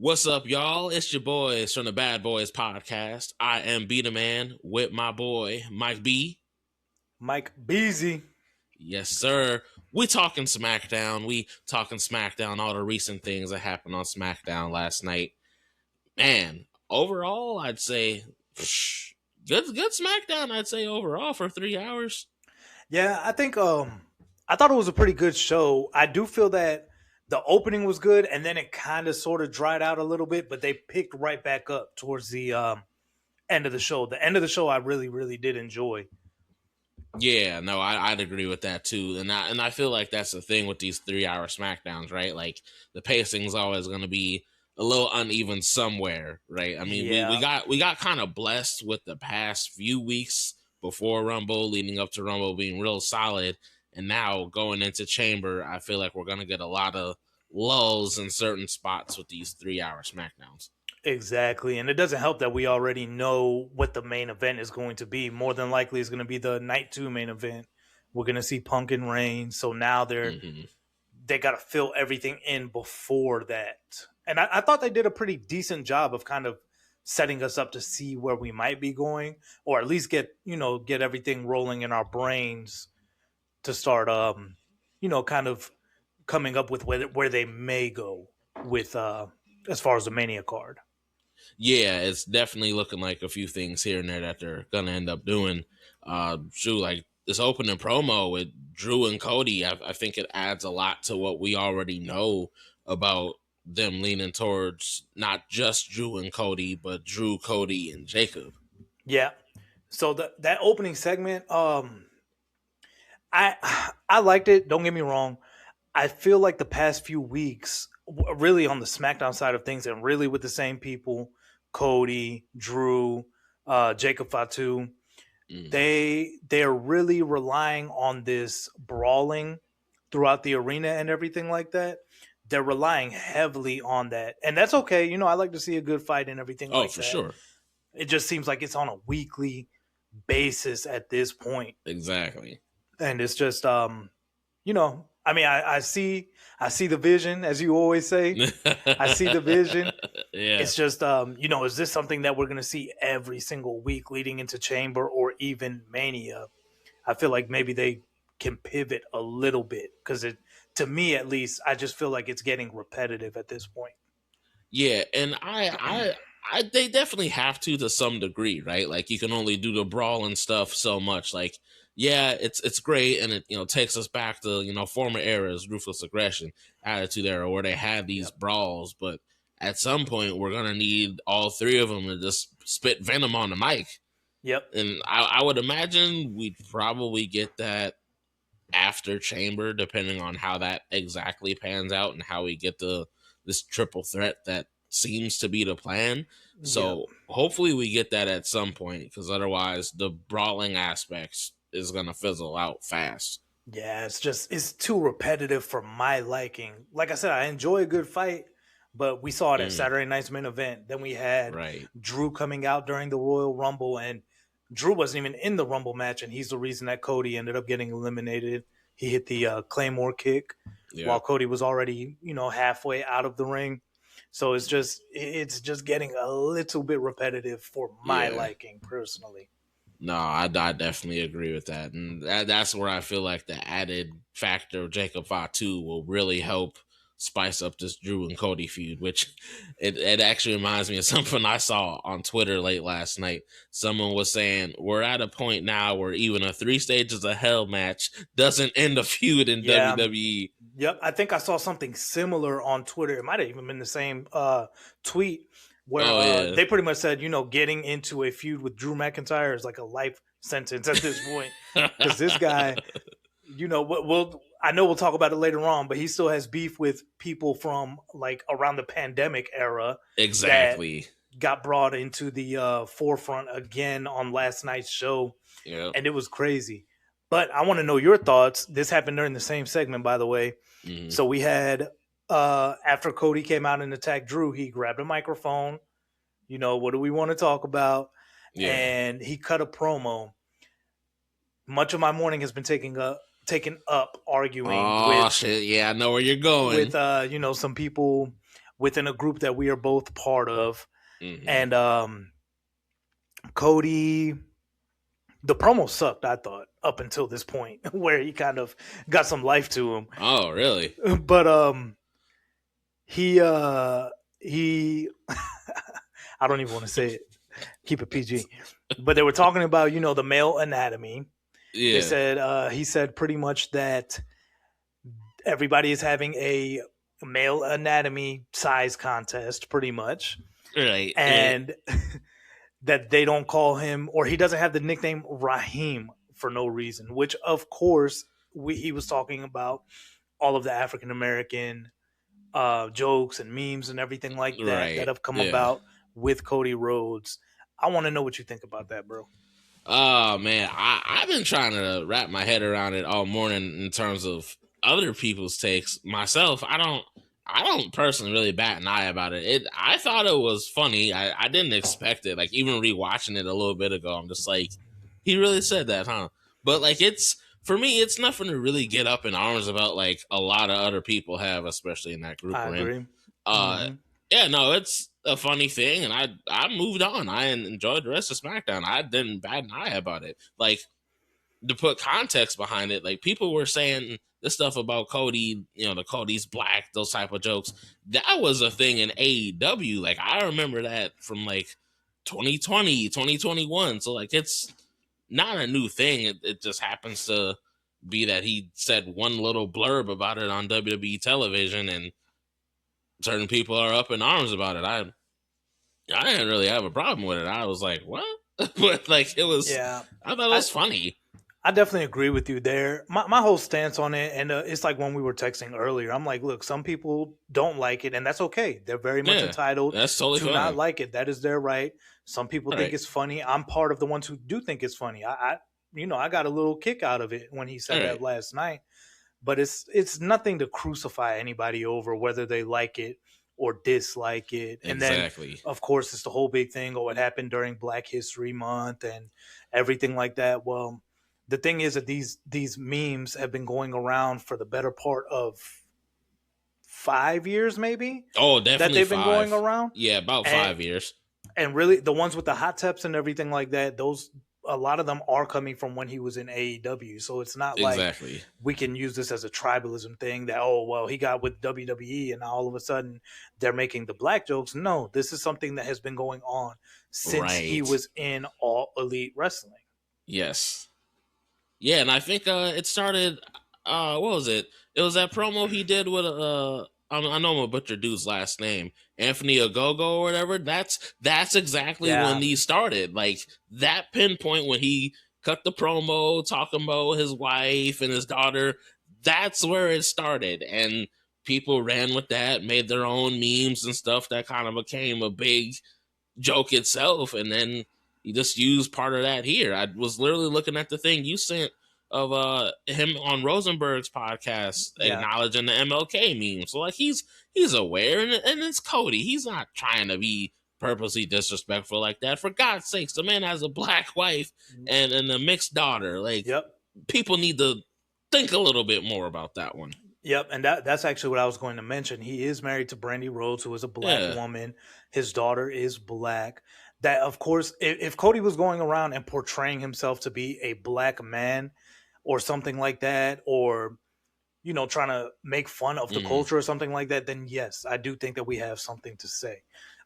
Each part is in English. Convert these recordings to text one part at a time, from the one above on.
What's up, y'all? It's your boys from the Bad Boys podcast. I am BDaMan with my boy, Mike B. Mike Beezy. Yes, sir. We talking SmackDown, all the recent things that happened on SmackDown last night. Man, overall, I'd say good SmackDown, I'd say overall for 3 hours. Yeah, I think I thought it was a pretty good show. I do feel that the opening was good and then it kind of sort of dried out a little bit, but they picked right back up towards the end of the show. The end of the show I really did enjoy. Yeah, no, I'd agree with that too, and I feel like that's the thing with these 3 hour SmackDowns, right? Like the pacing's always going to be a little uneven somewhere, right? I mean, Yeah. we got kind of blessed with the past few weeks before Rumble, leading up to Rumble being real solid, and now going into Chamber, I feel like we're going to get a lot of lulls in certain spots with these 3 hour SmackDowns. Exactly. And it doesn't help that we already know what the main event is going to be. More than likely it's going to be the night 2 main event. We're going to see Punk and Reigns. So now they got to fill everything in before that. And I thought they did a pretty decent job of kind of setting us up to see where we might be going, or at least get everything rolling in our brains to start, kind of coming up with where they may go with, as far as the Mania card. Yeah, it's definitely looking like a few things here and there that they're gonna end up doing. Like this opening promo with Drew and Cody, I think it adds a lot to what we already know about them leaning towards not just Drew and Cody, but Drew, Cody, and Jacob. Yeah. So that opening segment, I liked it. Don't get me wrong. I feel like the past few weeks, really on the SmackDown side of things, and really with the same people, Cody, Drew, Jacob Fatu, they're really relying on this brawling throughout the arena and everything like that. They're relying heavily on that, and that's okay. I like to see a good fight and everything like For that. sure. It just seems like it's on a weekly basis at this point. Exactly. And it's just I mean, I see the vision, as you always say. I see the vision. Yeah. It's just is this something that we're going to see every single week leading into Chamber or even Mania? I feel like maybe they can pivot a little bit, because to me at least, I just feel like it's getting repetitive at this point. Yeah, and I they definitely have to some degree, right? Like you can only do the brawl and stuff so much. Like, yeah, it's great, and it takes us back to former eras, ruthless aggression, attitude era, where they had these brawls. But at some point, we're gonna need all three of them to just spit venom on the mic. Yep. And I would imagine we'd probably get that after Chamber, depending on how that exactly pans out and how we get this triple threat that seems to be the plan. So hopefully we get that at some point, because otherwise the brawling aspects is going to fizzle out fast. Yeah, it's too repetitive for my liking. Like I said, I enjoy a good fight, but we saw it at Saturday night's main event. Then we had Drew coming out during the Royal Rumble, and Drew wasn't even in the Rumble match, and he's the reason that Cody ended up getting eliminated. He hit the Claymore kick while Cody was already, halfway out of the ring. So it's just getting a little bit repetitive for my liking personally. No, I definitely agree with that. And that's where I feel like the added factor of Jacob Fatu will really help spice up this Drew and Cody feud, which it actually reminds me of something I saw on Twitter late last night. Someone was saying, we're at a point now where even a 3 stages of hell match doesn't end a feud in WWE. Yep, I think I saw something similar on Twitter. It might have even been the same tweet where they pretty much said, getting into a feud with Drew McIntyre is like a life sentence at this point. Because this guy, I know we'll talk about it later on, but he still has beef with people from like around the pandemic era. Exactly. That got brought into the forefront again on last night's show. Yep. And it was crazy. But I want to know your thoughts. This happened during the same segment, by the way. Mm-hmm. So we had, after Cody came out and attacked Drew, he grabbed a microphone. What do we want to talk about? Yeah. And he cut a promo. Much of my morning has been taken up arguing shit. Yeah, I know where you're going. With, some people within a group that we are both part of. Mm-hmm. And Cody, the promo sucked, I thought, up until this point where he kind of got some life to him. Oh, really? But he I don't even want to say it. Keep it PG. But they were talking about, the male anatomy. Yeah. They said he said pretty much that everybody is having a male anatomy size contest, pretty much. Right. And that they don't call him, or he doesn't have the nickname Raheem for no reason, which of course he was talking about all of the African American jokes and memes and everything like that that have come about with Cody Rhodes. I want to know what you think about that, bro. Oh man, I've been trying to wrap my head around it all morning in terms of other people's takes. Myself, I don't personally really bat an eye about it. I thought it was funny. I didn't expect it. Like, even rewatching it a little bit ago, I'm just like, he really said that, huh? But like, for me, it's nothing to really get up in arms about, like a lot of other people have, especially in that group I we're agree. in. Yeah, no, it's a funny thing, and I moved on. I enjoyed the rest of SmackDown. I didn't bat an eye about it. Like, to put context behind it, like, people were saying this stuff about Cody, the Cody's black, those type of jokes. That was a thing in AEW. Like, I remember that from like 2020, 2021. So like, it's not a new thing. It just happens to be that he said one little blurb about it on WWE television, and certain people are up in arms about it. I didn't really have a problem with it. I was like, what? But like, it was, I thought it was funny. I definitely agree with you there. My whole stance on it, and it's like when we were texting earlier, I'm like, look, some people don't like it, and that's okay. They're very much entitled to not like it. That is their right. Some people think it's funny. I'm part of the ones who do think it's funny. I got a little kick out of it when he said that last night. But it's nothing to crucify anybody over, whether they like it or dislike it. And then, of course, it's the whole big thing. Oh, it happened during Black History Month and everything like that. Well, the thing is that these memes have been going around for the better part of 5 years, maybe. Oh, definitely that they've been going around. Yeah, about 5 years. And really, the ones with the hot tips and everything like that, a lot of them are coming from when he was in AEW. So it's not like we can use this as a tribalism thing that, oh, well, he got with WWE and now all of a sudden they're making the black jokes. No, this is something that has been going on since he was in All Elite Wrestling. Yes. Yeah, and I think it started, what was it? It was that promo he did with, I know I'm gonna butcher dude's last name, Anthony Ogogo or whatever. That's exactly when these started. Like, that pinpoint when he cut the promo talking about his wife and his daughter, that's where it started. And people ran with that, made their own memes and stuff that kind of became a big joke itself. And then you just used part of that here. I was literally looking at the thing you sent of him on Rosenberg's podcast acknowledging the MLK meme. So like, he's aware, and it's Cody. He's not trying to be purposely disrespectful like that. For God's sakes, the man has a black wife and a mixed daughter. Like, people need to think a little bit more about that one. Yep, and that's actually what I was going to mention. He is married to Brandy Rhodes, who is a black woman. His daughter is black. That, of course, if Cody was going around and portraying himself to be a black man or something like that, or, trying to make fun of the culture or something like that, then yes, I do think that we have something to say.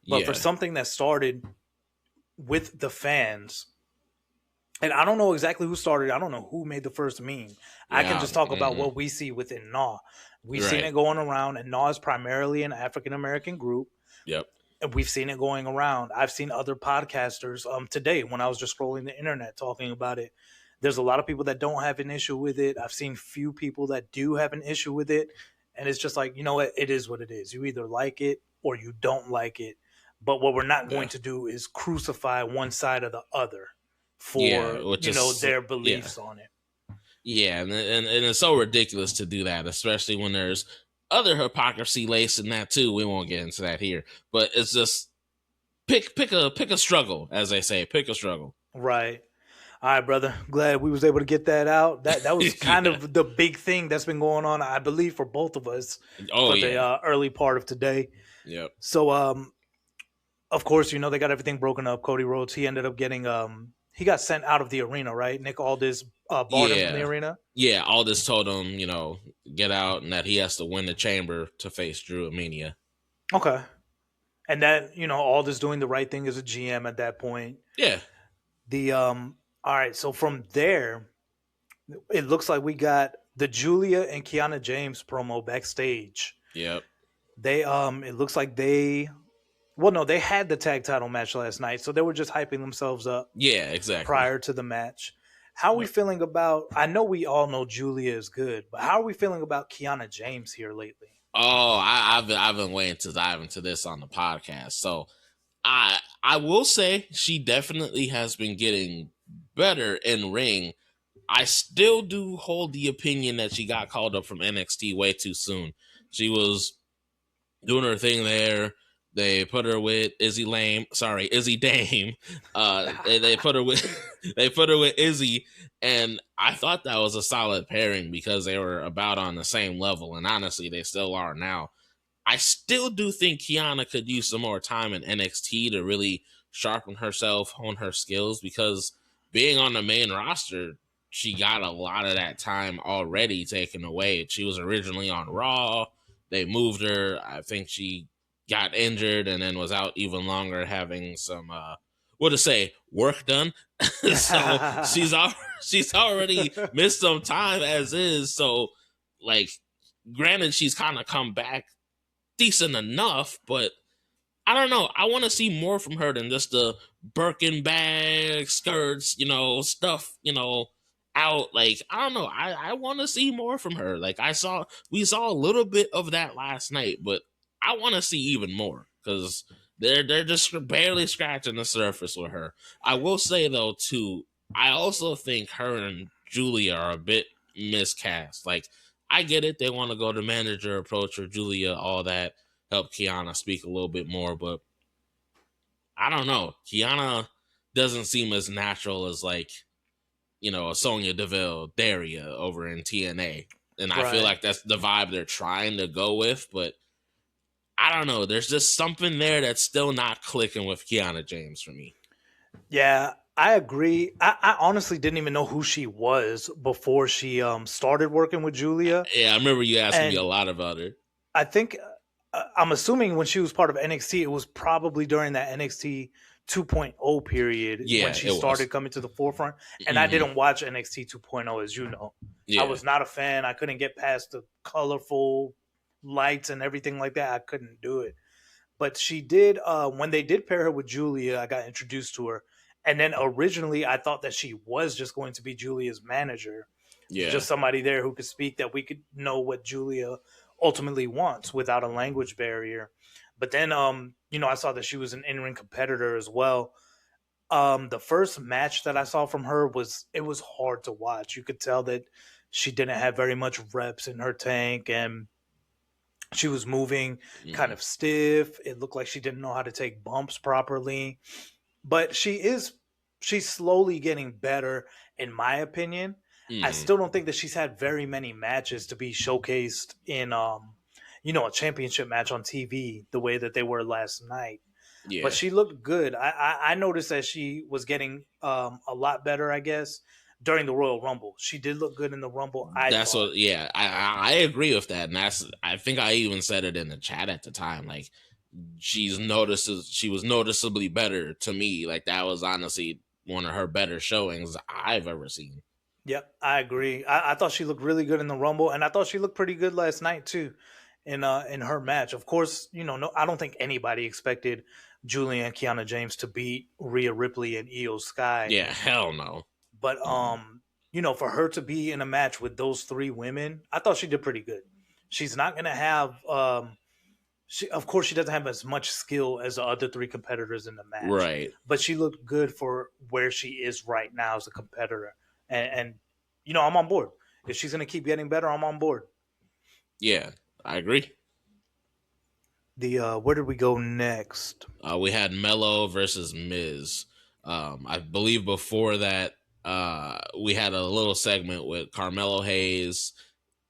But for something that started with the fans, and I don't know exactly who started, I don't know who made the first meme. I can just talk about what we see within NAW. We've seen it going around, and NAW is primarily an African-American group. Yep. And we've seen it going around. I've seen other podcasters today when I was just scrolling the internet talking about it. There's a lot of people that don't have an issue with it. I've seen few people that do have an issue with it. And it's just like, you know what? It is what it is. You either like it or you don't like it. But what we're not going to do is crucify one side or the other for, their beliefs on it. Yeah, and it's so ridiculous to do that, especially when there's other hypocrisy laced in that too. We won't get into that here. But it's just pick a struggle, as they say. Pick a struggle. Right. All right, brother. Glad we was able to get that out. That was kind of the big thing that's been going on, I believe, for both of us for the early part of today. Yep. So of course, they got everything broken up. Cody Rhodes, he ended up getting he got sent out of the arena, right? Nick Aldis barred him from the Yeah. arena. Yeah. Aldis told him, get out and that he has to win the chamber to face Drew at Mania. Okay. And that, Aldis doing the right thing as a GM at that point. Yeah. The all right, so from there, it looks like we got the Julia and Kiana James promo backstage. Yep. They it looks like they well no, they had the tag title match last night, so they were just hyping themselves up Yeah, exactly. prior to the match. How are we Yep. feeling about I know we all know Julia is good, but how are we feeling about Kiana James here lately? Oh, I've been waiting to dive into this on the podcast. So I will say she definitely has been getting better in ring. I still do hold the opinion that she got called up from NXT way too soon. She was doing her thing there. They put her with Izzy Dame. They put her with they put her with Izzy, and I thought that was a solid pairing because they were about on the same level, and honestly, they still are now. I still do think Kiana could use some more time in NXT to really sharpen herself, hone her skills, because being on the main roster, she got a lot of that time already taken away. She was originally on Raw. They moved her. I think she got injured and then was out even longer having some what to say, work done. So she's already missed some time as is. So like granted she's kind of come back decent enough, but I don't know. I want to see more from her than just the Birkin bag, skirts, stuff, out. Like, I don't know. I want to see more from her. Like, we saw a little bit of that last night, but I want to see even more because they're just barely scratching the surface with her. I will say though, too, I also think her and Julia are a bit miscast. Like, I get it. They want to go the manager approach or Julia, all that, help Kiana speak a little bit more, but I don't know. Kiana doesn't seem as natural as like, a Sonya Deville, Daria over in TNA. And I feel Right. like that's the vibe they're trying to go with, but I don't know. There's just something there that's still not clicking with Kiana James for me. Yeah, I agree. I honestly didn't even know who she was before she started working with Julia. Yeah, I remember you asking me a And lot about her. I think I'm assuming when she was part of NXT, it was probably during that NXT 2.0 period when Yeah, she it started was. coming to the forefront. And I Hmm. didn't watch NXT 2.0, as you know. I Yeah, was not a fan. I couldn't get past the colorful lights and everything like that. I couldn't do it. But she did when they did pair her with Julia, I got introduced to her. And then originally I thought that she was just going to be Julia's manager, yeah, just somebody there who could speak that we could know what Julia ultimately wants without a language barrier. But then I saw that she was an in-ring competitor as well. The first match that I saw from her was hard to watch. You could tell that she didn't have very much reps in her tank and she was moving kind hmm of stiff. It looked like she didn't know how to take bumps properly. But she's slowly getting better, in my opinion. I hmm still don't think that she's had very many matches to be showcased in a championship match on TV the way that they were last night. But yeah. she looked good. I noticed that she was getting a lot better, I guess, during the Royal Rumble. She did look good in the Rumble, I That's thought. what. Yeah, I agree with that, and I think I even said it in the chat at the time. Like she was noticeably better to me. Like that was honestly one of her better showings I've ever seen. Yep, I agree. I thought she looked really good in the Rumble, and I thought she looked pretty good last night too, in her match. Of course, no, I don't think anybody expected Julia and Kiana James to beat Rhea Ripley and Io Sky, Yeah, hell no. but for her to be in a match with those three women, I thought she did pretty good. She's not gonna have of course she doesn't have as much skill as the other three competitors in the match, Right. but she looked good for where she is right now as a competitor. And I'm on board. If she's gonna keep getting better, I'm on board. Yeah, I agree. The where did we go next? We had Mello versus Miz. I believe before that, we had a little segment with Carmelo Hayes,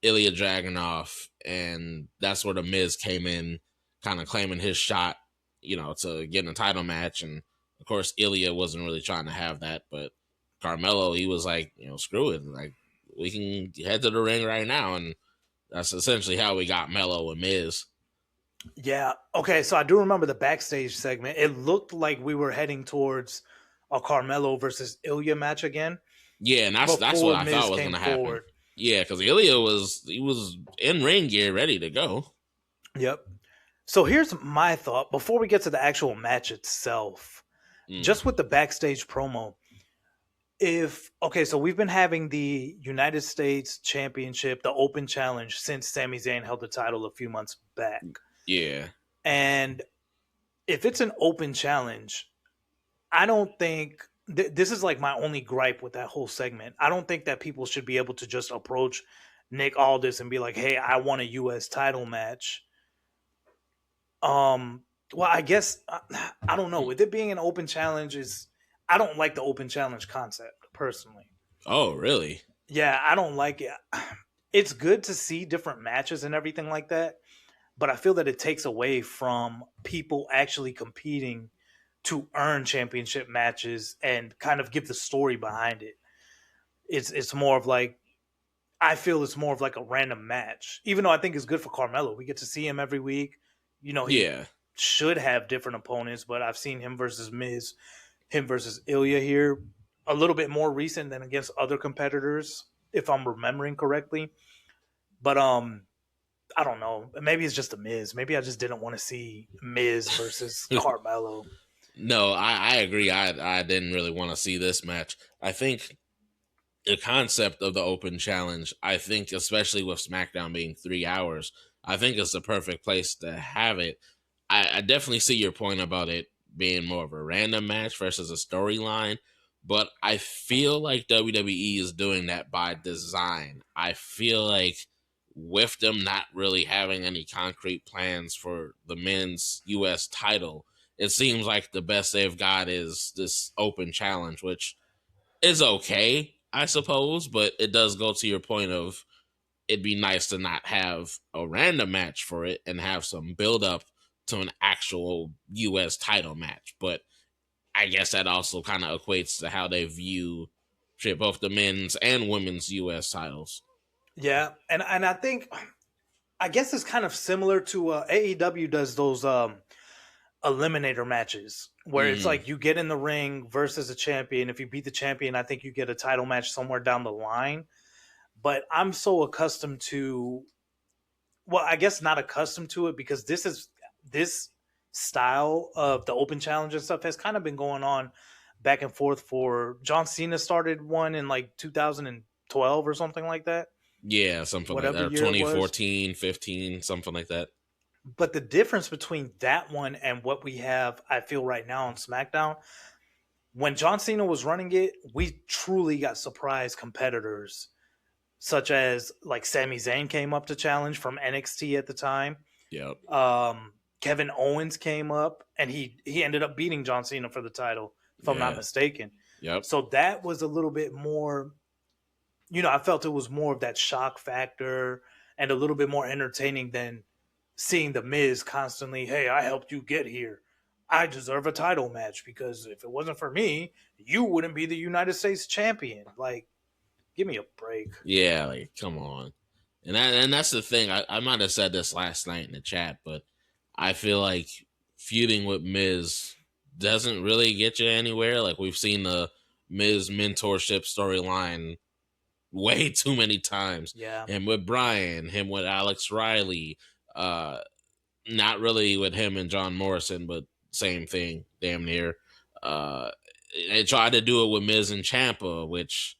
Ilya Dragunov, and that's where the Miz came in, kind of claiming his shot, to get in a title match. And of course, Ilya wasn't really trying to have that, but Carmelo, he was like, screw it, like we can head to the ring right now, and that's essentially how we got Melo and Miz. Yeah. Okay. So I do remember the backstage segment. It looked like we were heading towards a Carmelo versus Ilya match again Yeah, and that's what before I Miz thought was came gonna happen. forward. Yeah, because Ilya was in ring gear, ready to go. Yep. So here's my thought before we get to the actual match itself, Mm, just with the backstage promo. If okay, so we've been having the United States Championship, the Open Challenge, since Sami Zayn held the title a few months back. yeah, And if it's an open challenge, I don't think this is like my only gripe with that whole segment. I don't think that people should be able to just approach Nick Aldis and be like, "Hey, I want a US title match." Well, I guess I don't know. With it being an open challenge, is I don't like the open challenge concept personally. oh really? Yeah, I don't like it. It's good to see different matches and everything like that, but I feel that it takes away from people actually competing to earn championship matches and kind of give the story behind it. It's more of like I feel it's more of like a random match. Even though I think it's good for Carmelo. We get to see him every week. He Yeah, should have different opponents, but I've seen him versus Miz, him versus Ilya here a little bit more recent than against other competitors, if I'm remembering correctly. But I don't know. Maybe it's just a Miz. Maybe I just didn't want to see Miz versus Carmelo. no, I agree. I didn't really want to see this match. I think the concept of the open challenge, I think, especially with SmackDown being 3 hours, I think it's the perfect place to have it. I definitely see your point about it being more of a random match versus a storyline, but I feel like WWE is doing that by design. I feel like with them not really having any concrete plans for the men's US title, it seems like the best they've got is this open challenge, which is okay, I suppose, but it does go to your point of it'd be nice to not have a random match for it and have some build up to an actual US title match. But I guess that also kind of equates to how they view shit, both the men's and women's US titles. Yeah, and I guess it's kind of similar to AEW does those eliminator matches where it's Hmm. like you get in the ring versus a champion. If you beat the champion, I think you get a title match somewhere down the line. But I'm so accustomed to, well, I guess not accustomed to it because this style of the open challenge and stuff has kind of been going on back and forth for John Cena started one in like 2012 or something like that, Yeah, something like whatever that. Or year it was. 2014, 15, something like that. But the difference between that one and what we have, I feel right now on SmackDown, when John Cena was running it, we truly got surprise competitors, such as like Sami Zayn came up to challenge from NXT at the time. Yep. Kevin Owens came up and he ended up beating John Cena for the title, if I'm not Yeah. mistaken. Yep. So that was a little bit more, I felt it was more of that shock factor and a little bit more entertaining than seeing the Miz constantly, hey, I helped you get here. I deserve a title match because if it wasn't for me, you wouldn't be the United States champion. Like, give me a break. Yeah, like come on. And that's the thing. I might have said this last night in the chat, but I feel like feuding with Miz doesn't really get you anywhere. Like we've seen the Miz mentorship storyline way too many times. Yeah. Him with Brian, him with Alex Riley, uh not really with him and John Morrison, but same thing, damn near. Uh they tried to do it with Miz and Champa, which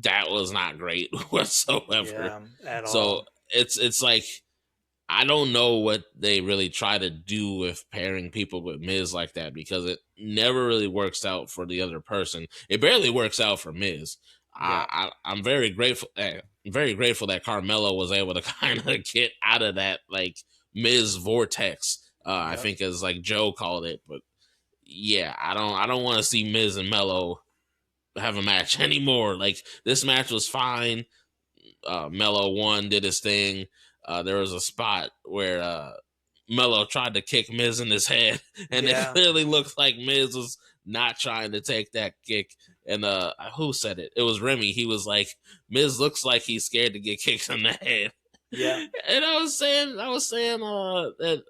that was not great whatsoever. Yeah, at So all. it's like I don't know what they really try to do with pairing people with Miz like that because it never really works out for the other person. It barely works out for Miz. Yeah. I'm very grateful. Very grateful that Carmelo was able to kind of get out of that like Miz vortex. I Yep. think as like Joe called it, but yeah, I don't want to see Miz and Mello have a match anymore. Like this match was fine. Mello won, did his thing. There was a spot where Mello tried to kick Miz in his head, and it Yeah, clearly looked like Miz was not trying to take that kick. And who said it? It was Remy. He was like, Miz looks like he's scared to get kicked in the head. yeah, And I was saying that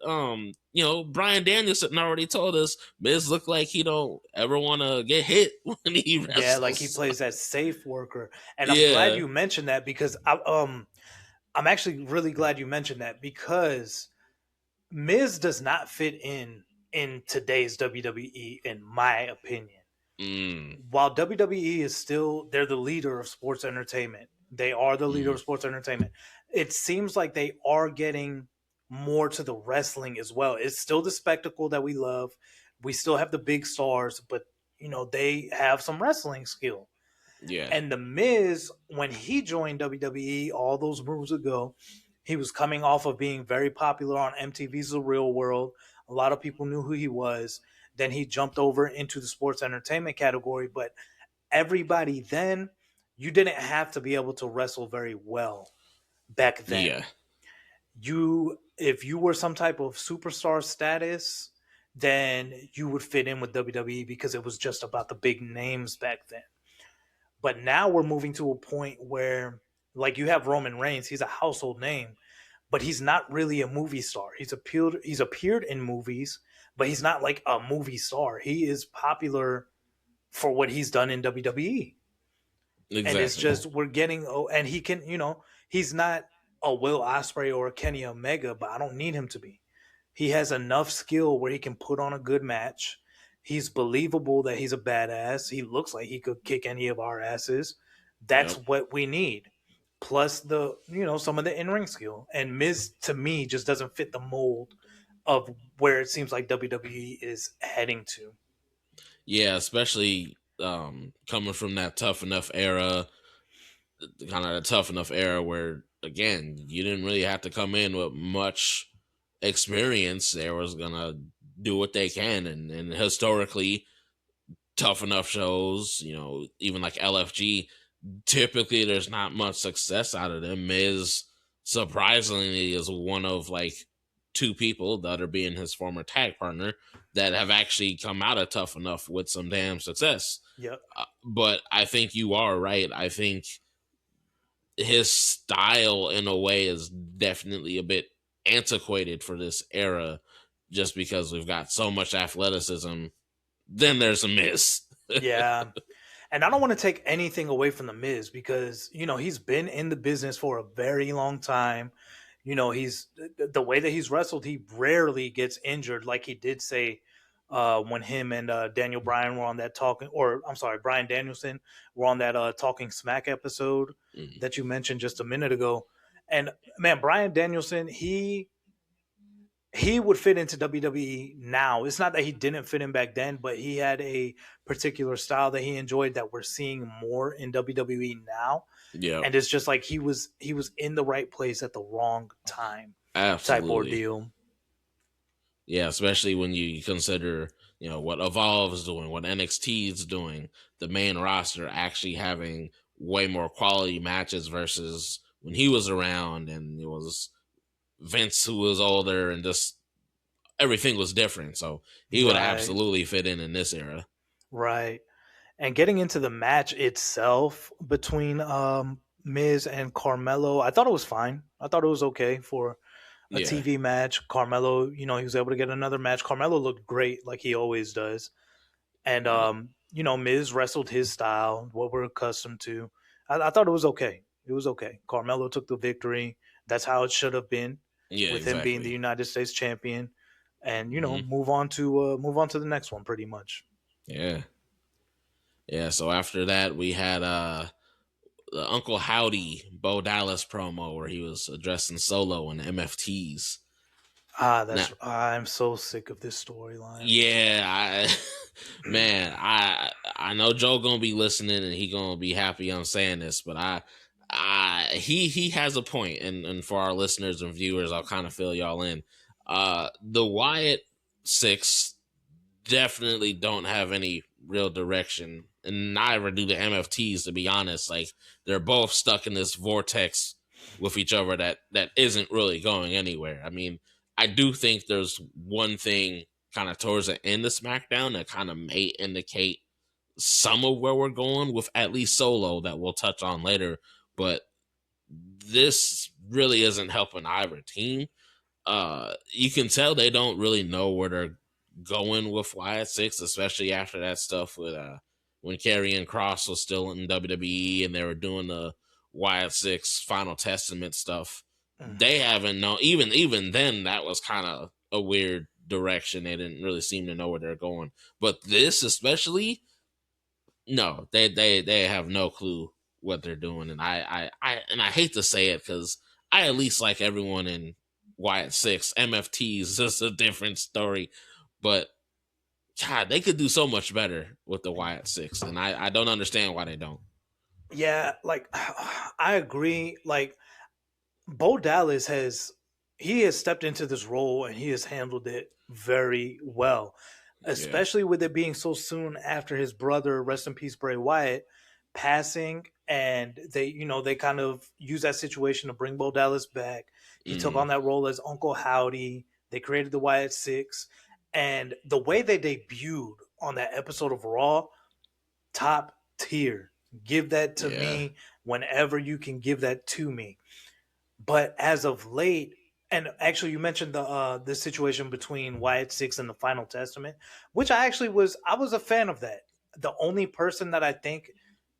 you know, Brian Danielson already told us Miz looked like he don't ever want to get hit when he yeah. Like he wrestles. plays that safe worker, and I'm glad Yeah. you mentioned that because I'm actually really glad you mentioned that because Miz does not fit in today's WWE, in my opinion. Mm, While WWE is still they're the leader of sports entertainment. They are the leader mm, of sports entertainment. It seems like they are getting more to the wrestling as well. It's still the spectacle that we love. We still have the big stars, but they have some wrestling skill. yeah. And the Miz, when he joined WWE all those moves ago, he was coming off of being very popular on MTV's The Real World. A lot of people knew who he was. Then he jumped over into the sports entertainment category. But everybody then, you didn't have to be able to wrestle very well back then. Yeah. If you were some type of superstar status, then you would fit in with WWE because it was just about the big names back then. But now we're moving to a point where, like, you have Roman Reigns, he's a household name, but he's not really a movie star. He's appeared in movies, but he's not like a movie star. He is popular for what he's done in WWE. And it's Exactly. just we're getting and he can, he's not a Will Ospreay or a Kenny Omega, but I don't need him to be. He has enough skill where he can put on a good match. He's believable that he's a badass. He looks like he could kick any of our asses. That's Yep. what we need. Plus some of the in-ring skill. And Miz to me just doesn't fit the mold of where it seems like WWE is heading to. Yeah, especially coming from that tough enough era, kind of a tough enough era where again you didn't really have to come in with much experience. They was gonna do what they can, and historically tough enough shows, you know, even like LFG, typically there's not much success out of them. Miz surprisingly is one of like two people, the other being his former tag partner, that have actually come out of tough enough with some damn success. Yep. But I think you are right. I think his style in a way is definitely a bit antiquated for this era just because we've got so much athleticism. Then there's a miss. Yeah. And I don't want to take anything away from the Miz because he's been in the business for a very long time. He's the way that he's wrestled. He rarely gets injured, like he did say when him and Daniel Bryan were on that talking, or I'm sorry, Bryan Danielson were on that Talking Smack episode Mm, that you mentioned just a minute ago. And man, Bryan Danielson, he would fit into WWE now. It's not that he didn't fit in back then, but he had a particular style that he enjoyed that we're seeing more in WWE now. yeah, And it's just like he was in the right place at the wrong time type absolutely. ordeal. Yeah, especially when you consider, you know, what Evolve is doing, what NXT is doing, the main roster actually having way more quality matches versus when he was around and it was Vince who was older and just everything was different. So he would Right, absolutely fit in this era. right. And getting into the match itself between Miz and Carmelo, I thought it was fine. I thought it was okay for a Yeah. TV match. Carmelo, he was able to get another match. Carmelo looked great, like he always does. And Yep. Miz wrestled his style, what we're accustomed to. I thought it was okay. It was okay. Carmelo took the victory. That's how it should have been, Yeah, with him being the exactly. United States champion, and Hmm. move on to the next one, pretty much. Yeah. Yeah. So after that, we had the Uncle Howdy Bo Dallas promo where he was addressing Solo and MFTs. Now, I'm so sick of this storyline. yeah, man, I know Joe gonna be listening and he gonna be happy I'm saying this, but he has a point, and for our listeners and viewers, I'll kind of fill y'all in. The Wyatt Six definitely don't have any real direction, and neither do the MFTs. To be honest, like they're both stuck in this vortex with each other that isn't really going anywhere. I mean, I do think there's one thing kind of towards the end of SmackDown that kind of may indicate some of where we're going with at least Solo that we'll touch on later. But this really isn't helping either team. You can tell they don't really know where they're going with Wyatt Six, especially after that stuff with when Karrion Kross was still in WWE and they were doing the Wyatt Six Final Testament stuff. They haven't known, even then that was kind of a weird direction. They didn't really seem to know where they're going. But this especially, no, they have no clue what they're doing. And I hate to say it because I at least like everyone in Wyatt Six. MFTs is a different story. But God, they could do so much better with the Wyatt Six. And I don't understand why they don't. Yeah, like I agree. Like Bo Dallas has stepped into this role and he has handled it very well, Yeah. especially with it being so soon after his brother, rest in peace, Bray Wyatt, passing. And they kind of use that situation to bring Bo Dallas back. He took Mm, on that role as Uncle Howdy. They created the Wyatt Six. And the way they debuted on that episode of Raw, top tier. Give that to yeah. me whenever you can give that to me. But as of late, and actually, you mentioned the situation between Wyatt Six and the Final Testament, which I was a fan of that. The only person that I think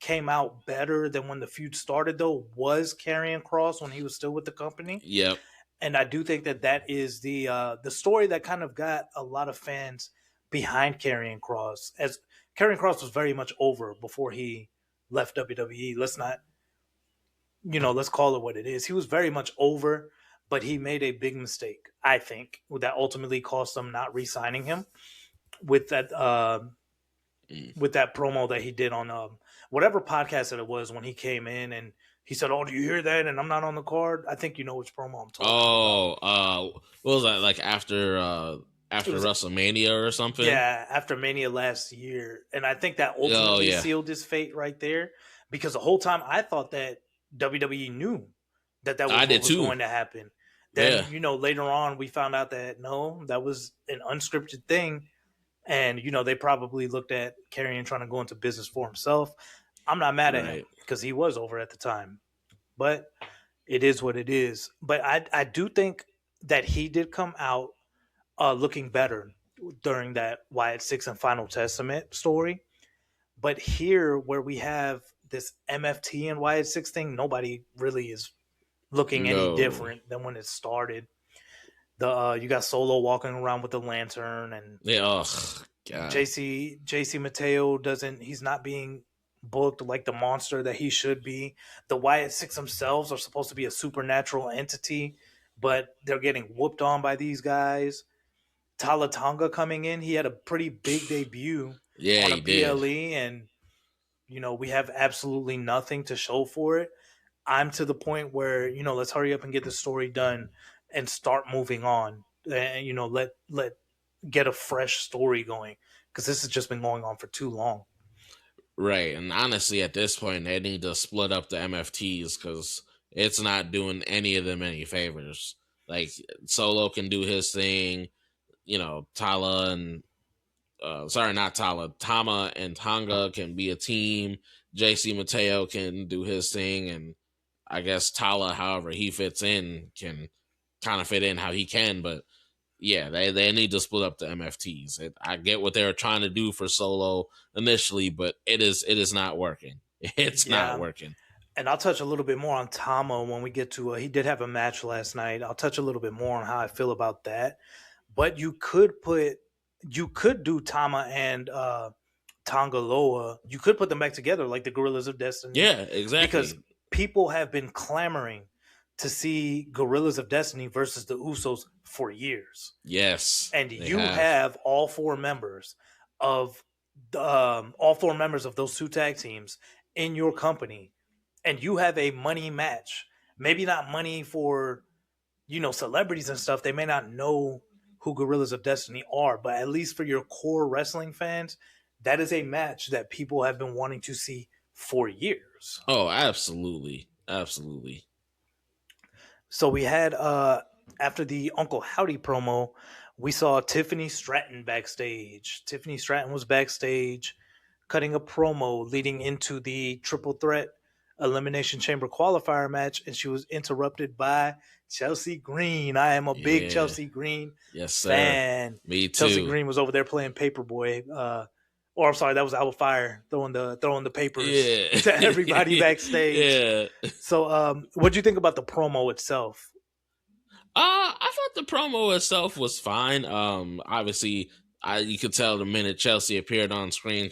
came out better than when the feud started though was Karrion Kross when he was still with the company, Yep. and I do think that that is the story that kind of got a lot of fans behind Karrion Kross, as Karrion Kross was very much over before he left WWE. Let's call it what it is. He was very much over, but he made a big mistake, I think, that ultimately cost them not re-signing him with that Mm. with that promo that he did on whatever podcast that it was when he came in and he said, "Oh, do you hear that?" And I'm not on the card. I think you know which promo I'm talking about. Oh, what was that like It after was WrestleMania or something? Yeah, after Mania last year, and I think that Oh ultimately yeah, sealed his fate right there because the whole time I thought that WWE knew that that I was what did was too. going to happen. Yeah. Then later on we found out that no, that was an unscripted thing, and they probably looked at Karrion trying to go into business for himself. I'm not mad at him Right. because he was over at the time, but it is what it is. But I do think that he did come out looking better during that Wyatt Six and Final Testament story. But here, where we have this MFT and Wyatt Six thing, nobody really is looking any No. different than when it started. The You got Solo walking around with the lantern, and Yeah. Oh God. JC Mateo doesn't. He's not being booked like the monster that he should be. The Wyatt Six themselves are supposed to be a supernatural entity, but they're getting whooped on by these guys. Talatonga coming in, he had a pretty big debut Yeah, on a he did. PLE, and we have absolutely nothing to show for it. I'm to the point where let's hurry up and get the story done and start moving on, and let get a fresh story going because this has just been going on for too long. Right. And honestly, at this point, they need to split up the MFTs because it's not doing any of them any favors. Like Solo can do his thing. Tala and sorry, not Tala. Tama and Tonga can be a team. JC Mateo can do his thing, and I guess Tala, however he fits in, can kind of fit in how he can. But yeah, they need to split up the MFTs. I get what they were trying to do for Solo initially, but it is not working. It's not Yeah, working. and I'll touch a little bit more on Tama when we get to. He did have a match last night. I'll touch a little bit more on how I feel about that. But you could do Tama and Tongaloa. You could put them back together like the Gorillas of Destiny, Yeah, because exactly. people have been clamoring to see Gorillas of Destiny versus the Usos for years, Yes, and they you have. have of all four members of those two tag teams in your company, and you have a money match. Maybe not money for celebrities and stuff. They may not know who Gorillas of Destiny are, but at least for your core wrestling fans, that is a match that people have been wanting to see for years. Oh, absolutely, absolutely. So we had After the Uncle Howdy promo, we saw Tiffany Stratton backstage. Tiffany Stratton was backstage cutting a promo leading into the triple threat elimination chamber qualifier match, and she was interrupted by Chelsea Green. I am a big Yeah. Chelsea Green Yes, sir. fan. Me Chelsea too. Green was over there playing Paperboy. Or I'm sorry, that was Alba Fire throwing the papers Yeah. to everybody backstage. Yeah. So, what do you think about the promo itself? I thought the promo itself was fine. Obviously, you could tell the minute Chelsea appeared on screen,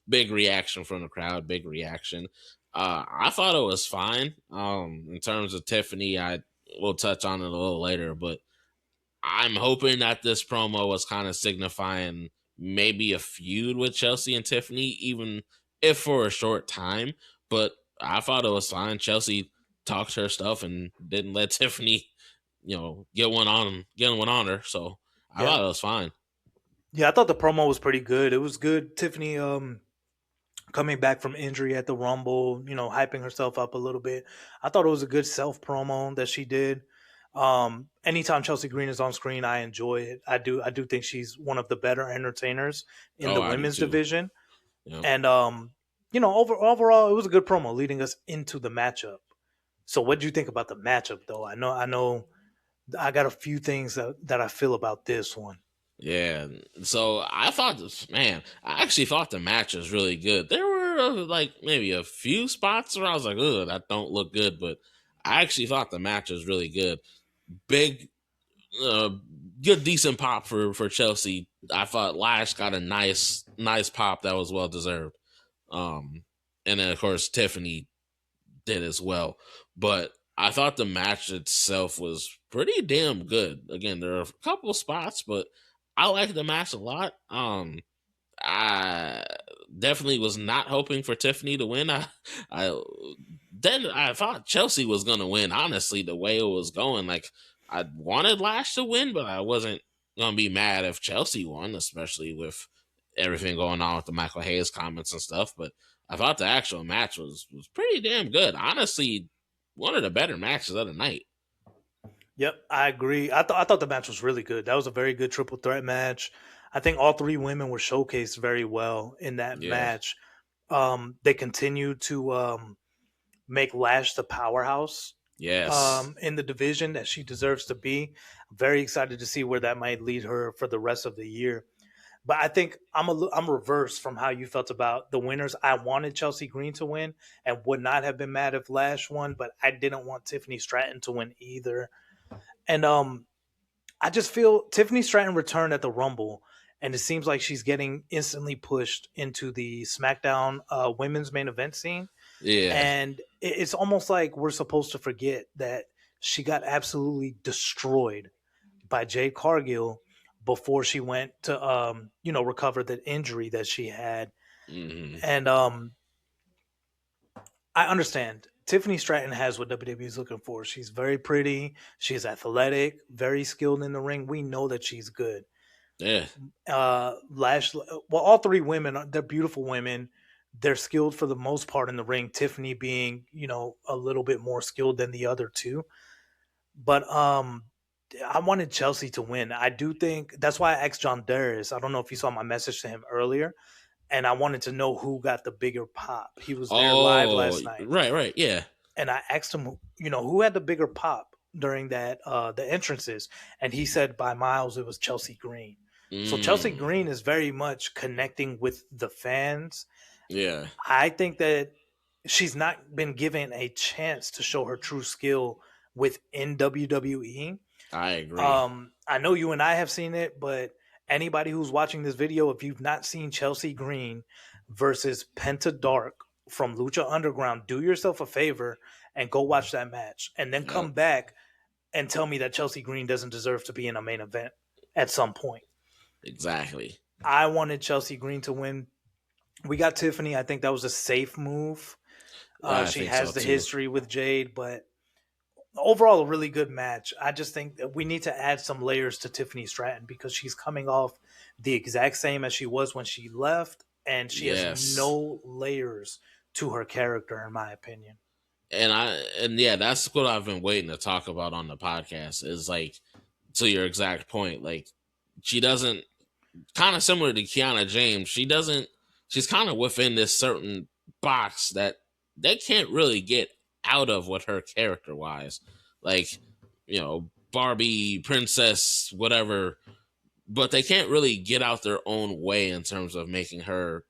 big reaction from the crowd, big reaction. I thought it was fine. In terms of Tiffany, I will touch on it a little later, but I'm hoping that this promo was kind of signifying maybe a feud with Chelsea and Tiffany, even if for a short time. But I thought it was fine. Chelsea talked her stuff and didn't let Tiffany, get one on her. So I Yeah, thought it was fine. yeah, I thought the promo was pretty good. It was good. Tiffany, coming back from injury at the Rumble, hyping herself up a little bit. I thought it was a good self promo that she did. Anytime Chelsea Green is on screen, I enjoy it. I do think she's one of the better entertainers in Oh, the I do women's too. division. Yeah. And overall, it was a good promo leading us into the matchup. So, what do you think about the matchup, though? I know, I got a few things that I feel about this one. Yeah. So I thought I actually thought the match was really good. There were like maybe a few spots where I was like, "Ugh, that don't look good," but I actually thought the match was really good. Big, uh, good, decent pop for Chelsea. I thought Lash got a nice pop that was well deserved. Um, and then of course Tiffany did as well. But I thought the match itself was pretty damn good. Again, there are a couple spots, but I like the match a lot. I definitely was not hoping for Tiffany to win. I then I thought Chelsea was gonna win. Honestly, the way it was going, like I wanted Lash to win, but I wasn't gonna be mad if Chelsea won, especially with everything going on with the Michael Hayes comments and stuff. But I thought the actual match was pretty damn good. Honestly, one of the better matches of the night. Yep, I agree. I thought the match was really good. That was a very good triple threat match. I think all three women were showcased very well in that Yeah. match. They continue to make Lash the powerhouse Yes. in the division that she deserves to be. I'm very excited to see where that might lead her for the rest of the year. But I think I'm reversed from how you felt about the winners. I wanted Chelsea Green to win and would not have been mad if Lash won, but I didn't want Tiffany Stratton to win either. And I just feel Tiffany Stratton returned at the Rumble, and it seems like she's getting instantly pushed into the SmackDown women's main event scene. Yeah. And it's almost like we're supposed to forget that she got absolutely destroyed by Jade Cargill before she went to recover the injury that she had. Hmm. And I understand. Tiffany Stratton has what WWE is looking for. She's very pretty. She's athletic, very skilled in the ring. We know that she's good. Yeah. All three women, they're beautiful women. They're skilled for the most part in the ring. Tiffany being, a little bit more skilled than the other two. But I wanted Chelsea to win. I do think that's why I asked John Darius. I don't know if you saw my message to him earlier, and I wanted to know who got the bigger pop. He was there live Oh, last night, right. Yeah. and I asked him, who had the bigger pop during that the entrances, and he said by miles it was Chelsea Green. So Chelsea Mm, Green is very much connecting with the fans. yeah. I think that she's not been given a chance to show her true skill within WWE. I agree. I know you and I have seen it, but anybody who's watching this video, if you've not seen Chelsea Green versus Penta Dark from Lucha Underground, do yourself a favor and go watch that match, and then Yep. come back and tell me that Chelsea Green doesn't deserve to be in a main event at some point. Exactly. I wanted Chelsea Green to win. We got Tiffany. I think that was a safe move. I She think so has the too. history with Jade, but overall a really good match. I just think that we need to add some layers to Tiffany Stratton because she's coming off the exact same as she was when she left, and she has Yes. no layers to her character, in my opinion. And yeah, that's what I've been waiting to talk about on the podcast. Is like, to your exact point, like she doesn't, kind of similar to Kiana James, she doesn't, she's kind of within this certain box that they can't really get out of with her character wise. Like, Barbie, princess, whatever, but they can't really get out their own way in terms of making her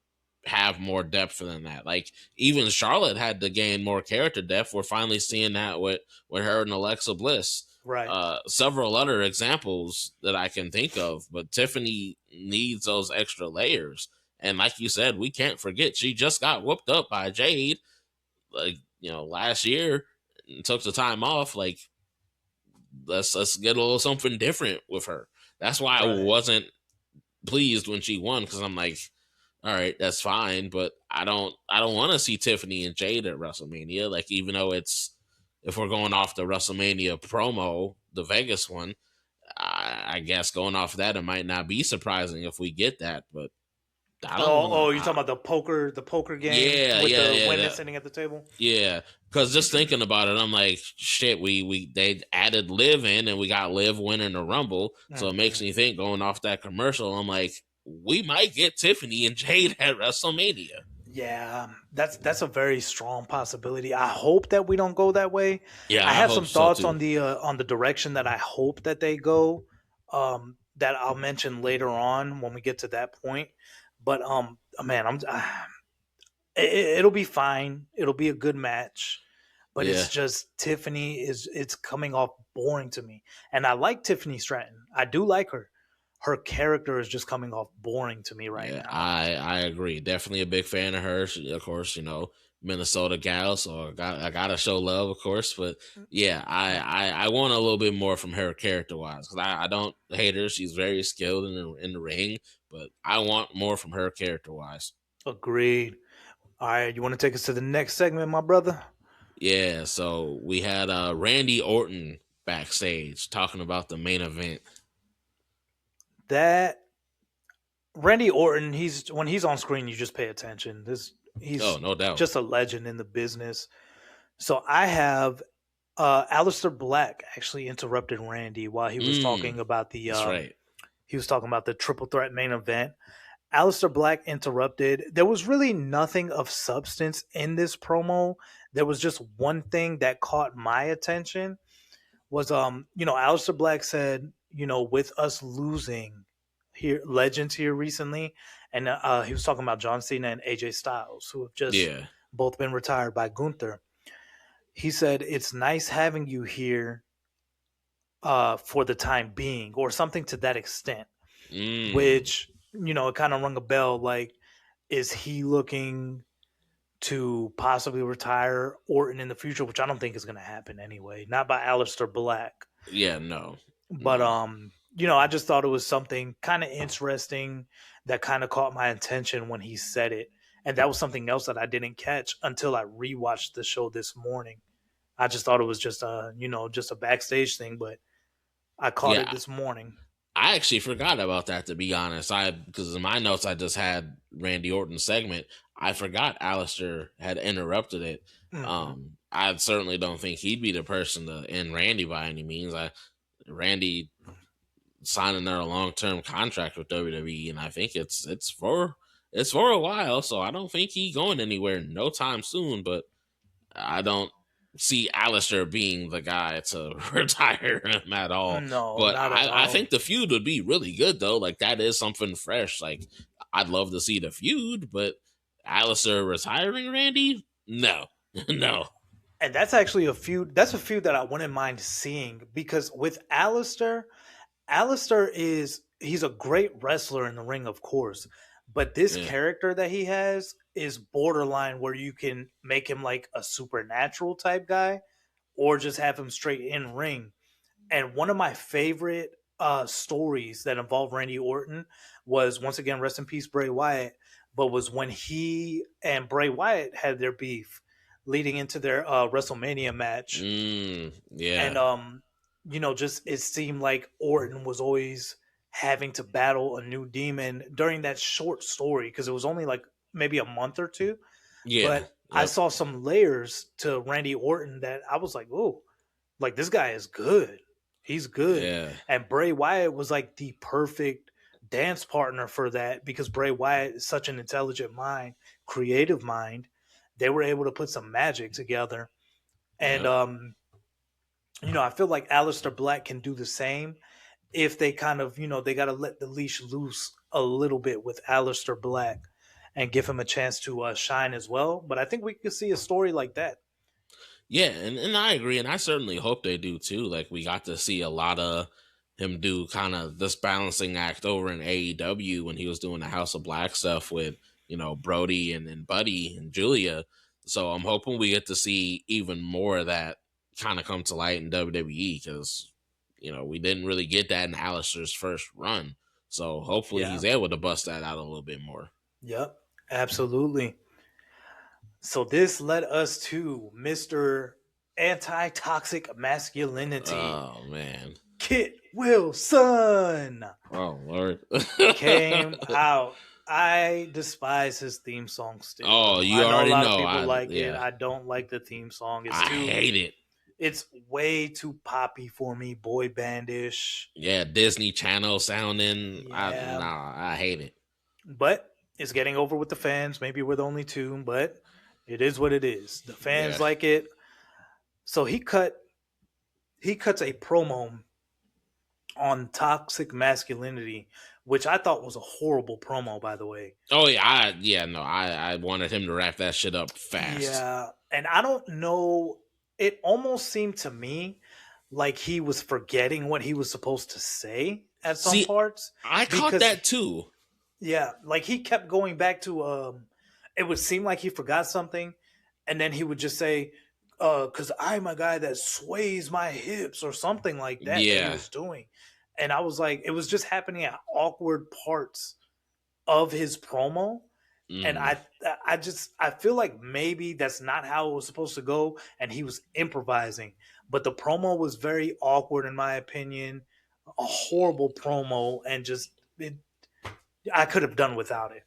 have more depth than that. Like even Charlotte had to gain more character depth. We're finally seeing that with her and Alexa Bliss. Right. Several other examples that I can think of, but Tiffany needs those extra layers. And like you said, we can't forget she just got whooped up by Jade, like last year, and took the time off. Like let's get a little something different with her. That's why I Right. wasn't pleased when she won, because I'm like, all right, that's fine, but I don't want to see Tiffany and Jade at WrestleMania. Like even though it's, if we're going off the WrestleMania promo, the Vegas one, I guess going off that, it might not be surprising if we get that, but I don't want Oh, to. you're talking about the poker game Yeah, with yeah, the yeah, women sitting at the table? yeah. Because just thinking about it, I'm like, shit. We they added Liv in, and we got Liv winning the Rumble, so it makes Mhm. me think, going off that commercial, I'm like, we might get Tiffany and Jade at WrestleMania. Yeah, that's a very strong possibility. I hope that we don't go that way. Yeah, I I have hope some so thoughts too. on the direction that I hope that they go. That I'll mention later on when we get to that point. But man, it'll be fine. It'll be a good match. But Yeah, it's just Tiffany it's coming off boring to me. And I like Tiffany Stratton. I do like her. Her character is just coming off boring to me right yeah, now. I agree. Definitely a big fan of her. Of course, Minnesota gal, so I gotta show love, of course. But yeah, I want a little bit more from her character wise, because I don't hate her. She's very skilled in the ring, but I want more from her character wise. Agreed. All right, you want to take us to the next segment, my brother? Yeah, so we had Randy Orton backstage talking about the main event. That Randy Orton, he's when he's on screen, you just pay attention. This Oh, he's no doubt. just a legend in the business. So I have Aleister Black actually interrupted Randy while he was Mm, talking about that's right. the triple threat main event. Aleister Black interrupted. There was really nothing of substance in this promo. There was just one thing that caught my attention was Aleister Black said, with us losing here legends here recently, and he was talking about John Cena and AJ Styles, who have just Yeah. both been retired by Gunther. He said it's nice having you here for the time being, or something to that extent, Mm, which it kind of rung a bell. Like, is he looking to possibly retire Orton in the future, which I don't think is going to happen anyway, not by Aleister Black. yeah, no. But No. I just thought it was something kind of interesting that kind of caught my attention when he said it. And that was something else that I didn't catch until I rewatched the show this morning. I just thought it was just just a backstage thing, but I caught it Yeah, this morning. I actually forgot about that, to be honest. Because in my notes I just had Randy Orton's segment. I forgot Alistair had interrupted it. Hmm. I certainly don't think he'd be the person to end Randy by any means. Randy signing there a long term contract with WWE, and I think it's for a while. So I don't think he's going anywhere no time soon. But I don't see Alistair being the guy to retire him at all. No, But not at I all. think the feud would be really good though. Like that is something fresh. Like I'd love to see the feud, but Alistair retiring Randy? No. No. And that's actually a feud. That's a feud that I wouldn't mind seeing because with Alistair he's a great wrestler in the ring, of course, but this Yeah. character that he has is borderline where you can make him like a supernatural type guy or just have him straight in ring. And one of my favorite stories that involved Randy Orton was, once again, rest in peace, Bray Wyatt, but was when he and Bray Wyatt had their beef leading into their WrestleMania match. And Yeah. just it seemed like Orton was always having to battle a new demon during that short story because it was only like maybe a month or two. Yeah. But I Yep. saw some layers to Randy Orton that I was like, oh, like this guy is good. He's good. Yeah. And Bray Wyatt was like the perfect dance partner for that because Bray Wyatt is such an intelligent mind, creative mind. They were able to put some magic together. And Yep. I feel like Aleister Black can do the same if they kind of, they got to let the leash loose a little bit with Aleister Black and give him a chance to shine as well. But I think we could see a story like that. Yeah, and I agree, and I certainly hope they do too. Like we got to see a lot of him do kind of this balancing act over in AEW when he was doing the House of Black stuff with Brody and Buddy and Julia. So I'm hoping we get to see even more of that kind of come to light in WWE because we didn't really get that in Alistair's first run. So hopefully Yeah. he's able to bust that out a little bit more. Yep. Absolutely. So this led us to Mr. Anti-Toxic Masculinity. Oh man. Kit Wilson Oh Lord. came out. I despise his theme song still. Oh, you I know a already lot of know. people like it. Yeah. I don't like the theme song. I hate it. It's way too poppy for me, boy bandish. Yeah, Disney Channel sounding. Yeah. I hate it. But it's getting over with the fans. Maybe we're the only two, but it is what it is. The fans Yeah. like it. So he cuts a promo on toxic masculinity, which I thought was a horrible promo, by the way. Oh yeah, I wanted him to wrap that shit up fast. Yeah, and I don't know. It almost seemed to me like he was forgetting what he was supposed to say at some See, parts. I caught that too. Yeah, like he kept going back to it would seem like he forgot something and then he would just say cuz I'm a guy that sways my hips or something like that he Yeah. was doing. And I was like it was just happening at awkward parts of his promo and Mm. I feel like maybe that's not how it was supposed to go and he was improvising. But the promo was very awkward in my opinion. A horrible promo and I could have done without it.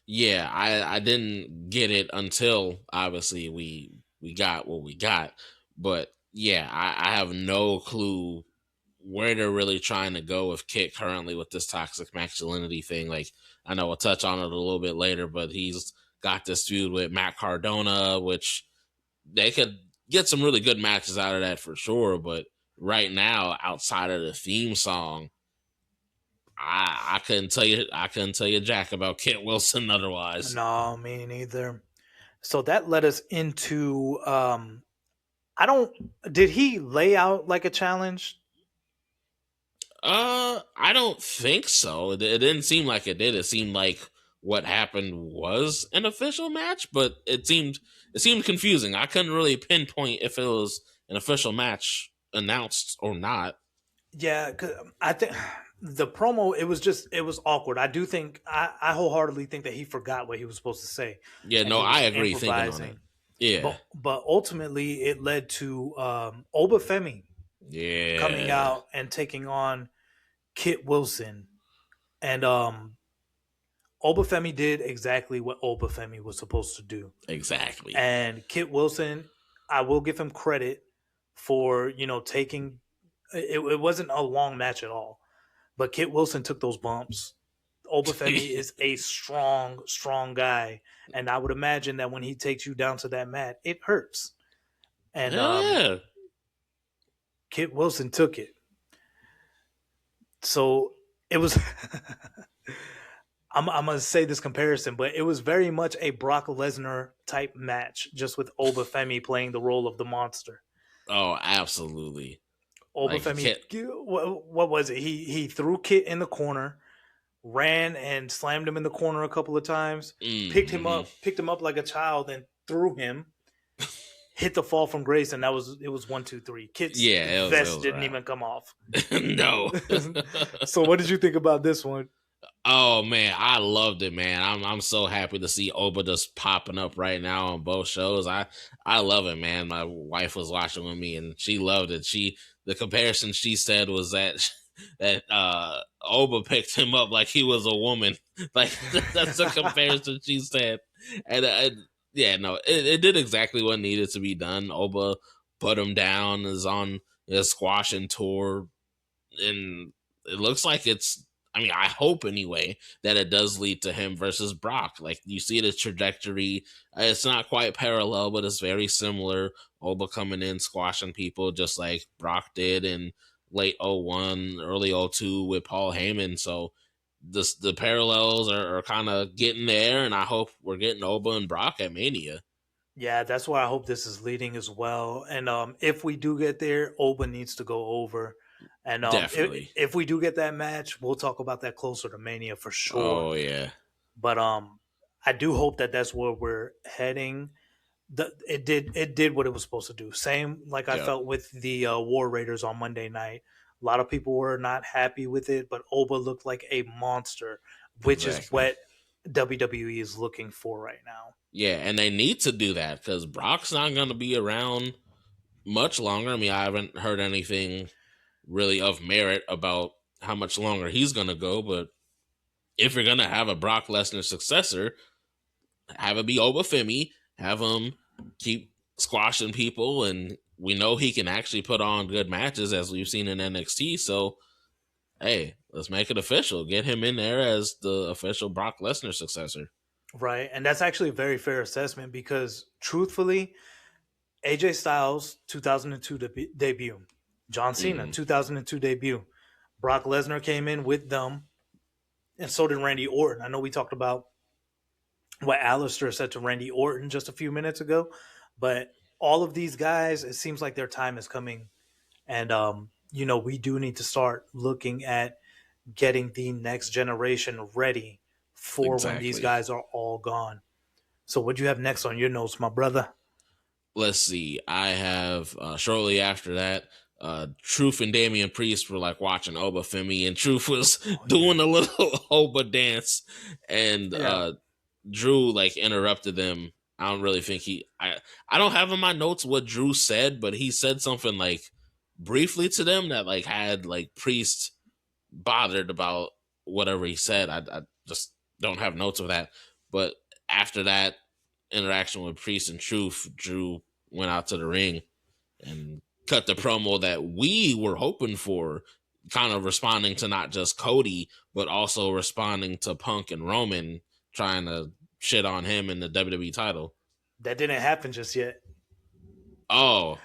Yeah, I didn't get it until obviously we got what we got. But yeah, I have no clue where they're really trying to go with Kit currently with this toxic masculinity thing. Like I know we'll touch on it a little bit later, but he's got this feud with Matt Cardona, which they could get some really good matches out of that for sure. But right now, outside of the theme song, I couldn't tell you jack about Kit Wilson otherwise. No, me neither. So that led us into I don't did he lay out like a challenge? I don't think so. It didn't seem like it did. It seemed like what happened was an official match, but it seemed confusing. I couldn't really pinpoint if it was an official match announced or not. Yeah, 'cause I think the promo it was awkward. I do think I wholeheartedly think that he forgot what he was supposed to say Yeah, and no, he I was agree thinking on it. improvising. Yeah. But ultimately it led to Obafemi coming Yeah. out and taking on Kit Wilson. And Obafemi did exactly what Obafemi was supposed to do. Exactly. And Kit Wilson, I will give him credit for, taking it wasn't a long match at all. But Kit Wilson took those bumps. Obafemi is a strong, strong guy. And I would imagine that when he takes you down to that mat, it hurts. And Hell yeah. Kit Wilson took it. So it was I'm gonna say this comparison, but it was very much a Brock Lesnar type match, just with Obafemi playing the role of the monster. Oh, absolutely. Like Obafemi, Kit. what was it? He threw Kit in the corner, ran and slammed him in the corner a couple of times, picked him up like a child, and threw him. Hit the fall from grace, and it was 1, 2, 3. Kit's vest didn't even come off. No. So, what did you think about this one? Oh man, I loved it, man. I'm so happy to see Oba just popping up right now on both shows. I love it, man. My wife was watching with me and she loved it. The comparison she said was that Oba picked him up like he was a woman. Like that's the comparison she said. And Yeah, no, it did exactly what needed to be done. Oba put him down, is on his squashing tour, and it looks like it's. I mean, I hope anyway that it does lead to him versus Brock. Like you see the trajectory. It's not quite parallel, but it's very similar. Oba coming in, squashing people just like Brock did in late '01, early '02 with Paul Heyman. So the parallels are kind of getting there, and I hope we're getting Oba and Brock at Mania. Yeah, that's why I hope this is leading as well. And if we do get there, Oba needs to go over. And Definitely. if we do get that match, we'll talk about that closer to Mania for sure. Oh yeah. But I do hope that that's where we're heading. It did what it was supposed to do. Same like I Yep. felt with the War Raiders on Monday night. A lot of people were not happy with it, but Oba looked like a monster, which is Exactly. what WWE is looking for right now. Yeah, and they need to do that because Brock's not going to be around much longer. I mean, I haven't heard anything really of merit about how much longer he's going to go. But if you're going to have a Brock Lesnar successor, have it be Obafemi, have him keep squashing people, and we know he can actually put on good matches as we've seen in NXT. So, hey, let's make it official. Get him in there as the official Brock Lesnar successor. Right. And that's actually a very fair assessment because truthfully, AJ Styles 2002 debut, John Cena Mm, 2002 debut, Brock Lesnar came in with them, and so did Randy Orton. I know we talked about what Alistair said to Randy Orton just a few minutes ago, but all of these guys, it seems like their time is coming. And, we do need to start looking at getting the next generation ready for when these exactly. guys are all gone. So, what do you have next on your notes, my brother? Let's see. I have shortly after that, Truth and Damian Priest were like watching Obafemi, and Truth was Oh, yeah. doing a little Oba dance, and Yeah. Drew like interrupted them. I don't really think I don't have in my notes what Drew said, but he said something like briefly to them that like had like Priest bothered about whatever he said. I just don't have notes of that. But after that interaction with Priest and Truth, Drew went out to the ring and cut the promo that we were hoping for, kind of responding to not just Cody, but also responding to Punk and Roman trying to shit on him in the WWE title. That didn't happen just yet. Oh,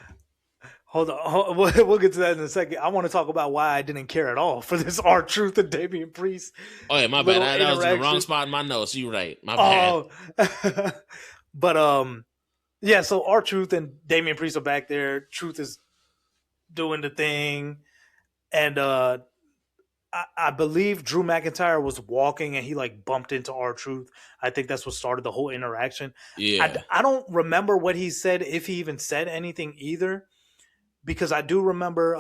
Hold on. We'll get to that in a second. I want to talk about why I didn't care at all for this R Truth and Damian Priest oh yeah, my bad. little That was in the wrong interaction. spot in my notes. You right. My bad. Oh, but yeah. So R Truth and Damian Priest are back there. Truth is doing the thing, and I believe Drew McIntyre was walking and he like bumped into R Truth. I think that's what started the whole interaction. Yeah. I don't remember what he said, if he even said anything either, because I do remember.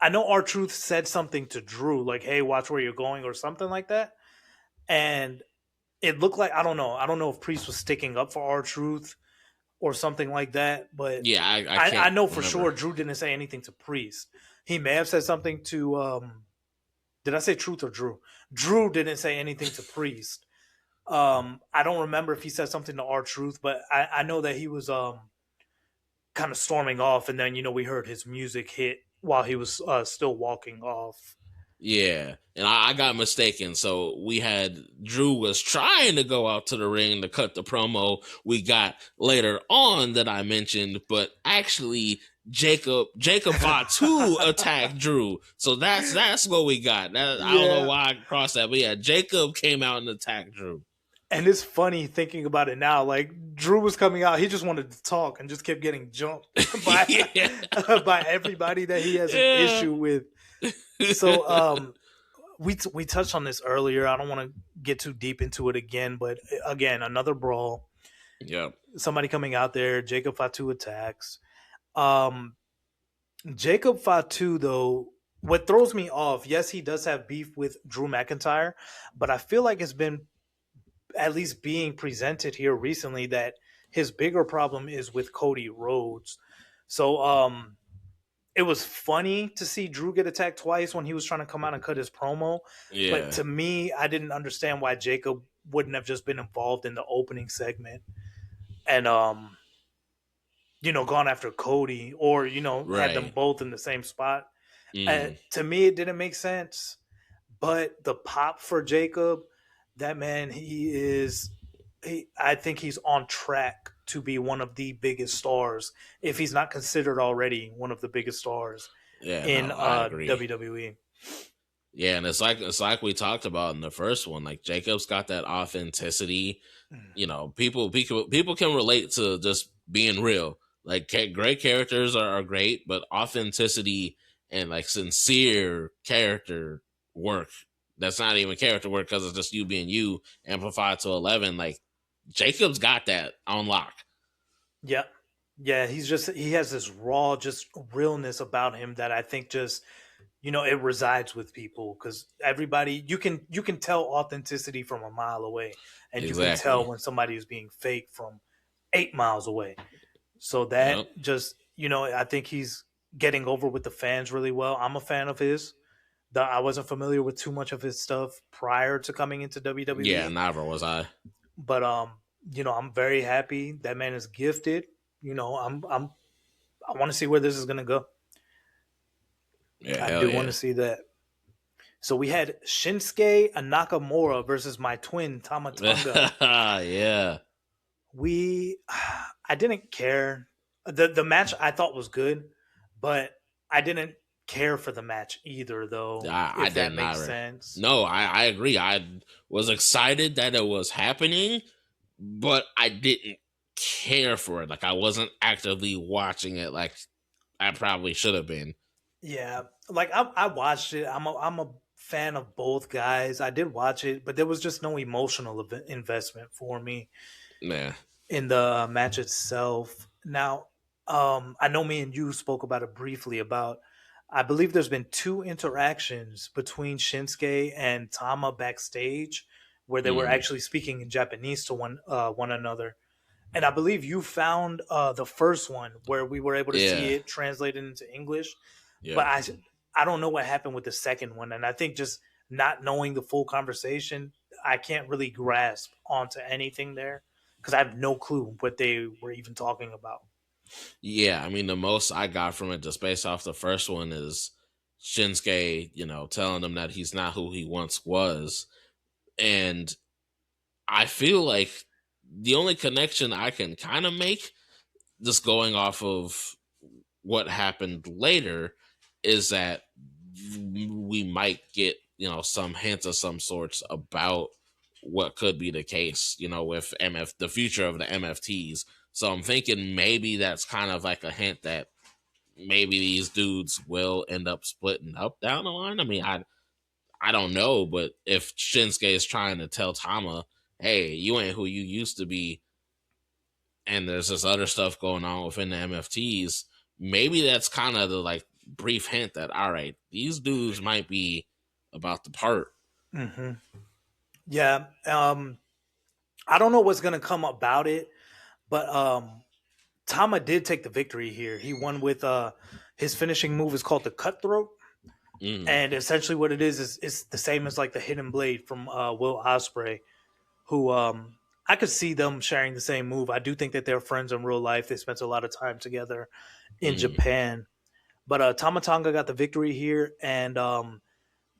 I know R Truth said something to Drew like, "Hey, watch where you're going" or something like that, and it looked like, I don't know. I don't know if Priest was sticking up for R Truth or something like that, but Yeah, I I can't know for remember. sure Drew didn't say anything to Priest. He may have said something to did I say Truth or Drew? Drew didn't say anything to Priest. I don't remember if he said something to R Truth, but I know that he was kind of storming off, and then we heard his music hit while he was still walking off. Yeah, and I got mistaken. So we had Drew was trying to go out to the ring to cut the promo we got later on that I mentioned, but actually Jacob Fatu attacked Drew. So that's what we got. I don't know Yeah, why I crossed that, but yeah, Jacob came out and attacked Drew. and it's funny thinking about it now. Like Drew was coming out, he just wanted to talk and just kept getting jumped by Yeah, by everybody that he has an yeah, issue with. So we touched on this earlier. I don't want to get too deep into it again, but again, another brawl. yep, Somebody coming out there, Jacob Fatu attacks. Um, Jacob Fatu, though, what throws me off, yes, he does have beef with Drew McIntyre, but I feel like it's been at least being presented here recently that his bigger problem is with Cody Rhodes. So it was funny to see Drew get attacked twice when he was trying to come out and cut his promo. But yeah. to me, I didn't understand why Jacob wouldn't have just been involved in the opening segment and gone after Cody, or had them Right. both in the same spot. Mm. To me, it didn't make sense. But the pop for Jacob, that man, I think he's on track to be one of the biggest stars, if he's not considered already one of the biggest stars Yeah, in no, I agree. WWE. Yeah, and it's like we talked about in the first one. Like Jacob's got that authenticity. People can relate to just being real. Like great characters are great, but authenticity and like sincere character work. That's not even character work because it's just you being you, amplified to 11. Like Jacob's got that on lock. Yeah. Yeah, he has this raw just realness about him that I think just it resides with people, because everybody, you can tell authenticity from a mile away, and you can tell Exactly. when somebody is being fake from 8 miles away. So that Yep. just I think he's getting over with the fans really well. I'm a fan of his. I wasn't familiar with too much of his stuff prior to coming into Yeah, WWE, neither was I. but I'm very happy. That man is gifted. I want to see where this is gonna go. Yeah, I hell do want to yeah. see that. So we had Shinsuke Nakamura versus my twin Tama Tonga. Yeah. We I didn't care. The match I thought was good, but I didn't care for the match either, though, I if that didn't makes either. sense. No, I agree. I was excited that it was happening, but I didn't care for it. Like I wasn't actively watching it like I probably should have been. Yeah, like I watched it. I'm a fan of both guys. I did watch it, but there was just no emotional investment for me Yeah. in the match itself. Now, I know me and you spoke about it briefly. About, I believe there's been two interactions between Shinsuke and Tama backstage, where they were Mm, actually speaking in Japanese to one another. And I believe you found the first one where we were able to see yeah. it translated into English, but Yep. I don't know what happened with the second one, and I think just not knowing the full conversation, I can't really grasp onto anything there, because I have no clue what they were even talking about. Yeah, I mean the most I got from it just based off the first one is Shinsuke, telling him that he's not who he once was. And I feel like the only connection I can kind of make, just going off of what happened later, is that we might get some hints of some sorts about what could be the case, with the future of the MFTs. So I'm thinking maybe that's kind of like a hint that maybe these dudes will end up splitting up down the line. I mean, I don't know, but if Shinsuke is trying to tell Tama, hey, you ain't who you used to be, and there's this other stuff going on within the MFTs, maybe that's kind of the like brief hint that all right, these dudes might be about to part. Hmm. Yeah, I don't know what's gonna come about it, but Tama did take the victory here. He won with his finishing move is called the Cutthroat. Mm, And essentially, what it is it's the same as like the Hidden Blade from Will Ospreay, who I could see them sharing the same move. I do think that they're friends in real life. They spent a lot of time together in mm, Japan. But Tama Tonga got the victory here, and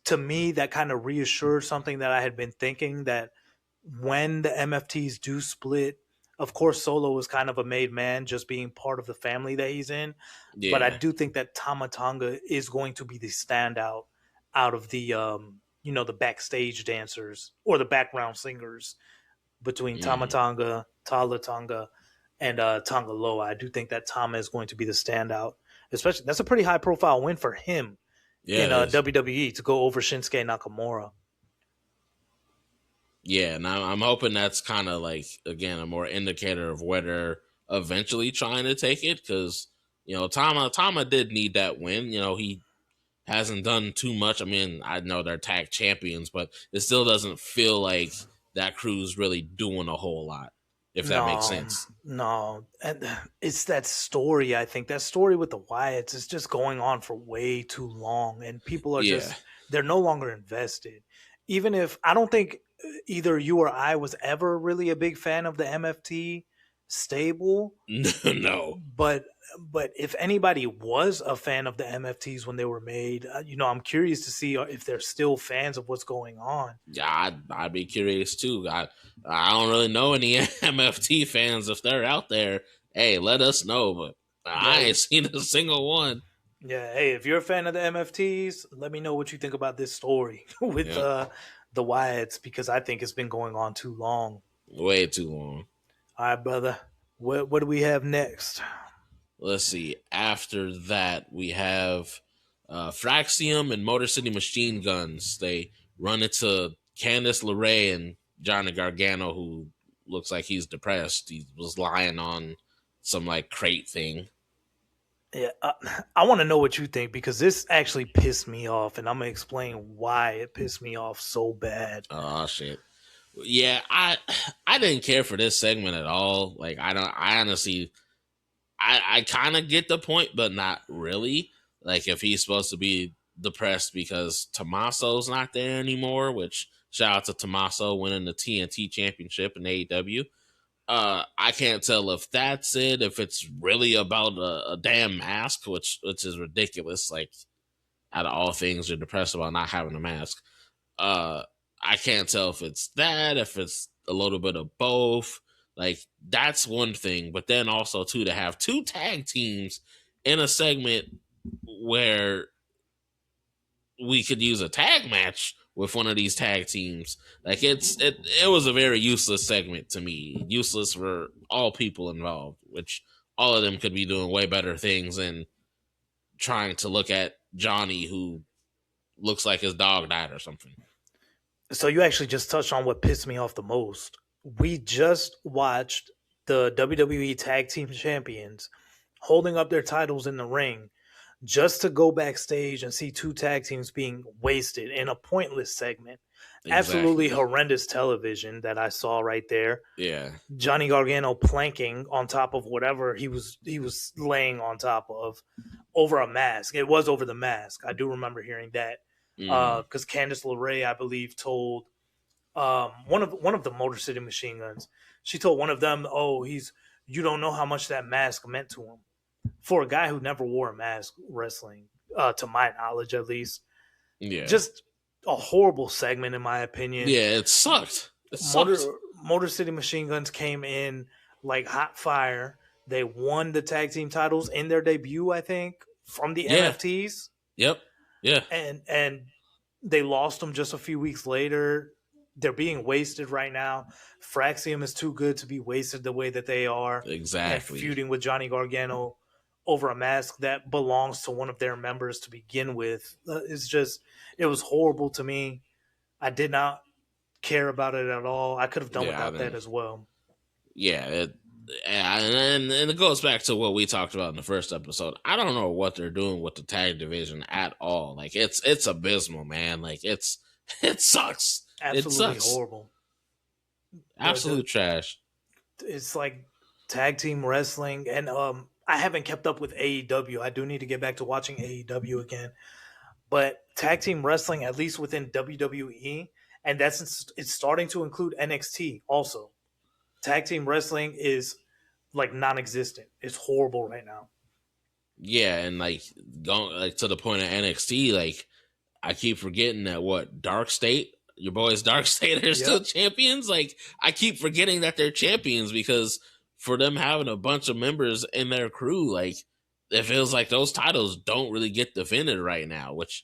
to me, that kind of reassured something that I had been thinking, that when the MFTs do split, of course, Solo is kind of a made man, just being part of the family that he's in. But I yeah. do think that Tama Tonga is going to be the standout out of the the backstage dancers or the background singers between Tama Mm, Tonga, Tala Tonga, and Tonga Loa. I do think that Tama is going to be the standout. Especially, that's a pretty high profile win for him yeah, in it is. WWE, to go over Shinsuke Nakamura. Yeah, and I'm hoping that's kind of like again a more indicator of where they're eventually trying to take it, because Tama did need that win. He hasn't done too much. I mean, I know they're tag champions, but it still doesn't feel like that crew's really doing a whole lot, if that makes No, sense. no, and it's that story. I think that story with the Wyatts is just going on for way too long, and people are Yeah. just they're no longer invested. Even if I don't think either you or I was ever really a big fan of the MFT stable, No. but if anybody was a fan of the MFTs when they were made, I'm curious to see if they're still fans of what's going on. Yeah, I'd be curious too. I don't really know any MFT fans. If they're out there, hey, let us know. But I Yeah, ain't seen a single one. yeah. Hey, if you're a fan of the MFTs, let me know what you think about this story with Yep, the Wyatts, because I think it's been going on too long. way too long. All right, brother. What do we have next? Let's see. After that, we have Fraxium and Motor City Machine Guns. They run into Candice LeRae and Johnny Gargano, who looks like he's depressed. He was lying on some like crate thing. Yeah, I want to know what you think, because this actually pissed me off, and I'm gonna explain why it pissed me off so bad. Oh shit. Yeah, I didn't care for this segment at all. Like I honestly I kind of get the point, but not really. Like if he's supposed to be depressed because Tommaso's not there anymore, which shout out to Tommaso winning the TNT championship in AEW. I can't tell if that's it, if it's really about a damn mask, which is ridiculous. Like out of all things, you're depressed about not having a mask. Uh, I can't tell if it's that, if it's a little bit of both. Like that's one thing, but then also too to have two tag teams in a segment where we could use a tag match with one of these tag teams. Like it was a very useless segment to me. Useless for all people involved, which all of them could be doing way better things than trying to look at Johnny who looks like his dog died or something. So you actually just touched on what pissed me off the most. We just watched the WWE Tag Team Champions holding up their titles in the ring, just to go backstage and see two tag teams being wasted in a pointless segment. Absolutely Exactly. horrendous television that I saw right there. Yeah. Johnny Gargano planking on top of whatever he was laying on top of, over a mask. It was over the mask. I do remember hearing that, Mm. because Candice LeRae, I believe, told one of the Motor City Machine Guns. She told one of them, "Oh, you don't know how much that mask meant to him." For a guy who never wore a mask wrestling, to my knowledge, at least, Yeah. just a horrible segment in my opinion. Yeah, it sucked. It Motor sucked. Motor City Machine Guns came in like hot fire. They won the tag team titles in their debut, I think, from the Yeah. MFTs, Yep. Yeah. and they lost them just a few weeks later. They're being wasted right now. Fraxium is too good to be wasted the way that they are, and Exactly. feuding with Johnny Gargano over a mask that belongs to one of their members to begin with. It was horrible to me. I did not care about it at all. I could have done Yeah. without that as well. Yeah. And it goes back to what we talked about in the first episode. I don't know what they're doing with the tag division at all. Like it's abysmal, man. Like it sucks. It Absolutely sucks. horrible. Absolute trash. It's like tag team wrestling, and I haven't kept up with AEW. I do need to get back to watching AEW again. But tag team wrestling, at least within WWE, and it's starting to include NXT also. Tag team wrestling is like non-existent. It's horrible right now. Yeah, and like going like to the point of NXT, like I keep forgetting that what Dark State, your boys Dark State are still Yep. champions. Like I keep forgetting that they're champions because for them having a bunch of members in their crew, like it feels like those titles don't really get defended right now, which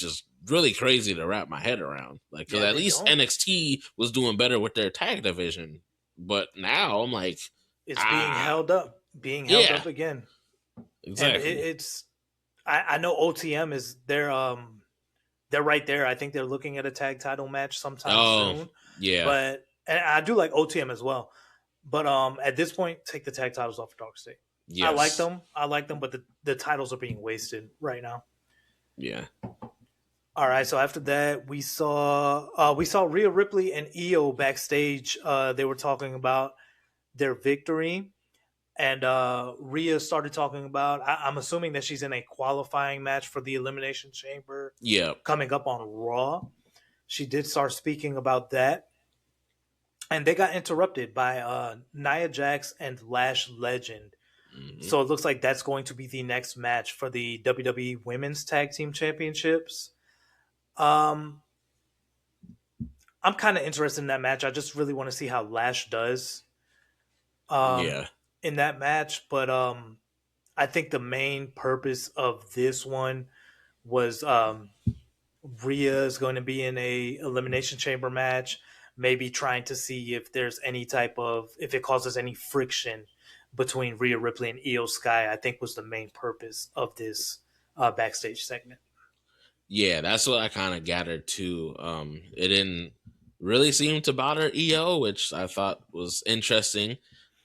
is really crazy to wrap my head around. Like because Yeah, at they least don't. NXT was doing better with their tag division, but now I'm like, It's ah, being held yeah, up again, and exactly, it's. I know OTM is they're right there. I think they're looking at a tag title match sometime oh soon. yeah, But and I do like OTM as well. But at this point, take the tag titles off of Dark State. I like yes, them. I like them, but the titles are being wasted right now. yeah. All right. So after that, we saw Rhea Ripley and Io backstage. They were talking about their victory, and Rhea started talking about. I'm assuming that she's in a qualifying match for the Elimination Chamber Yep. coming up on Raw. She did start speaking about that. and they got interrupted by Nia Jax and Lash Legend. Hmm. So it looks like that's going to be the next match for the WWE Women's Tag Team Championships. Um, I'm kind of interested in that match. I just really want to see how Lash does Yeah. in that match. But I think the main purpose of this one was Rhea is going to be in a elimination chamber match, maybe trying to see if there's any type of if it causes any friction between Rhea Ripley and Io Sky. I think was the main purpose of this backstage segment. Yeah, that's what I kind of gathered too. It didn't really seem to bother EO, which I thought was interesting.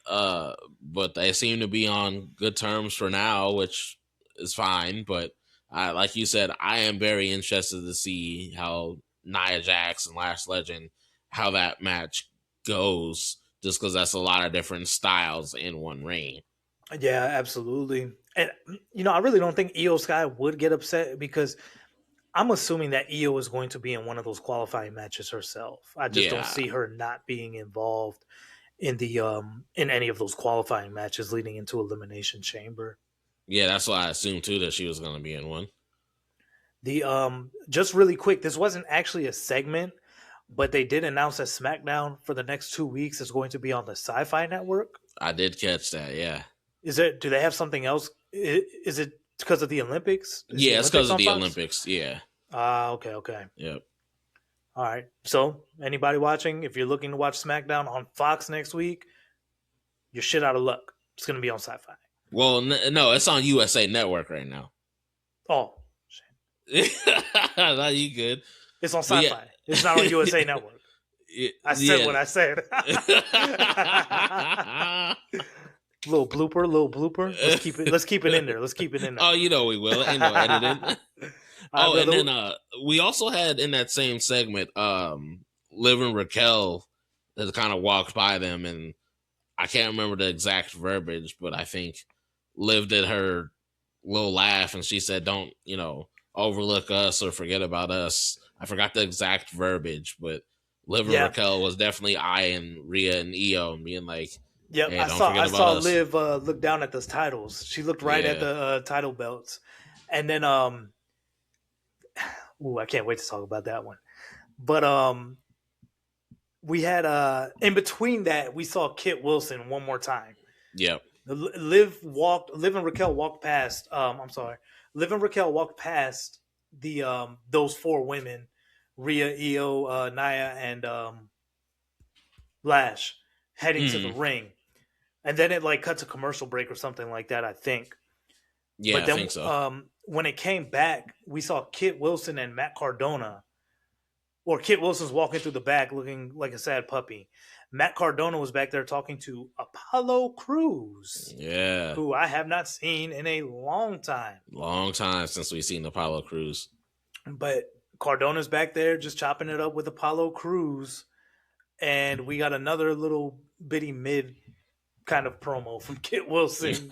But they seem to be on good terms for now, which is fine. But like you said, I am very interested to see how Nia Jax and Last Legend, how that match goes, just because that's a lot of different styles in one ring. Yeah, absolutely. And I really don't think Io Sky would get upset because I'm assuming that Io is going to be in one of those qualifying matches herself. I just don't Yeah, see her not being involved in the in any of those qualifying matches leading into Elimination Chamber. yeah, that's what I assumed too, that she was going to be in one. The just really quick, this wasn't actually a segment, but they did announce that SmackDown for the next 2 weeks is going to be on the Sci-Fi Network. I did catch that. Yeah. Is it? Do they have something else? Is it because of the Olympics? Is the Yeah, it's Olympics because of on the Fox? Olympics. Yeah. Ah, okay, okay. Yep. All right. So, anybody watching, if you're looking to watch SmackDown on Fox next week, you're shit out of luck. It's going to be on Sci-Fi. Well, no, it's on USA Network right now. Oh, shit. No, you good? It's on But yeah, Sci-Fi. It's not on USA Network. I said what I said. Little blooper. Let's keep it in there. Let's keep it in there. Oh, you know we will. Ain't no editing. All Oh, right, and brother. then we also had in that same segment, Liv and Raquel has kind of walked by them, and I can't remember the exact verbiage, but I think Liv did her little laugh, and she said, "Don't overlook us or forget about us." I forgot the exact verbiage, but Liv and Yeah. Raquel was definitely eyeing Rhea and Io and being like, Yep. "Hey, I don't saw forget I about saw us." Liv look down at those titles. She looked right at Yeah, the title belts. And then ooh, I can't wait to talk about that one. But we had in between that we saw Kit Wilson one more time. yep. Liv and Raquel walked past I'm sorry. Liv and Raquel walked past the those four women, Rhea, Io, Nia, and Lash, heading to the Mm, ring. And then it like cut to commercial break or something like that, I think. yeah, But I then think so. when it came back, we saw Kit Wilson and Matt Cardona. Or Kit Wilson's walking through the back looking like a sad puppy. Matt Cardona was back there talking to Apollo Cruz, Yeah, who I have not seen in a long time. long time since we seen Apollo Crews. But Cardona's back there just chopping it up with Apollo Cruz. And we got another little bitty mid kind of promo from Kit Wilson.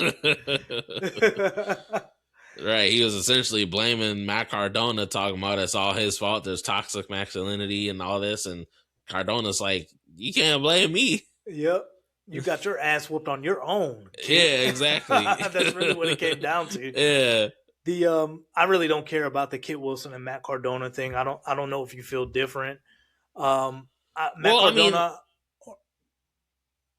Right, he was essentially blaming Matt Cardona, talking about it's all his fault. There's toxic masculinity and all this, and Cardona's like, "You can't blame me." Yep. You got your ass whooped on your own, Kit. Yeah, exactly. That's really what it came down to. Yeah. The I really don't care about the Kit Wilson and Matt Cardona thing. I don't know if you feel different. Matt Well, I mean, Cardona.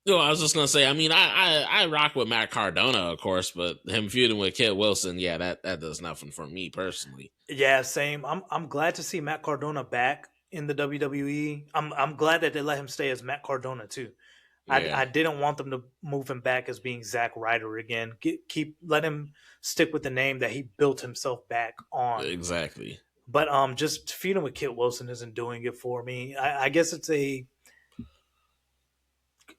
I was just gonna say, I mean, I rock with Matt Cardona, of course, but him feuding with Kit Wilson, yeah, that does nothing for me personally. Yeah, same. I'm glad to see Matt Cardona back in the WWE. I'm glad that they let him stay as Matt Cardona too. Yeah, I didn't want them to move him back as being Zack Ryder again. Let him stick with the name that he built himself back on. exactly. But just feuding with Kit Wilson isn't doing it for me. I guess it's a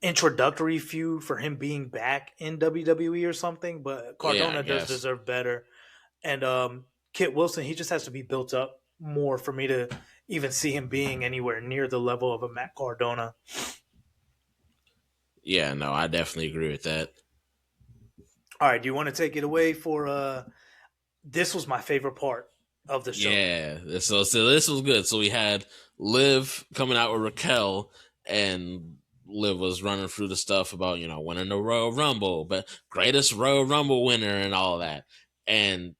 introductory feud for him being back in WWE or something. But Yeah, I Cardona does guess. deserve better. And Kit Wilson, he just has to be built up more for me to even see him being anywhere near the level of a Matt Cardona. Yeah, no, I definitely agree with that. All right, do you want to take it away for this was my favorite part of the show. Yeah, so this was good. So we had Liv coming out with Raquel, and Liv was running through the stuff about, winning the Royal Rumble, but greatest Royal Rumble winner and all that. And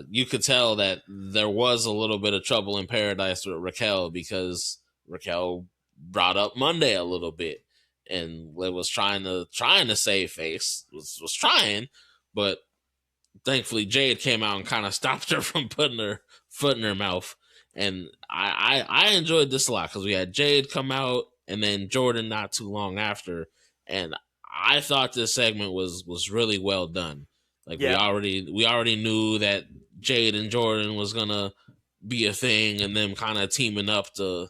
you could tell that there was a little bit of trouble in paradise with Raquel, because Raquel brought up Monday a little bit, and Liv was trying to save face, was trying, but thankfully Jade came out and kind of stopped her from putting her foot in her mouth. And I enjoyed this a lot, because we had Jade come out and then Jordan not too long after, and I thought this segment was really well done. Like, Yeah. we already knew that Jade and Jordan was gonna be a thing, and them kind of teaming up to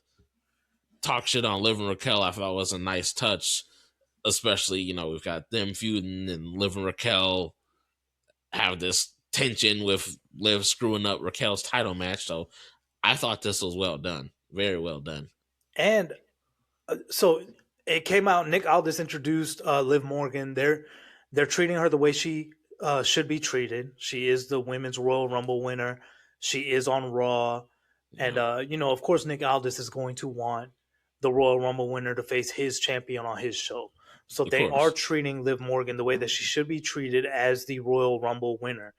talk shit on Liv and Raquel, I thought was a nice touch. Especially, we've got them feuding, and Liv and Raquel have this tension with Liv screwing up Raquel's title match. So I thought this was well done. Very well done. And so it came out, Nick Aldis introduced Liv Morgan. They're treating her the way she should be treated. She is the Women's Royal Rumble winner. She is on Raw. And, of course, Nick Aldis is going to want the Royal Rumble winner to face his champion on his show. So they are treating Liv Morgan the way that she should be treated, as the Royal Rumble winner.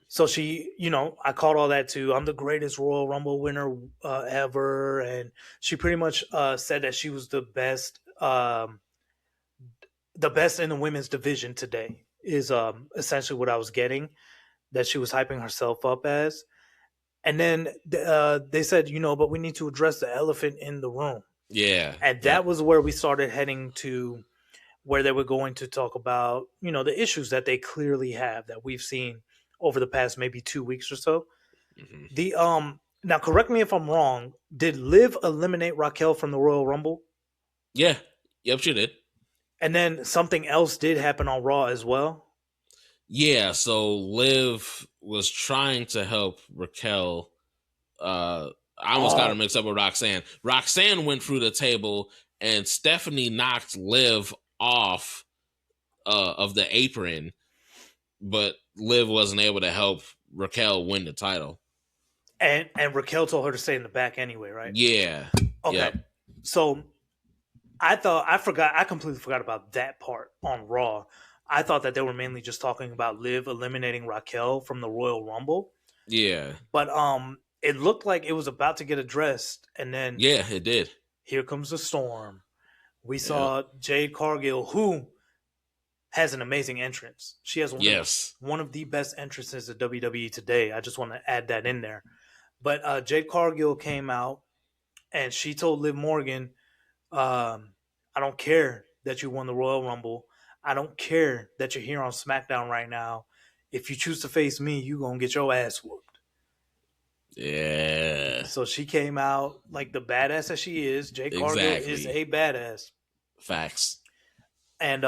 So she, I called all that too. I'm the greatest Royal Rumble winner ever. And she pretty much said that she was the best in the women's division today, is essentially what I was getting, that she was hyping herself up as. And then they said, but we need to address the elephant in the room. Yeah. And that was where we started heading to, where they were going to talk about, the issues that they clearly have, that we've seen over the past maybe 2 weeks or so. Mm-hmm. The now, correct me if I'm wrong, did Liv eliminate Raquel from the Royal Rumble? Yeah. Yep, she did. And then something else did happen on Raw as well? Yeah, so Liv was trying to help Raquel. I almost got her mixed up with Roxanne. Roxanne went through the table, and Stephanie knocked Liv off of the apron, but Liv wasn't able to help Raquel win the title. And Raquel told her to stay in the back anyway, right? Yeah. Okay. Yep. So I completely forgot about that part on Raw. I thought that they were mainly just talking about Liv eliminating Raquel from the Royal Rumble. Yeah. But it looked like it was about to get addressed, and then yeah, it did. Here comes the storm. We saw Jade Cargill, who has an amazing entrance. She has one of the best entrances at WWE today. I just want to add that in there. But Jade Cargill came out, and she told Liv Morgan, I don't care that you won the Royal Rumble. I don't care that you're here on SmackDown right now. If you choose to face me, you're going to get your ass whooped. Yeah. So she came out like the badass that she is. Jade Cargill is a badass. Facts. And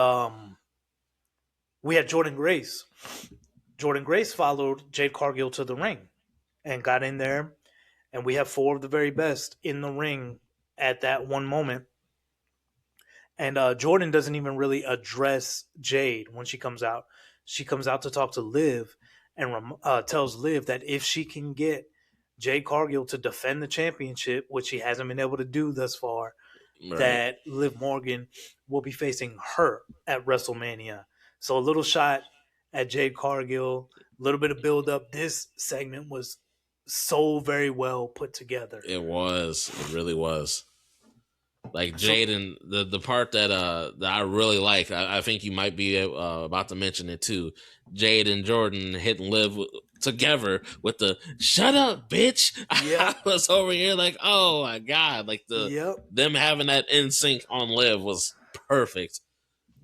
we had Jordynne Grace. Jordynne Grace followed Jade Cargill to the ring and got in there. And we have 4 of the very best in the ring at that one moment. And Jordan doesn't even really address Jade when she comes out. She comes out to talk to Liv and tells Liv that if she can get Jade Cargill to defend the championship, which she hasn't been able to do thus far, that Liv Morgan will be facing her at WrestleMania. So a little shot at Jade Cargill, a little bit of build up. This segment was so very well put together. It was. It really was. Like Jade and the part that I really like, I think you might be about to mention it too. Jade and Jordan hitting Liv together with the "shut up, bitch." Yep. I was over here like, oh my god, like them having that in sync on Liv was perfect.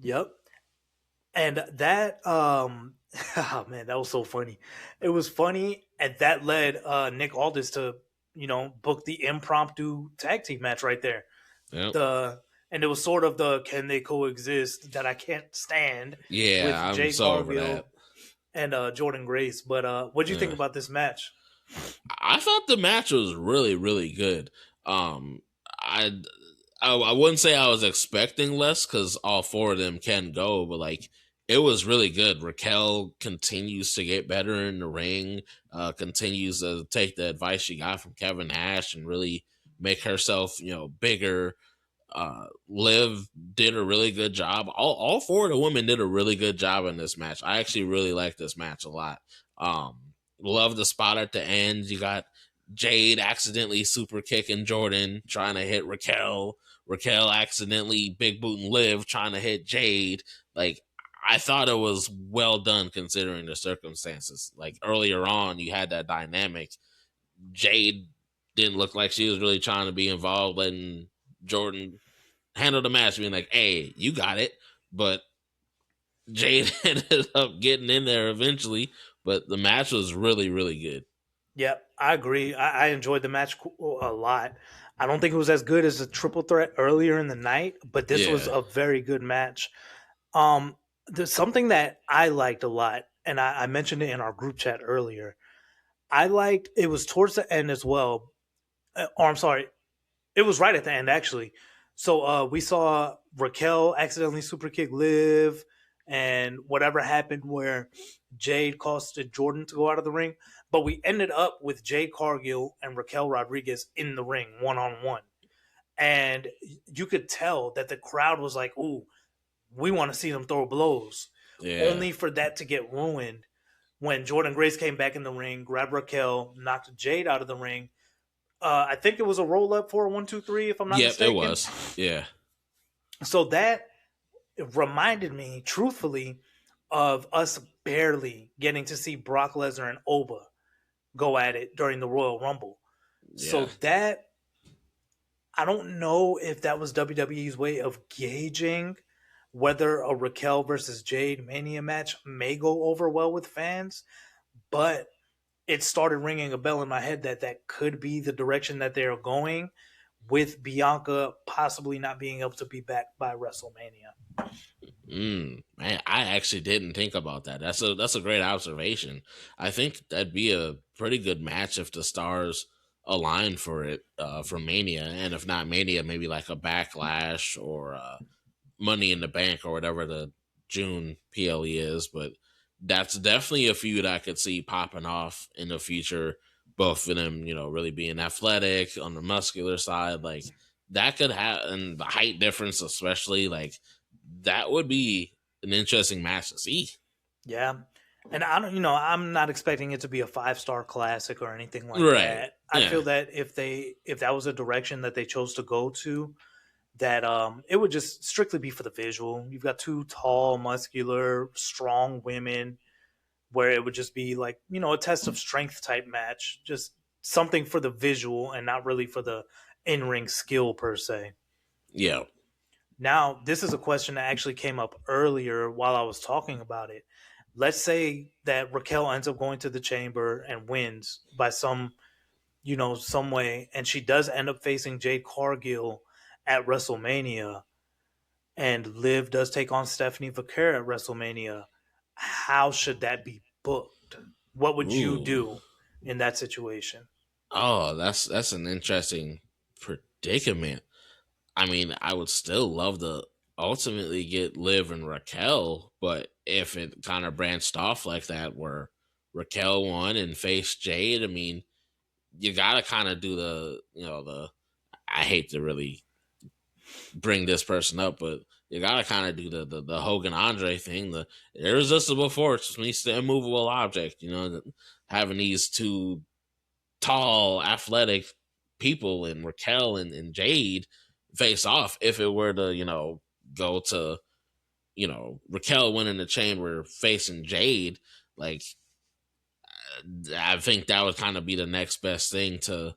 Yep. And that oh man, that was so funny. It was funny, and that led Nick Aldis to book the impromptu tag team match right there. Yep. And it was sort of the "can they coexist" that I can't stand. Yeah, with I'm Jade so Cargill over that. And Jordynne Grace. But what do you think about this match? I thought the match was really, really good. I wouldn't say I was expecting less, because all 4 of them can go, but like it was really good. Raquel continues to get better in the ring, continues to take the advice she got from Kevin Nash and really make herself, bigger. Liv did a really good job. All four of the women did a really good job in this match. I actually really like this match a lot. Love the spot at the end. You got Jade accidentally super kicking Jordan, trying to hit Raquel. Raquel accidentally big booting Liv, trying to hit Jade. Like, I thought it was well done considering the circumstances. Like, earlier on, you had that dynamic. Jade didn't look like she was really trying to be involved, letting Jordan handle the match, being like, "Hey, you got it." But Jade ended up getting in there eventually. But the match was really, really good. Yeah, I agree. I enjoyed the match a lot. I don't think it was as good as the triple threat earlier in the night, but this was Yeah. a very good match. There's something that I liked a lot, and I mentioned it in our group chat earlier. I liked it was towards the end as well. Or I'm sorry, it was right at the end actually. So we saw Raquel accidentally super kick Liv, and whatever happened where Jade costed Jordan to go out of the ring. But we ended up with Jade Cargill and Raquel Rodriguez in the ring 1-on-1. And you could tell that the crowd was like, "Ooh, we want to see them throw blows." Yeah. Only for that to get ruined when Jordan Grace came back in the ring, grabbed Raquel, knocked Jade out of the ring. I think it was a roll up for a 1-2-3, if I'm not Yep, it mistaken. was. Yeah. So that reminded me, truthfully, of us barely getting to see Brock Lesnar and Oba go at it during the Royal Rumble. Yeah. So that I don't know if that was WWE's way of gauging whether a Raquel versus Jade Mania match may go over well with fans, but it started ringing a bell in my head that that could be the direction that they're going, with Bianca possibly not being able to be back by WrestleMania. Man, I actually didn't think about that. That's a great observation. I think that'd be a pretty good match if the stars align for it, for Mania, and if not Mania, maybe like a Backlash or Money in the Bank or whatever the June PLE is. But that's definitely a feud I could see popping off in the future. Both of them, really being athletic on the muscular side, like that could have, and the height difference, especially, like that would be an interesting match to see. Yeah. And I don't, I'm not expecting it to be a 5-star classic or anything like Right. that. I Yeah. feel that if that was a direction that they chose to go to, that it would just strictly be for the visual. You've got two tall, muscular, strong women where it would just be like, a test of strength type match, just something for the visual and not really for the in-ring skill per se. Yeah. Now, this is a question that actually came up earlier while I was talking about it. Let's say that Raquel ends up going to the chamber and wins by some way, and she does end up facing Jade Cargill at WrestleMania, and Liv does take on Stephanie Vaquer at WrestleMania. How should that be booked? What would you Ooh. do in that situation? Oh, that's an interesting predicament. I mean, I would still love to ultimately get Liv and Raquel, but if it kind of branched off like that, where Raquel won and faced Jade, I mean, you gotta kind of do the. I hate to really bring this person up, but you gotta kind of do the Hogan Andre thing, the irresistible force meets the immovable object. Having these two tall, athletic people and Raquel and Jade face off. If it were to, go to, Raquel winning the chamber facing Jade, like I think that would kind of be the next best thing to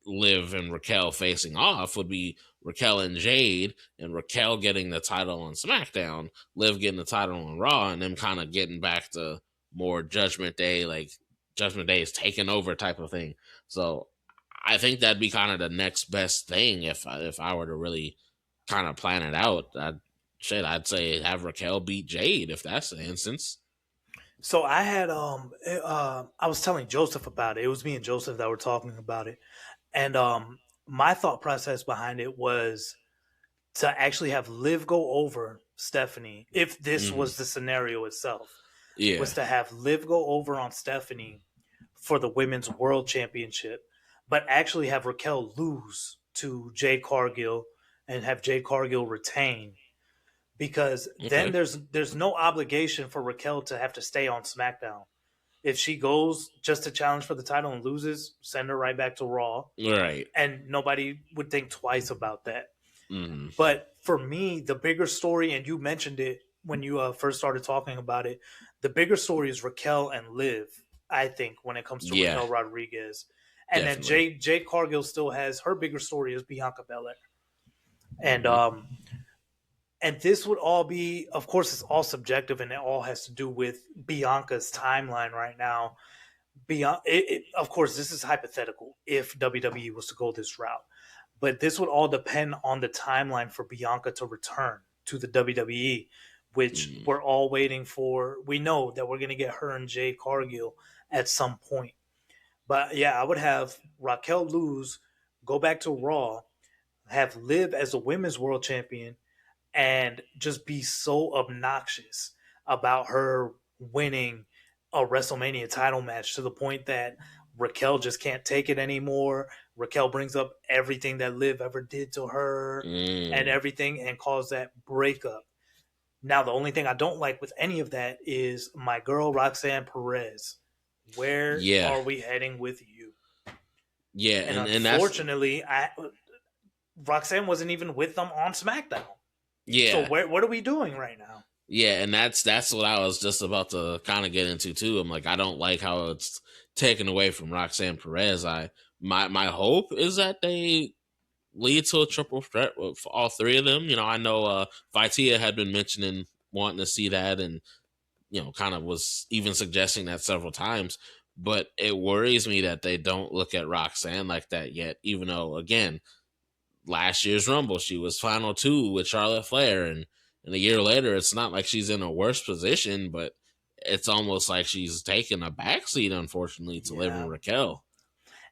Liv and Raquel facing off would be Raquel and Jade, and Raquel getting the title on SmackDown, Liv getting the title on Raw, and them kind of getting back to more Judgment Day, like Judgment Day is taking over type of thing. So I think that'd be kind of the next best thing if I were to really kind of plan it out. I'd say have Raquel beat Jade if that's the instance. So I had I was telling Joseph about it. It was me and Joseph that were talking about it. And my thought process behind it was to actually have Liv go over Stephanie, if this Hmm. was the scenario itself, Yeah. was to have Liv go over on Stephanie for the women's world championship, but actually have Raquel lose to Jade Cargill and have Jade Cargill retain, because then Okay. there's no obligation for Raquel to have to stay on SmackDown. If she goes just to challenge for the title and loses, send her right back to Raw, Right. and nobody would think twice about that. Mm. But for me, the bigger story, and you mentioned it when you first started talking about it, the bigger story is Raquel and Liv. I think when it comes to Yeah. Raquel Rodriguez, and then Definitely. Jade Cargill still has her bigger story is Bianca Belair, and Hmm. this would all be, of course, it's all subjective, and it all has to do with Bianca's timeline right now. Beyond, of course, this is hypothetical if WWE was to go this route, but this would all depend on the timeline for Bianca to return to the WWE, which Mm. we're all waiting for. We know that we're going to get her and Jade Cargill at some point. But yeah, I would have Raquel lose, go back to Raw, have Liv as a women's world champion, and just be so obnoxious about her winning a WrestleMania title match to the point that Raquel just can't take it anymore. Raquel brings up everything that Liv ever did to her and Mm. everything, and cause that breakup. Now, the only thing I don't like with any of that is my girl Roxanne Perez. Where Yeah. are we heading with you? Yeah. And And that's unfortunately, Roxanne wasn't even with them on SmackDown. So yeah. what are we doing right now? Yeah, and that's what I was just about to kind of get into too. I'm like, I don't like how it's taken away from Roxanne Perez. My hope is that they lead to a triple threat with all three of them. I know Vitia had been mentioning wanting to see that, and kind of was even suggesting that several times. But it worries me that they don't look at Roxanne like that yet. Even though, again, last year's Rumble, she was final two with Charlotte Flair, and a year later, it's not like she's in a worse position, but it's almost like she's taken a backseat, unfortunately, to Liv and Yeah. Raquel.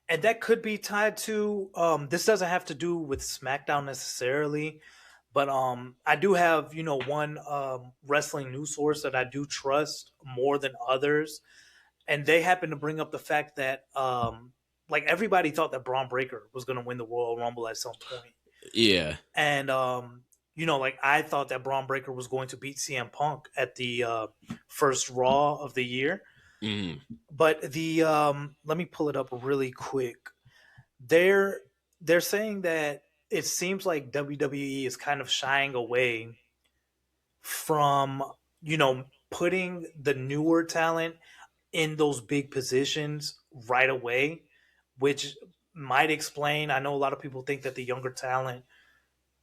And that could be tied to this doesn't have to do with SmackDown necessarily, but I do have, one wrestling news source that I do trust more than others, and they happen to bring up the fact that like everybody thought that Braun Breaker was going to win the Royal Rumble at some point. Yeah. And like I thought that Braun Breaker was going to beat CM Punk at the first Raw of the year. Mm. But the let me pull it up really quick. They're they're saying that it seems like WWE is kind of shying away from, putting the newer talent in those big positions right away, which might explain. I know a lot of people think that the younger talent,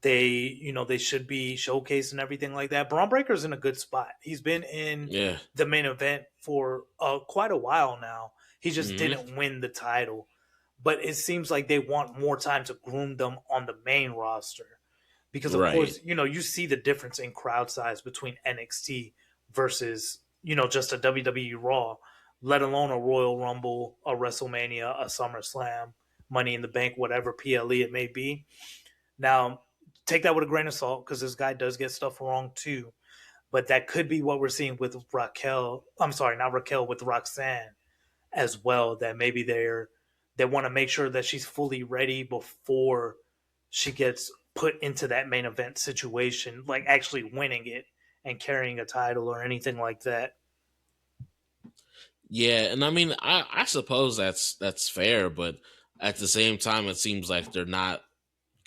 they should be showcased and everything like that. Braun Breaker's in a good spot. He's been in Yeah. the main event for quite a while now. He just Hmm. didn't win the title, but it seems like they want more time to groom them on the main roster because, of Right. course, you see the difference in crowd size between NXT versus just a WWE Raw, let alone a Royal Rumble, a WrestleMania, a SummerSlam, Money in the Bank, whatever PLE it may be. Now, take that with a grain of salt because this guy does get stuff wrong too. But that could be what we're seeing with Raquel. I'm sorry, not Raquel, with Roxanne as well. That maybe they want to make sure that she's fully ready before she gets put into that main event situation, like actually winning it and carrying a title or anything like that. Yeah, and I mean, I suppose that's fair, but at the same time, it seems like they're not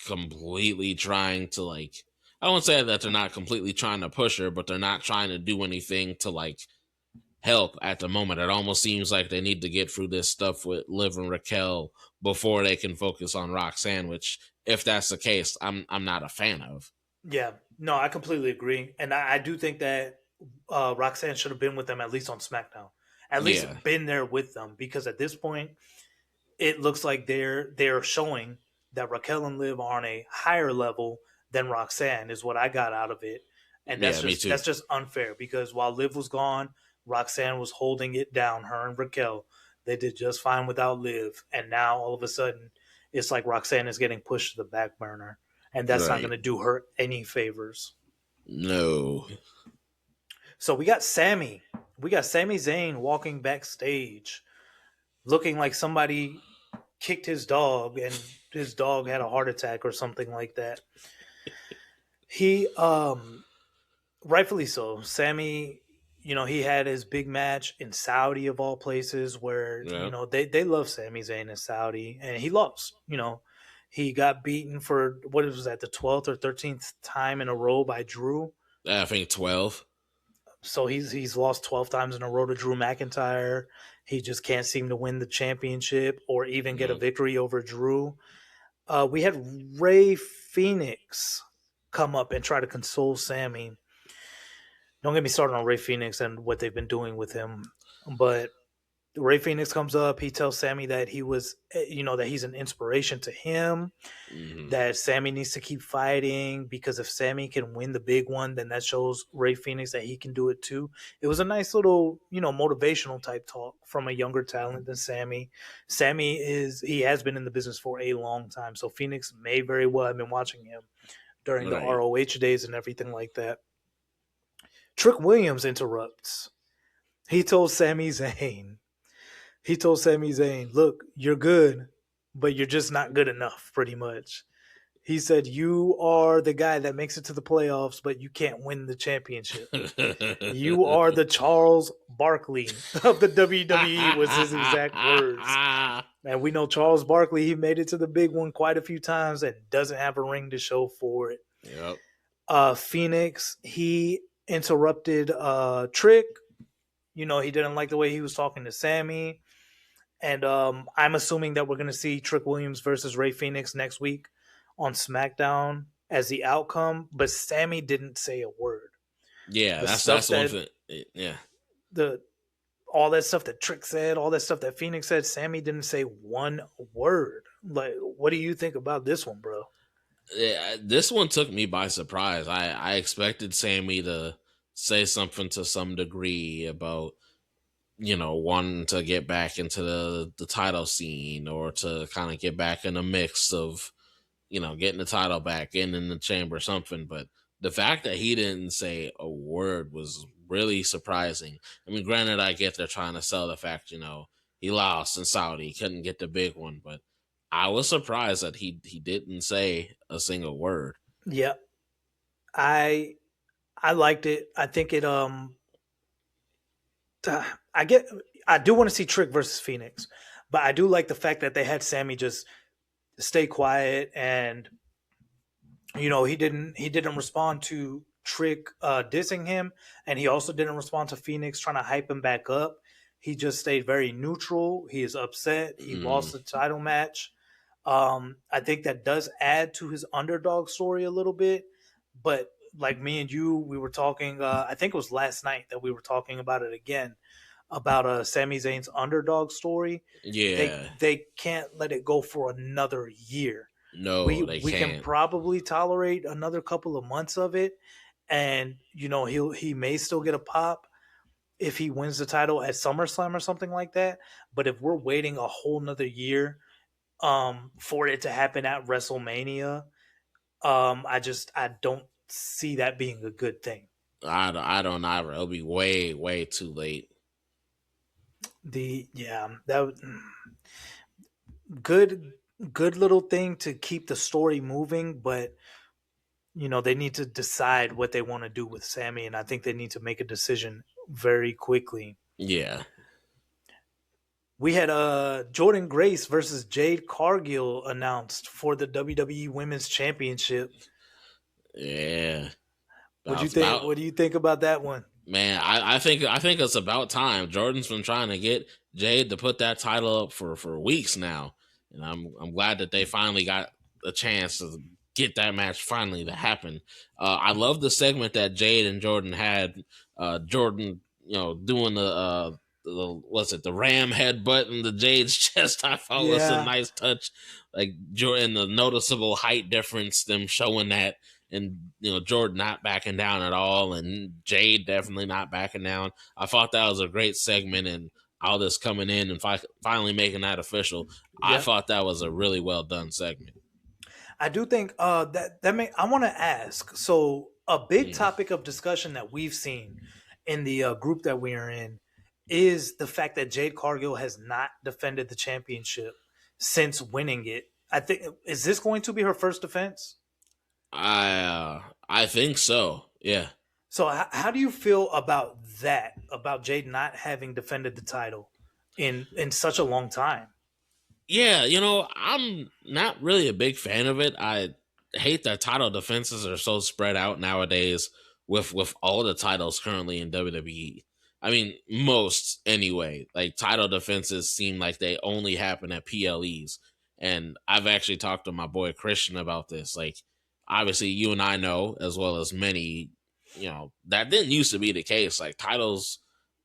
completely trying to like. I won't say that they're not completely trying to push her, but they're not trying to do anything to like help at the moment. It almost seems like they need to get through this stuff with Liv and Raquel before they can focus on Roxanne. Which, if that's the case, I'm not a fan of. Yeah, no, I completely agree, and I do think that Roxanne should have been with them at least on SmackDown, at Yeah, least been there with them because at this point it looks like they're showing that Raquel and Liv are on a higher level than Roxanne is what I got out of it, and yeah, me too. that's just unfair because while Liv was gone, Roxanne was holding it down. Her and Raquel, they did just fine without Liv, and now all of a sudden it's like Roxanne is getting pushed to the back burner, and that's not going Right? to do her any favors. No. So we got Sami Zayn walking backstage, looking like somebody kicked his dog and his dog had a heart attack or something like that. He rightfully so. Sammy, he had his big match in Saudi of all places where, Yeah, they love Sami Zayn in Saudi and he lost. He got beaten for what was that, the 12th or 13th time in a row by Drew. I think 12. So he's lost 12 times in a row to Drew McIntyre. He just can't seem to win the championship or even get a Mm, victory over Drew. We had Ray Phoenix come up and try to console Sammy. Don't get me started on Ray Phoenix and what they've been doing with him, but Ray Phoenix comes up. He tells Sammy that that he's an inspiration to him, hmm that Sammy needs to keep fighting because if Sammy can win the big one, then that shows Ray Phoenix that he can do it too. It was a nice little, motivational type talk from a younger talent than Sammy. He has been in the business for a long time, so Phoenix may very well have been watching him during the Right. ROH days and everything like that. Trick Williams interrupts. He told Sami Zayn, look, you're good, but you're just not good enough, pretty much. He said, you are the guy that makes it to the playoffs, but you can't win the championship. You are the Charles Barkley of the WWE, was his exact words. And we know Charles Barkley, he made it to the big one quite a few times and doesn't have a ring to show for it. Yep. Phoenix, he interrupted Trick. He didn't like the way he was talking to Sammy. And I'm assuming that we're going to see Trick Williams versus Ray Phoenix next week on SmackDown as the outcome. But Sammy didn't say a word. Yeah, The that's stuff one that thing. Yeah. the all that stuff that Trick said, all that stuff that Phoenix said, Sammy didn't say one word. Like, what do you think about this one, bro? Yeah, this one took me by surprise. I expected Sammy to say something to some degree about, wanting to get back into the title scene or to kind of get back in the mix of, getting the title back in the chamber or something. But the fact that he didn't say a word was really surprising. I mean, granted, I get they're trying to sell the fact, he lost in Saudi, he couldn't get the big one, but I was surprised that he didn't say a single word. Yeah, I I liked it. I think it I get I do want to see Trick versus Phoenix, but I do like the fact that they had Sammy just stay quiet and he didn't respond to Trick dissing him, and he also didn't respond to Phoenix trying to hype him back up. He just stayed very neutral. He is upset. He Mm, lost the title match. I think that does add to his underdog story a little bit. But like me and you, we were talking. I think it was last night that we were talking about it again about Sami Zayn's underdog story. They yeah, they can't let it go for another year. We no, they we can can't. probably tolerate another couple of months of it, and he may still get a pop if he wins the title at SummerSlam or something like that. But if we're waiting a whole nother year for it to happen at WrestleMania, I don't see that being a good thing. I don't either. It'll be way, way too late. The yeah that good good little thing to keep the story moving, but they need to decide what they want to do with Sammy, and I think they need to make a decision very quickly. Yeah, We had Jordan Grace versus Jade Cargill announced for the WWE Women's Championship. yeah. What do you About think? about What do you think about that one? Man, I think it's about time. Jordan's been trying to get Jade to put that title up for weeks now, and I'm glad that they finally got a chance to get that match finally to happen. I love the segment that Jade and Jordan had. Jordan, doing the ram headbutt in the Jade's chest. I thought was a Yeah, nice touch. Like Jordan, the noticeable height difference, them showing that, and Jordan not backing down at all, and Jade definitely not backing down. I thought that was a great segment, and all this coming in and finally making that official. I yeah. thought that was a really well done segment. I do think that may I want to ask. So a big Mm. topic of discussion that we've seen in the group that we are in is the fact that Jade Cargill has not defended the championship since winning it. I think is this going to be her first defense? I I think so. Yeah. So how do you feel about that? About Jade not having defended the title in such a long time? Yeah, I'm not really a big fan of it. I hate that title defenses are so spread out nowadays with all the titles currently in WWE. I mean, most anyway. Like title defenses seem like they only happen at PLEs. And I've actually talked to my boy Christian about this. Like obviously you and I know as well as many, that didn't used to be the case. Like titles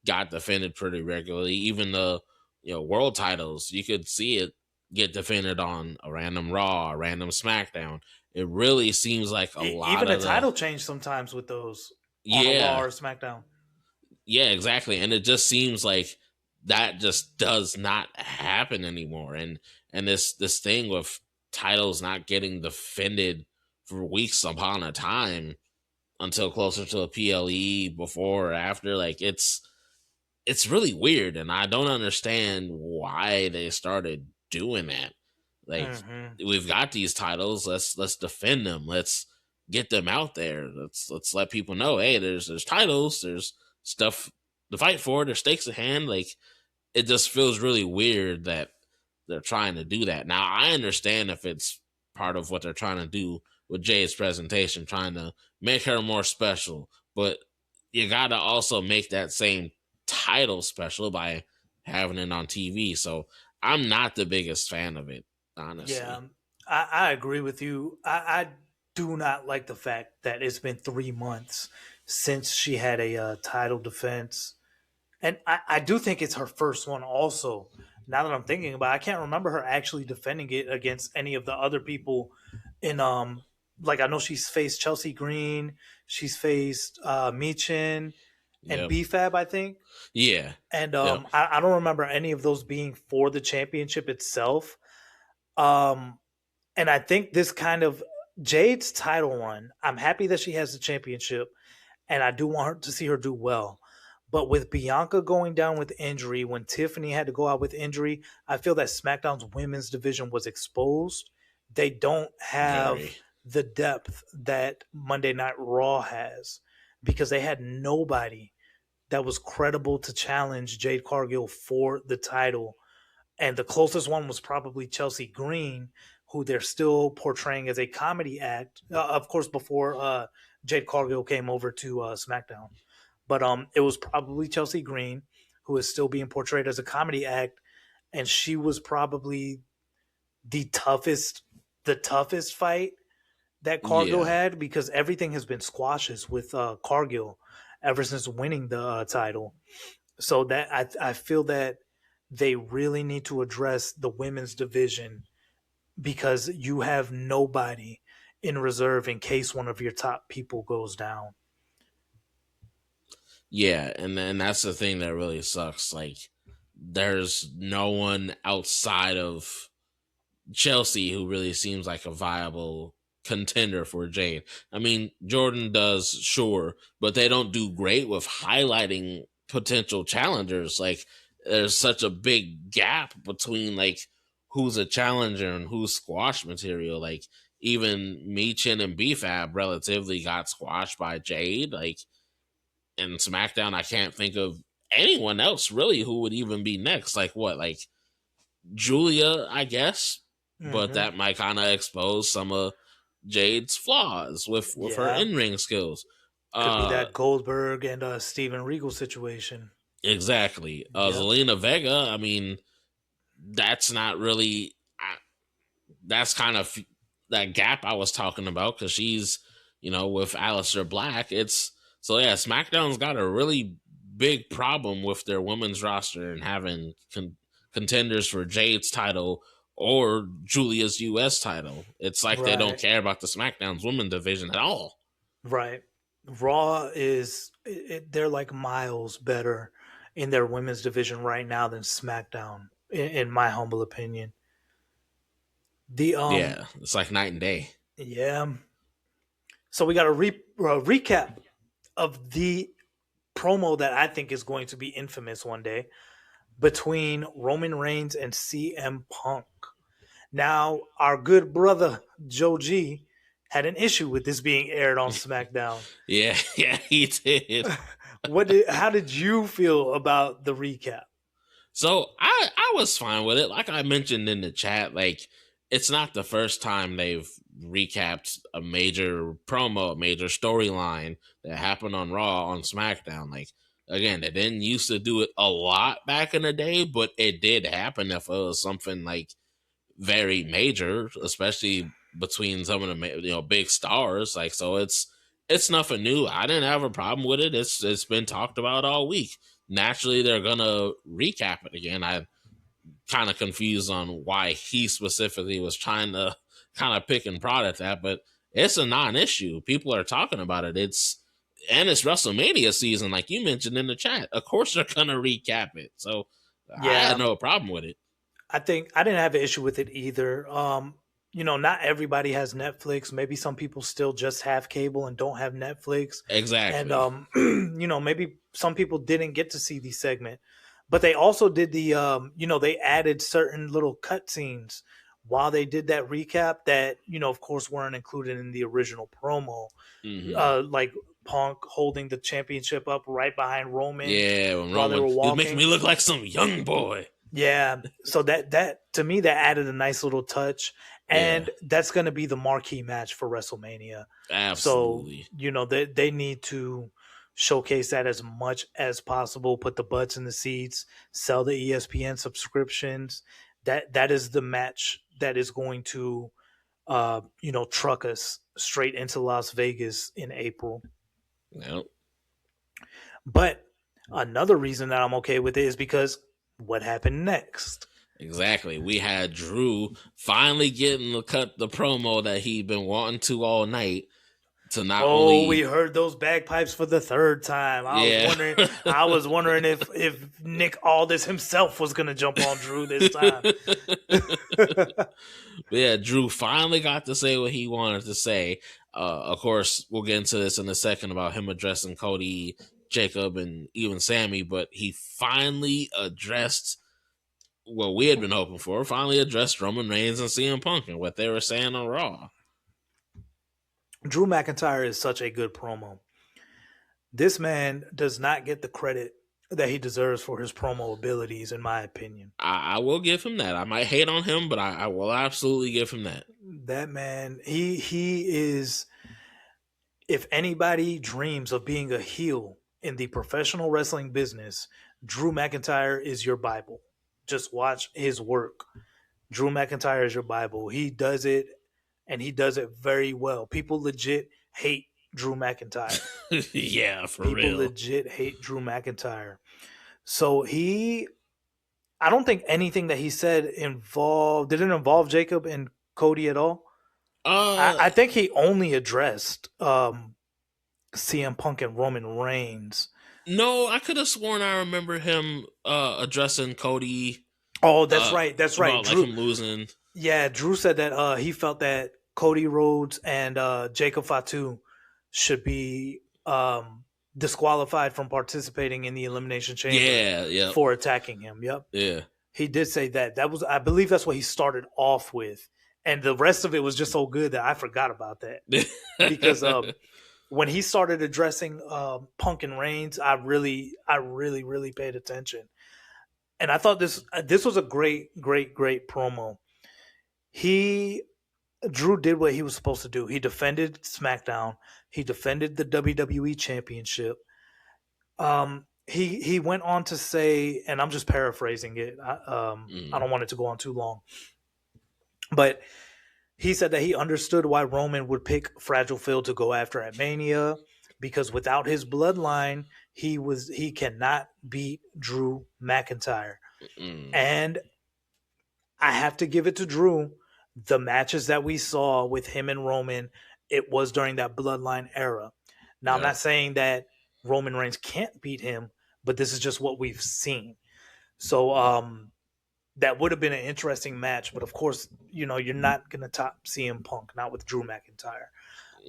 got defended pretty regularly. Even the world titles, you could see it get defended on a random Raw, a random SmackDown. It really seems like a lot Even a of the title change sometimes with those on a Raw yeah, or SmackDown. yeah, exactly. And it just seems like that just does not happen anymore. And this thing with titles not getting defended for weeks upon a time until closer to a PLE before or after, like it's really weird, and I don't understand why they started doing that. Like Hmm. we've got these titles, let's defend them. Let's get them out there. Let's let people know, hey, there's titles, there's stuff to fight for, there's stakes at hand. Like it just feels really weird that they're trying to do that. Now I understand if it's part of what they're trying to do with Jay's presentation, trying to make her more special, but you gotta also make that same title special by having it on TV. So I'm not the biggest fan of it, Yeah, honestly. I agree with you. I do not like the fact that it's been 3 months since she had a title defense. And I do think it's her first one also. Now that I'm thinking about it, I can't remember her actually defending it against any of the other people in like I know she's faced Chelsea Green, she's faced Michin and Yep. BFAB, I think. Yeah. And Yep. I don't remember any of those being for the championship itself. Um and I think this kind of Jade's title run, I'm happy that she has the championship and I do want her to see her do well. But with Bianca going down with injury, when Tiffany had to go out with injury, I feel that SmackDown's women's division was exposed. They don't have Very. the depth that Monday Night Raw has because they had nobody that was credible to challenge Jade Cargill for the title. And the closest one was probably Chelsea Green, who they're still portraying as a comedy act. Of course, before Jade Cargill came over to SmackDown, but it was probably Chelsea Green, who is still being portrayed as a comedy act, and she was probably the toughest fight that Cargill Yeah. had because everything has been squashes with Cargill ever since winning the title. So that I feel that they really need to address the women's division because you have nobody in reserve in case one of your top people goes down. Yeah, and then that's the thing that really sucks. Like there's no one outside of Chelsea who really seems like a viable contender for Jade. I mean, Jordan does, sure, but they don't do great with highlighting potential challengers. Like, there's such a big gap between like who's a challenger and who's squash material. Like, even Michin and BFAB relatively got squashed by Jade. Like, in SmackDown, I can't think of anyone else really who would even be next. Like, what? Like, Julia, I guess, but Hmm. that might kind of expose some of Jade's flaws with her Yeah, in ring skills. could be Uh, that Goldberg and Steven Regal situation. exactly. Yep. Zelina Vega. I mean, that's not really. That's kind of that gap I was talking about because she's, with Aleister Black. It's so yeah. SmackDown's got a really big problem with their women's roster and having contenders for Jade's title or Julia's US title. It's like they don't Right. care about the SmackDown's women division at all. Right. Raw is they're like miles better in their women's division right now than SmackDown, in my humble opinion. The Yeah, it's like night and day. yeah. So we got a recap of the promo that I think is going to be infamous one day between Roman Reigns and CM Punk. Now, our good brother Joe G had an issue with this being aired on SmackDown. Yeah, yeah, he did. How did you feel about the recap? So I was fine with it. Like I mentioned in the chat, like it's not the first time they've recapped a major promo, a major storyline that happened on Raw on SmackDown. Like again, they didn't used to do it a lot back in the day, but it did happen if it was something like very major, especially between some of the big stars. Like so, it's nothing new. I didn't have a problem with it. It's been talked about all week. Naturally, they're gonna recap it again. I kind of confused on why he specifically was trying to kind of pick and prod at that, but it's a non-issue. People are talking about it. It's WrestleMania season, like you mentioned in the chat. Of course, they're gonna recap it. So I had Yeah, no problem with it. I think I didn't have an issue with it either. Not everybody has Netflix. Maybe some people still just have cable and don't have Netflix. And Exactly. maybe some people didn't get to see the segment. But they also did they added certain little cutscenes while they did that recap that, of course, weren't included in the original promo. Hmm. Like Punk holding the championship up right behind Roman Yeah, when while they Roman were is making walking. me look like some young boy. Yeah. So that to me that added a nice little touch. Yeah, And that's gonna be the marquee match for WrestleMania. So, absolutely. they need to showcase that as much as possible, put the butts in the seats, sell the ESPN subscriptions. That is the match that is going to truck us straight into Las Vegas in April. Yep. But another reason that I'm okay with it is because what happened next? Exactly. We had Drew finally getting to cut the promo that he'd been wanting to all night to not Oh, we only heard those bagpipes for the third time. I was yeah. wondering I was wondering if Nick Aldis himself was gonna jump on Drew this time. But yeah, Drew finally got to say what he wanted to say. Of course, we'll get into this in a second about him addressing Cody, Jacob, and even Sammy, but he finally addressed what we had been hoping for, finally addressed Roman Reigns and CM Punk and what they were saying on Raw. Drew McIntyre is such a good promo. This man does not get the credit that he deserves for his promo abilities, in my opinion. I will give him that. I might hate on him, but I will absolutely give him that. That man, he is. If anybody dreams of being a heel in the professional wrestling business, Drew McIntyre is your Bible. Just watch his work. Drew McIntyre is your Bible. He does it, and he does it very well. People legit hate Drew McIntyre. Yeah, for People real. legit hate Drew McIntyre. So I don't think anything that he said didn't involve Jacob and Cody at all. Uh, I think he only addressed CM Punk and Roman Reigns. no, I could have sworn I remember him addressing Cody Oh, that's right. That's right. about like Drew. him losing. Yeah, Drew said that he felt that Cody Rhodes and Jacob Fatu should be disqualified from participating in the Elimination Chamber Yeah, yeah, for attacking him. Yep. yeah. He did say that. I believe that's what he started off with. And the rest of it was just so good that I forgot about that. Because when he started addressing Punk and Reigns, I really, really paid attention. And I thought this was a great promo. Drew did what he was supposed to do. He defended SmackDown. He defended the WWE Championship. He went on to say, and I'm just paraphrasing it. I don't want it to go on too long, but he said that he understood why Roman would pick Fragile Phil to go after at Mania because without his bloodline, he cannot beat Drew McIntyre. And I have to give it to Drew. The matches that we saw with him and Roman, it was during that bloodline era. Now, I'm not saying that Roman Reigns can't beat him, but this is just what we've seen. So that would have been an interesting match, but of course, you're not gonna top CM Punk, not with Drew McIntyre.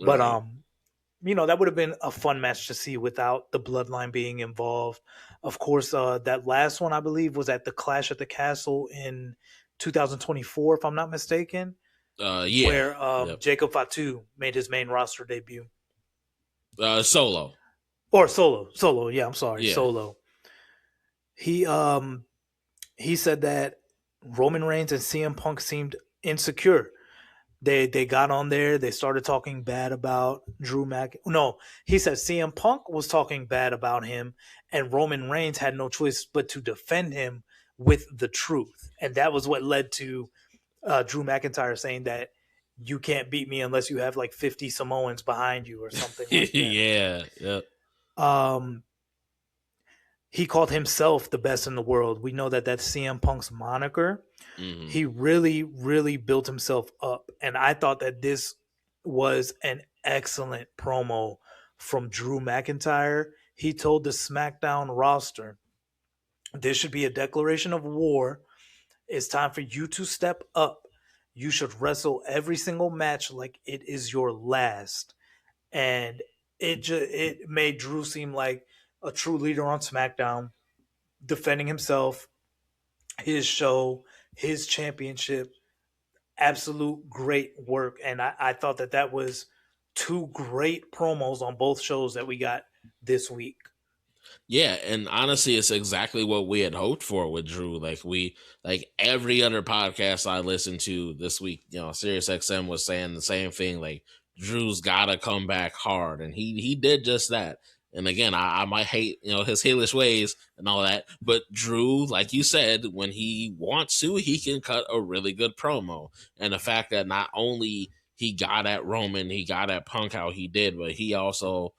But that would have been a fun match to see without the bloodline being involved. Of course, that last one I believe was at the Clash at the Castle in 2024, if I'm not mistaken. Yeah. where Yep. Jacob Fatu made his main roster debut. Solo. Or Solo. Yeah, I'm sorry, Yeah. Solo. He um he said that Roman Reigns and CM Punk seemed insecure. They got on there. They started talking bad about Drew Mac. No, he said CM Punk was talking bad about him, and Roman Reigns had no choice but to defend him with the truth, and that was what led to Drew McIntyre saying that you can't beat me unless you have like 50 Samoans behind you or something like that. Yeah. Yep. Um, he called himself the best in the world. We know that that's CM Punk's moniker. Hmm. He really, really built himself up. And I thought that this was an excellent promo from Drew McIntyre. He told the SmackDown roster, this should be a declaration of war. It's time for you to step up. You should wrestle every single match like it is your last. And it made Drew seem like a true leader on SmackDown, defending himself, his show, his championship. Absolute great work. And I thought that that was two great promos on both shows that we got this week. Yeah, and honestly, it's exactly what we had hoped for with Drew. Like every other podcast I listened to this week, Sirius XM was saying the same thing. Like Drew's got to come back hard, and he did just that. And again, I might hate his heelish ways and all that, but Drew, like you said, when he wants to, he can cut a really good promo. And the fact that not only he got at Roman, he got at Punk how he did, but he also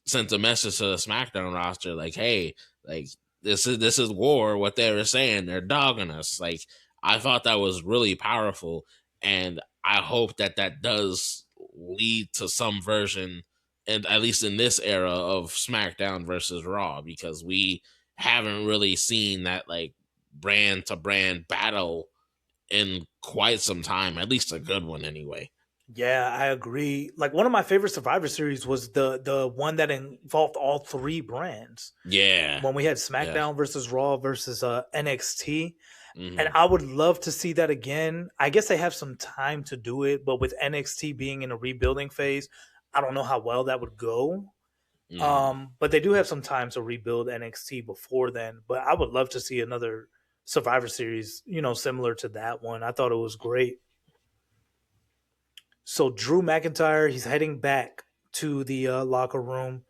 sent a message to the SmackDown roster like, "Hey, like this is war." What they were saying, they're dogging us. Like I thought that was really powerful, and I hope that that does lead to some version, and at least in this era of SmackDown versus Raw, because we haven't really seen that like brand to brand battle in quite some time. At least a good one, anyway. Yeah, I agree. Like one of my favorite Survivor Series was the one that involved all three brands. Yeah, When we had yeah. SmackDown versus Raw versus NXT. And Hmm. I would love to see that again. I guess they have some time to do it, but with NXT being in a rebuilding phase, I don't know how well that would go. Hmm. But they do have some time to rebuild NXT before then. But I would love to see another Survivor Series, similar to that one. I thought it was great. So Drew McIntyre, he's heading back to the locker room,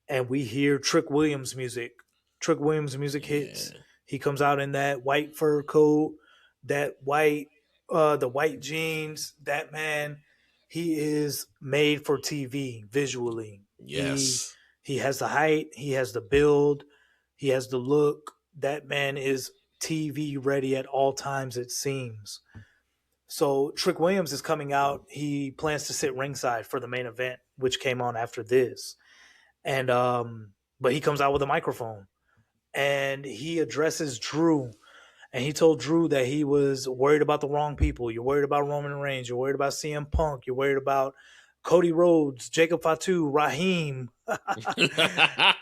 and we hear Trick Williams music. Trick Williams music hits. Yeah. He comes out in that white fur coat, the white jeans. That man, he is made for TV visually. Yes. He has the height, he has the build, he has the look. That man is TV ready at all times. It seems. So Trick Williams is coming out. He plans to sit ringside for the main event, which came on after this. And but he comes out with a microphone and he addresses Drew, and he told Drew that he was worried about the wrong people. You're worried about Roman Reigns, you're worried about CM Punk, you're worried about Cody Rhodes, Jacob Fatu, Raheem.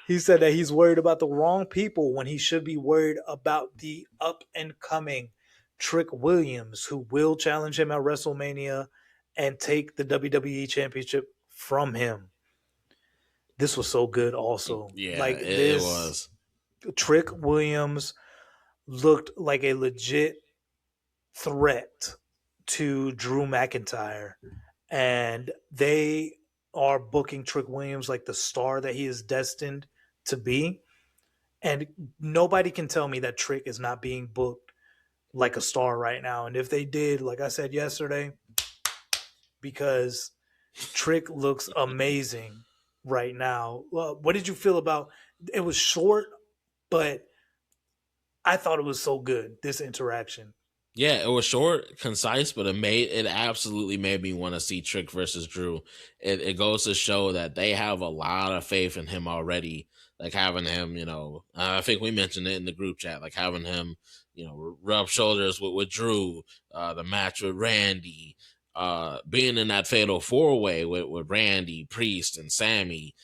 He said that he's worried about the wrong people when he should be worried about the up and coming Trick Williams, who will challenge him at WrestleMania and take the WWE Championship from him. This was so good, also. Yeah, Like, it this was. Trick Williams looked like a legit threat to Drew McIntyre, and they are booking Trick Williams like the star that he is destined to be. And nobody can tell me that Trick is not being booked like a star right now. And if they did, like I said yesterday, because Trick looks amazing right now. Well, what did you feel about it? Was short, but I thought it was so good, this interaction. Yeah, it was short, concise, but it absolutely made me want to see Trick versus Drew. It goes to show that they have a lot of faith in him already. Like having him, I think we mentioned it in the group chat, like having him, rub shoulders with Drew, the match with Randy, being in that fatal four way with Randy, Priest, and Sammy,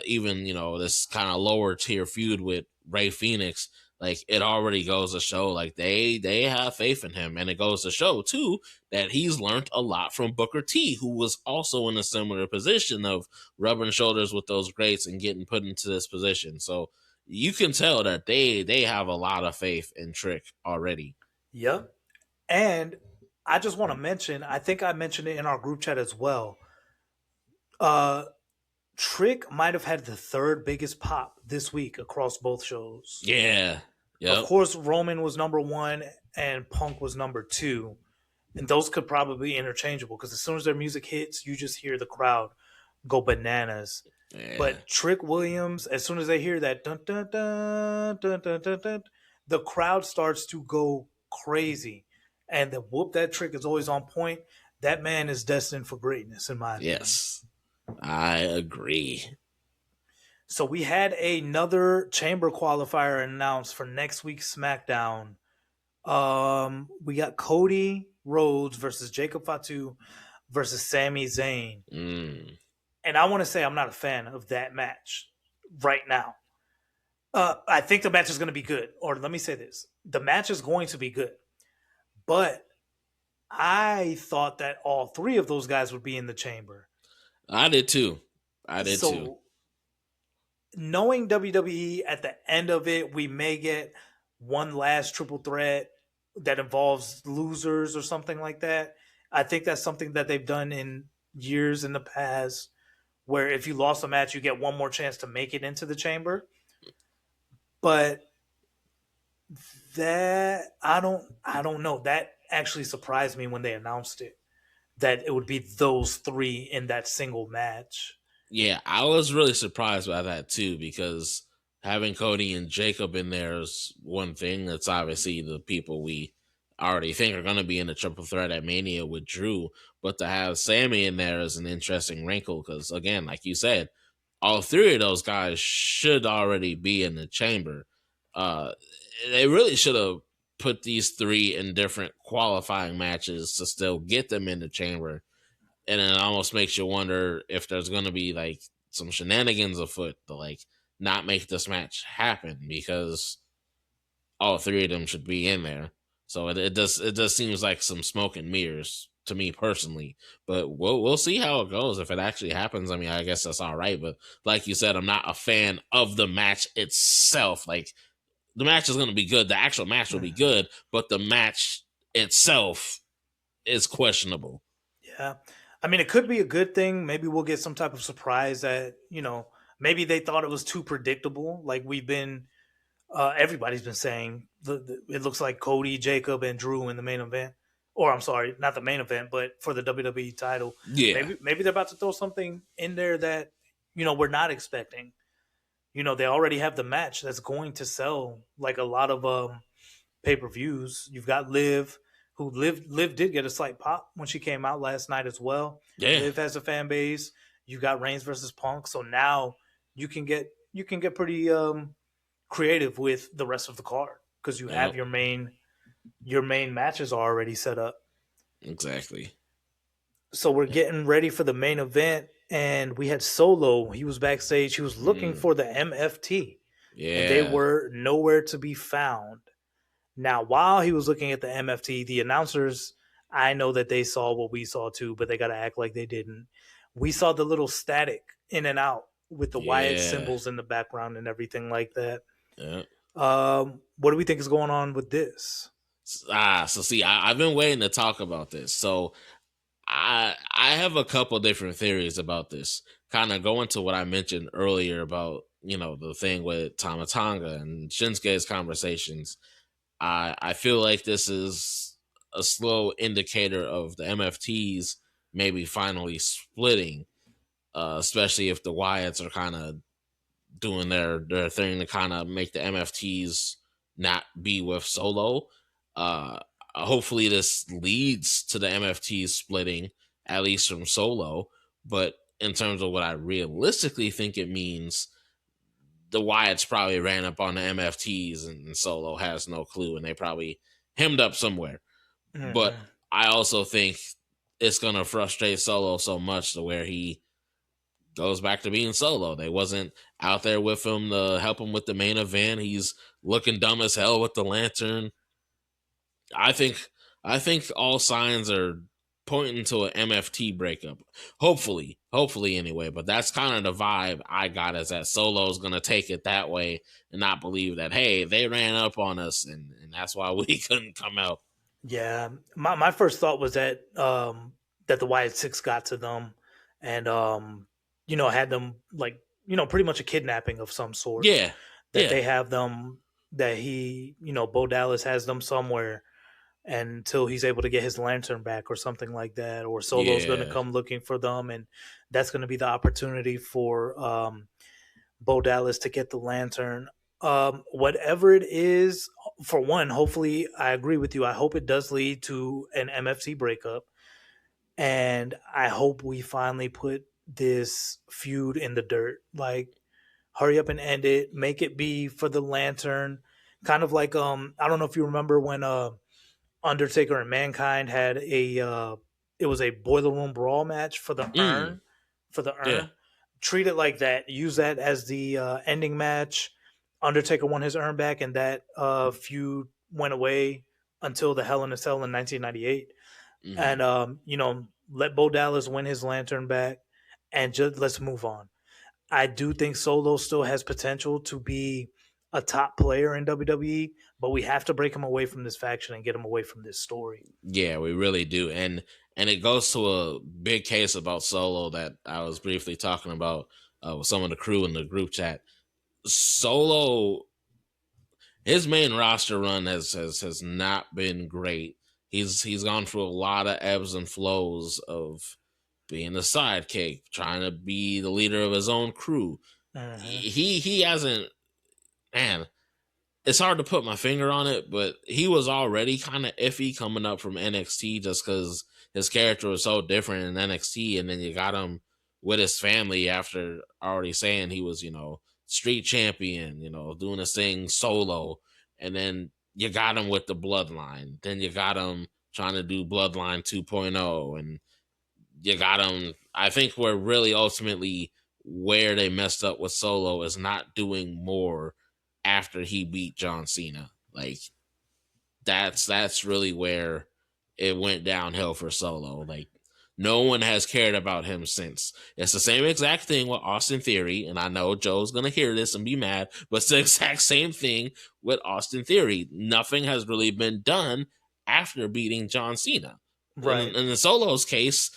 even this kind of lower tier feud with Ray Phoenix. like it already goes to show like they have faith in him, and it goes to show too that he's learned a lot from Booker T, who was also in a similar position of rubbing shoulders with those greats and getting put into this position. So you can tell that they have a lot of faith in Trick already. Yep. And I just want to mention, I think I mentioned it in our group chat as well. Uh Trick might have had the third biggest pop this week across both shows. Yeah. Of Yep. course, Roman was number one and Punk was number two. And those could probably be interchangeable because as soon as their music hits, you just hear the crowd go bananas. Yeah. But Trick Williams, as soon as they hear that dun dun dun dun dun dun, dun the crowd starts to go crazy. And the whoop that Trick is always on point. That man is destined for greatness, in my opinion. Yes. I agree. So we had another chamber qualifier announced for next week's SmackDown. We got Cody Rhodes versus Jacob Fatu versus Sami Zayn. And I want to say I'm not a fan of that match right now. I think the match is going to be good. Or let me say this. The match is going to be good. But I thought that all three of those guys would be in the chamber. I did too. Too. Knowing WWE at the end of it, we may get one last triple threat that involves losers or something like that. I think that's something that they've done in years in the past, where if you lost a match, you get one more chance to make it into the chamber. But that I don't know. That actually surprised me when they announced it, that it would be those three in that single match. Yeah, I was really surprised by that too, because having Cody and Jacob in there is one thing. That's obviously the people we already think are going to be in the triple threat at Mania with Drew. But to have Sammy in there is an interesting wrinkle because, again, like you said, all three of those guys should already be in the chamber. They really should have put these three in different qualifying matches to still get them in the chamber. And it almost makes you wonder if there's going to be like some shenanigans afoot to like not make this match happen, because all three of them should be in there. So it does seems like some smoke and mirrors to me personally, but we'll see how it goes. If it actually happens, I mean, I guess that's all right. But like you said, I'm not a fan of the match itself. Like the match is going to be good, the actual match will be good, but the match itself is questionable. Yeah. I mean, it could be a good thing. Maybe we'll get some type of surprise that, maybe they thought it was too predictable. Like everybody's been saying, it looks like Cody, Jacob, and Drew in the main event. Or I'm sorry, not the main event, but for the WWE title. Yeah. Maybe they're about to throw something in there that, we're not expecting. They already have the match that's going to sell like a lot of pay-per-views. You've got Liv, who Liv did get a slight pop when she came out last night as well. Yeah. Liv has a fan base. You got Reigns versus Punk, so now you can get pretty creative with the rest of the card because you have your main matches already set up. Exactly. So we're getting ready for the main event, and we had Solo. He was backstage. He was looking for the MFT. Yeah. And they were nowhere to be found. Now, while he was looking at the MFT, the announcers, I know that they saw what we saw too, but they got to act like they didn't. We saw the little static in and out with the Wyatt symbols in the background and everything like that. Yeah. What do we think is going on with this? So see, I've been waiting to talk about this. So I have a couple different theories about this. Kind of going to what I mentioned earlier about, the thing with Tama Tonga and Shinsuke's conversations. I feel like this is a slow indicator of the MFTs maybe finally splitting, especially if the Wyatts are kind of doing their thing to kind of make the MFTs not be with Solo. Hopefully this leads to the MFTs splitting, at least from Solo. But in terms of what I realistically think it means, the Wyatts probably ran up on the MFTs and Solo has no clue, and they probably hemmed up somewhere. Mm-hmm. But I also think it's going to frustrate Solo so much to where he goes back to being Solo. They wasn't out there with him to help him with the main event. He's looking dumb as hell with the lantern. I think I think all signs are pointing to an MFT breakup. Hopefully anyway. But that's kind of the vibe I got, is that Solo's gonna take it that way and not believe that, hey, they ran up on us and that's why we couldn't come out. Yeah, my first thought was that that the Wyatt Six got to them, and had them like pretty much a kidnapping of some sort. Yeah, That yeah, they have them, that he Bo Dallas has them somewhere until he's able to get his lantern back or something like that, or Solo's going to yeah. come looking for them, and that's going to be the opportunity for Bo Dallas to get the lantern. Whatever it is, for one, hopefully, I agree with you. I hope it does lead to an MFC breakup, and I hope we finally put this feud in the dirt. Like, hurry up and end it. Make it be for the lantern. Kind of like I don't know if you remember when Undertaker and Mankind had it was a boiler room brawl match for the Mm, urn, for the yeah. urn. Treat it like that. Use that as the ending match. Undertaker won his urn back, and that feud went away until the Hell in a Cell in 1998. Hmm. And let Bo Dallas win his lantern back, and just let's move on. I do think Solo still has potential to be a top player in WWE, but we have to break him away from this faction and get him away from this story. Yeah, we really do. And it goes to a big case about Solo that I was briefly talking about with some of the crew in the group chat. Solo, his main roster run has not been great. He's gone through a lot of ebbs and flows of being the sidekick, trying to be the leader of his own crew. Mm-hmm. He hasn't, man, it's hard to put my finger on it, but he was already kind of iffy coming up from NXT just because his character was so different in NXT. And then you got him with his family after already saying he was, street champion, doing his thing solo. And then you got him with the bloodline. Then you got him trying to do Bloodline 2.0. And you got him. I think we're really ultimately where they messed up with Solo is not doing more after he beat John Cena. Like that's really where it went downhill for Solo. Like no one has cared about him since. It's the same exact thing with Austin Theory, and I know Joe's gonna hear this and be mad, but it's the exact same thing with Austin Theory. Nothing has really been done after beating John Cena. Right. In the Solo's case,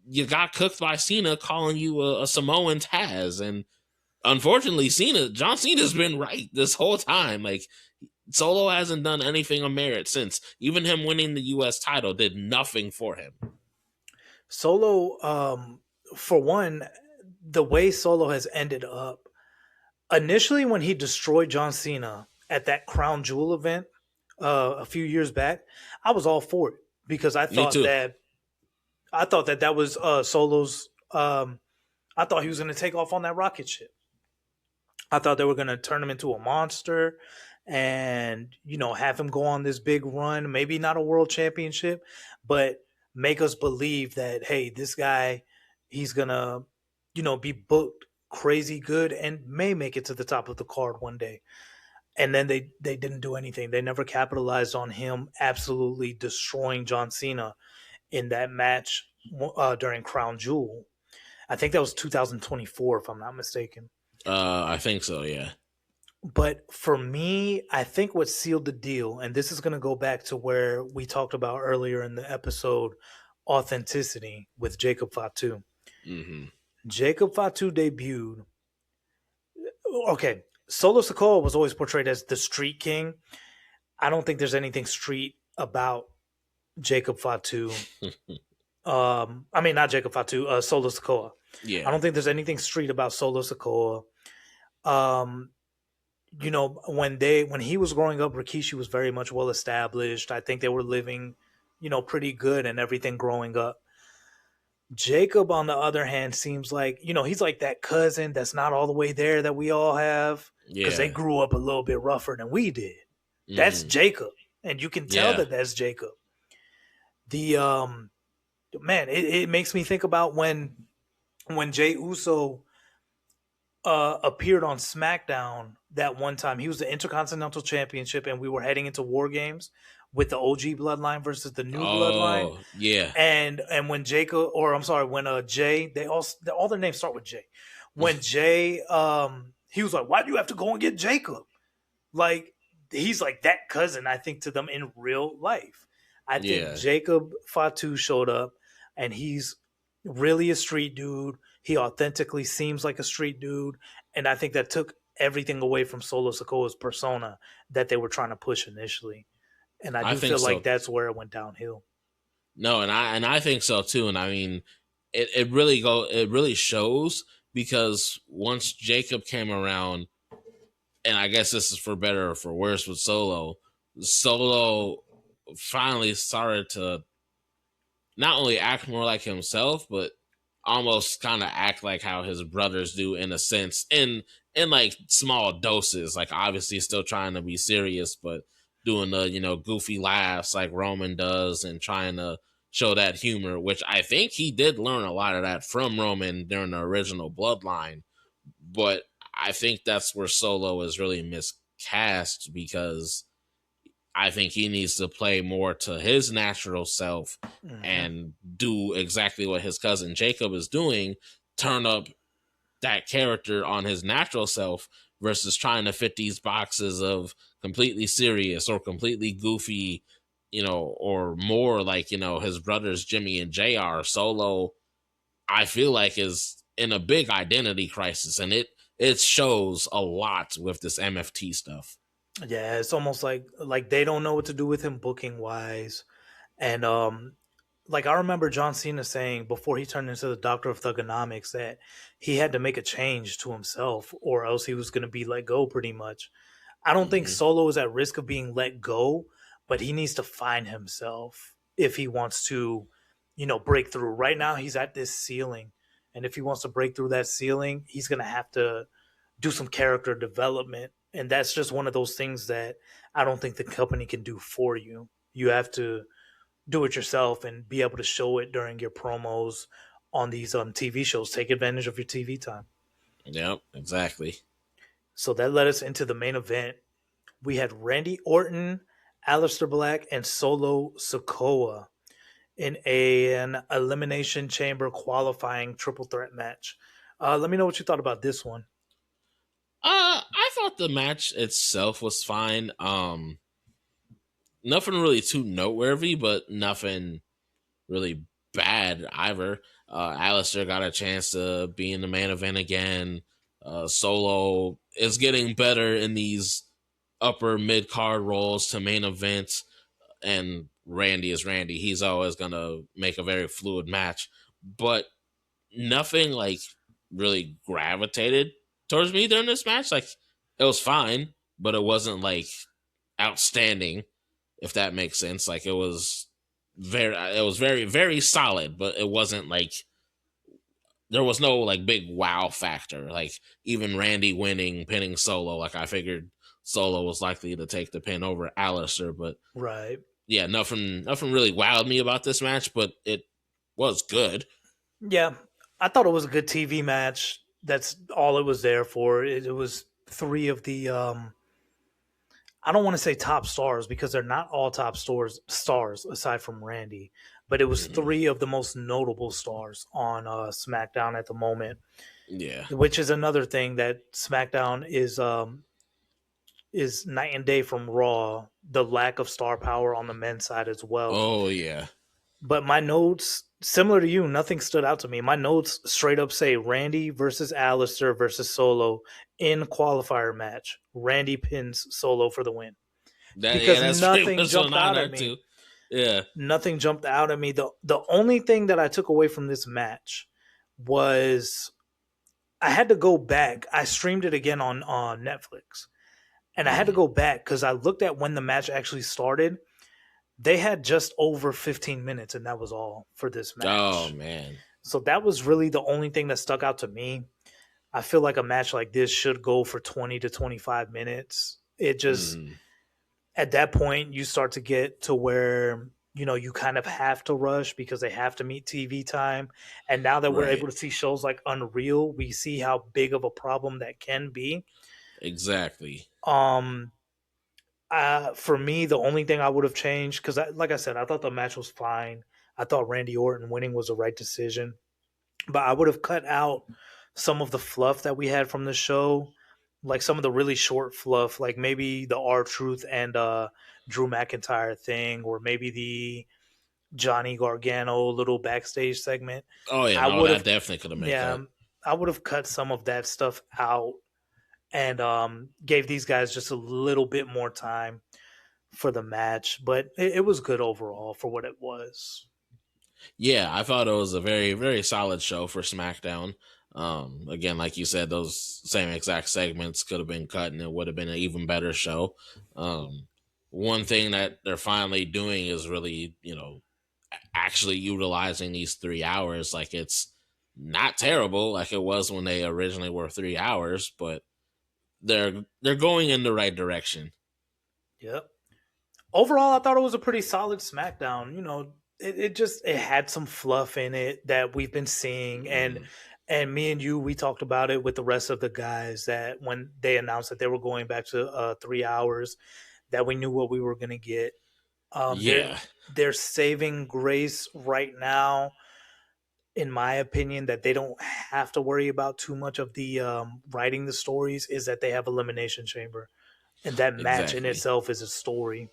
you got cooked by Cena calling you a Samoan Taz, and unfortunately, John Cena's been right this whole time. Like Solo hasn't done anything of merit since. Even him winning the U.S. title did nothing for him. Solo, for one, the way Solo has ended up, initially when he destroyed John Cena at that Crown Jewel event a few years back, I was all for it because Me too. I thought that was Solo's. I thought he was going to take off on that rocket ship. I thought they were going to turn him into a monster and, have him go on this big run, maybe not a world championship, but make us believe that, hey, this guy, he's going to, be booked crazy good and may make it to the top of the card one day. And then they didn't do anything. They never capitalized on him absolutely destroying John Cena in that match during Crown Jewel. I think that was 2024, if I'm not mistaken. I think so. Yeah. But for me, I think what sealed the deal, and this is going to go back to where we talked about earlier in the episode, authenticity with Jacob Fatu. Hmm. Jacob Fatu debuted. Okay, Solo Sikoa was always portrayed as the street king. I don't think there's anything street about Jacob Fatu. I mean, not Jacob Fatu, Solo Sikoa. I Yeah. don't think there's anything street about Solo Sikoa. Um, when he was growing up, Rikishi was very much well established. I think they were living, pretty good and everything growing up. Jacob, on the other hand, seems like, he's like that cousin that's not all the way there that we all have because they Yeah. grew up a little bit rougher than we did. That's Hmm. Jacob. And you can tell Yeah. that that's Jacob. The, man, it makes me think about when when Jey Uso appeared on SmackDown that one time. He was the Intercontinental Championship, and we were heading into War Games with the OG Bloodline versus the New Bloodline. Oh yeah. And when Jacob, or I'm sorry, when Jay, they all their names start with J. When Jay, he was like, "Why do you have to go and get Jacob?" Like he's like that cousin, I think, to them in real life. I think Yeah. Jacob Fatu showed up, and he's really a street dude. He authentically seems like a street dude, and I think that took everything away from Solo Sikoa's persona that they were trying to push initially. And I I do think feel like so. that's where it went downhill. No, and I think so too. And I mean, it really shows because once Jacob came around, and I guess this is for better or for worse with Solo. Solo finally started to not only act more like himself, but almost kind of act like how his brothers do in a sense, in like small doses. Like obviously still trying to be serious, but doing the goofy laughs like Roman does, and trying to show that humor, which I think he did learn a lot of that from Roman during the original Bloodline. But I think that's where Solo is really miscast because I think he needs to play more to his natural self Mm-hmm. and do exactly what his cousin Jacob is doing, turn up that character on his natural self versus trying to fit these boxes of completely serious or completely goofy, or more like, his brothers Jimmy and JR. Solo, I feel like, is in a big identity crisis, and it shows a lot with this MFT stuff. Yeah, it's almost like they don't know what to do with him booking wise. And like I remember John Cena saying before he turned into the Doctor of Thugonomics that he had to make a change to himself or else he was going to be let go pretty much. I don't think Hmm. Solo is at risk of being let go, but he needs to find himself if he wants to, break through. Right now he's at this ceiling, and if he wants to break through that ceiling, he's going to have to do some character development, and that's just one of those things that I don't think the company can do for you. You have to do it yourself and be able to show it during your promos on these TV shows. Take advantage of your TV time. Yep, exactly. So that led us into the main event. We had Randy Orton, Aleister Black, and Solo Sikoa in an Elimination Chamber qualifying triple threat match. Let me know what you thought about this one. I thought the match itself was fine. Nothing really too noteworthy, but nothing really bad either. Alistair got a chance to be in the main event again. Solo is getting better in these upper mid card roles to main events, and Randy is Randy. He's always gonna make a very fluid match, but nothing like really gravitated towards me during this match. Like it was fine, but it wasn't like outstanding, if that makes sense. Like it was very, very solid, but it wasn't like there was no like big wow factor. Like even Randy winning, pinning Solo, like I figured Solo was likely to take the pin over Alistair, but Right. yeah, nothing really wowed me about this match, but it was good. Yeah, I thought it was a good TV match. That's all it was there for. It was three of the I don't want to say top stars because they're not all top stars aside from Randy, but it was Mhm. three of the most notable stars on SmackDown at the moment, Yeah. which is another thing that SmackDown is night and day from Raw. The lack of star power on the men's side as well. Oh yeah. But my notes, similar to you, nothing stood out to me. My notes straight up say Randy versus Alistair versus Solo in qualifier match. Randy pins Solo for the win because That's pretty nothing much what jumped mine out are at too. me. Yeah. Nothing jumped out at me. The only thing that I took away from this match was I had to go back. I streamed it again on Netflix, and I had to Mhm. go back because I looked at when the match actually started. They had just over 15 minutes, and that was all for this Oh match. man. So that was really the only thing that stuck out to me. I feel like a match like this should go for 20 to 25 minutes. It just, Mhm. at that point, you start to get to where you kind of have to rush because they have to meet TV time. And now that we're Right. able to see shows like Unreal, we see how big of a problem that can be. Exactly. Um, for me, the only thing I would have changed, because like I said, I thought the match was fine. I thought Randy Orton winning was the right decision, but I would have cut out some of the fluff that we had from the show, like some of the really short fluff, like maybe the R Truth and Drew McIntyre thing, or maybe the Johnny Gargano little backstage segment. Oh yeah, I no, would that have, definitely could have been yeah, cut. I would have cut some of that stuff out and gave these guys just a little bit more time for the match. But it was good overall for what it was. Yeah, I thought it was a very, very solid show for SmackDown. Again, like you said, those same exact segments could have been cut and it would have been an even better show. One thing that they're finally doing is really, actually utilizing these 3 hours. Like it's not terrible like it was when they originally were 3 hours, but they're going in the right direction. Yep. Overall, I thought it was a pretty solid SmackDown. It had some fluff in it that we've been seeing, and Mhm. me and you, we talked about it with the rest of the guys that when they announced that they were going back to 3 hours, that we knew what we were going to get. They're Yeah, saving grace right now, in my opinion, that they don't have to worry about too much of the writing the stories. Is that they have Elimination Chamber, and that match in exactly. itself is a story.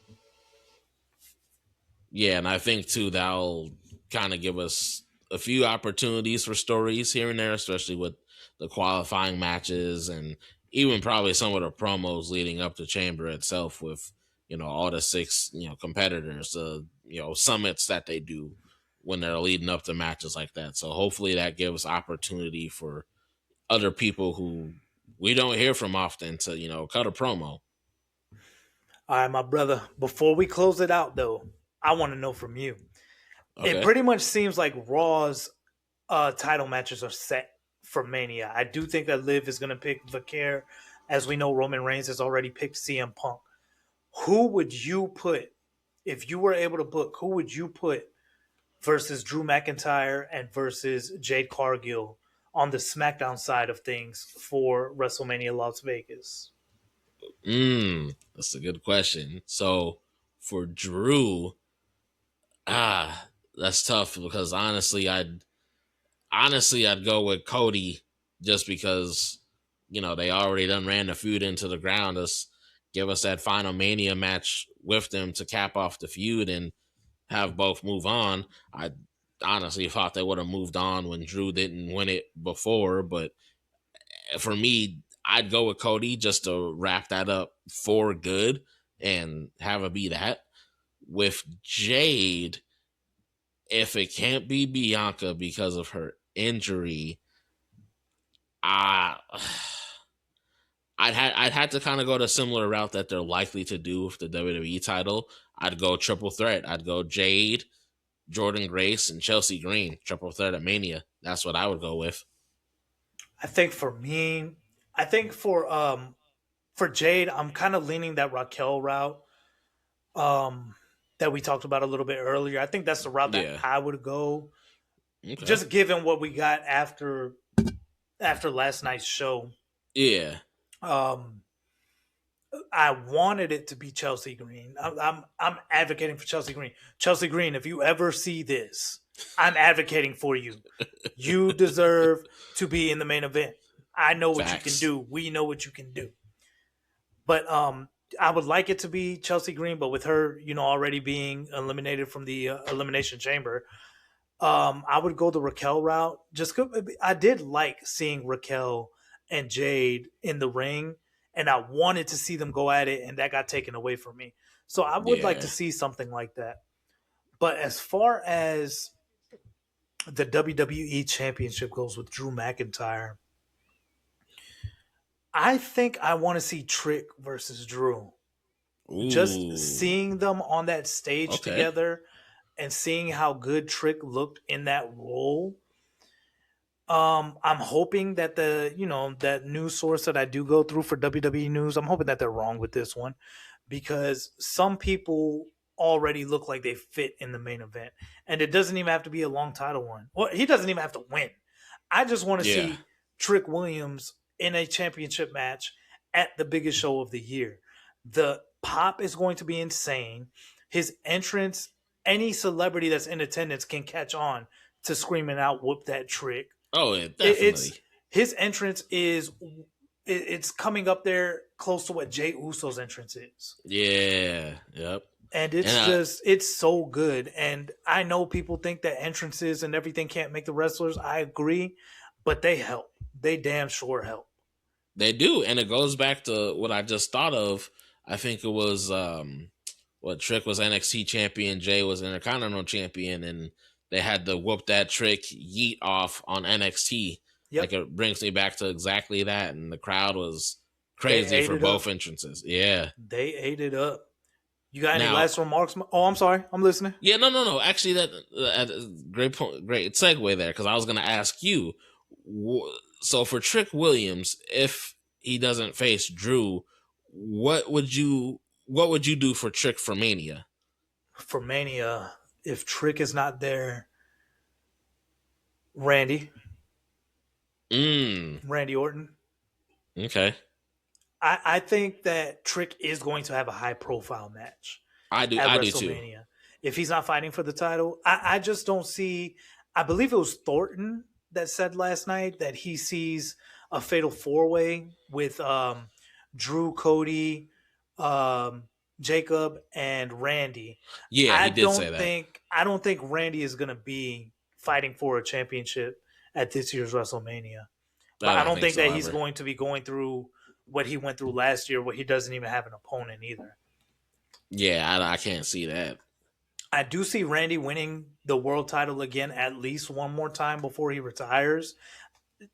Yeah, and I think too that'll kind of give us a few opportunities for stories here and there, especially with the qualifying matches and even probably some of the promos leading up to Chamber itself with all the six competitors, summits that they do when they're leading up to matches like that. So hopefully that gives opportunity for other people who we don't hear from often to cut a promo. All right, my brother. Before we close it out, though, I want to know from you. It Okay. pretty much seems like Raw's title matches are set for Mania. I do think that Liv is going to pick Vaquer. As we know, Roman Reigns has already picked CM Punk. Who would you put, if you were able to book, who would you put versus Drew McIntyre and versus Jade Cargill on the SmackDown side of things for WrestleMania Las Vegas? That's a good question. So for Drew, that's tough because honestly I'd go with Cody just because they already done ran the feud into the ground. Just give us that final Mania match with them to cap off the feud and have both move on. I honestly thought they would have moved on when Drew didn't win it before, but for me, I'd go with Cody just to wrap that up for good and have it be that. With Jade, if it can't be Bianca because of her injury, I I'd had to kind of go the similar route that they're likely to do with the WWE title. I'd go triple threat. I'd go Jade, Jordan Grace, and Chelsea Green. Triple threat at Mania. That's what I would go with. I think for me, I think for Jade, I'm kind of leaning that Raquel route um, that we talked about a little bit earlier. I think that's the route that Yeah. I would go, Okay. just given what we got after last night's show. Yeah. Um, I wanted it to be Chelsea Green. I'm advocating for Chelsea Green. Chelsea Green, if you ever see this, I'm advocating for you. You deserve to be in the main event. I know what you can Facts. do. We know what you can do. But I would like it to be Chelsea Green, but with her, already being eliminated from the elimination chamber, I would go the Raquel route. I did like seeing Raquel and Jade in the ring, and I wanted to see them go at it, and that got taken away from me. So I would like to Yeah. see something like that. But as far as the WWE Championship goes with Drew McIntyre, I think I want to see Trick versus Drew. Just Ooh. seeing them on that stage Okay. together and seeing how good Trick looked in that role. I'm hoping that that news source that I do go through for WWE news, I'm hoping that they're wrong with this one, because some people already look like they fit in the main event. And it doesn't even have to be a long title one. Well, he doesn't even have to win. I just want to Yeah. see Trick Williams in a championship match at the biggest show of the year. The pop is going to be insane. His entrance, any celebrity that's in attendance can catch on to screaming out, "Whoop that trick." Oh, yeah, It's definitely. his entrance is it's coming up there close to what Jey Uso's entrance is. Yeah. Yep. And And it's so good. And I know people think that entrances and everything can't make the wrestlers. I agree, but they help. They damn sure help. they do, and it goes back to what I just thought of. I think it was what Trick was NXT champion, Jay was Intercontinental champion, and they had the whoop that Trick yeet off on NXT. Yep. Like it brings me back to exactly that, and the crowd was They crazy ate for it up. both entrances. Yeah. They ate it up. You got any Now, last remarks? Oh, I'm sorry. I'm listening. yeah, no. Actually, great point, great segue there because I was going to ask you. So for Trick Williams, if he doesn't face Drew, what would you do for Trick for Mania? For Mania, if Trick is not there, Randy Orton. Okay. I think that Trick is going to have a high profile match I at do too. WrestleMania. If he's not fighting for the title, I just don't see. I believe it was Thornton that said last night that he sees a fatal four way with Drew, Cody, Jacob, and Randy. Yeah, he did say that. I don't think Randy is going to be fighting for a championship at this year's WrestleMania. But I don't think so that he's either. going to be going through what he went through last year, where he doesn't even have an opponent either. Yeah, I can't see that. I do see Randy winning the world title again at least one more time before he retires.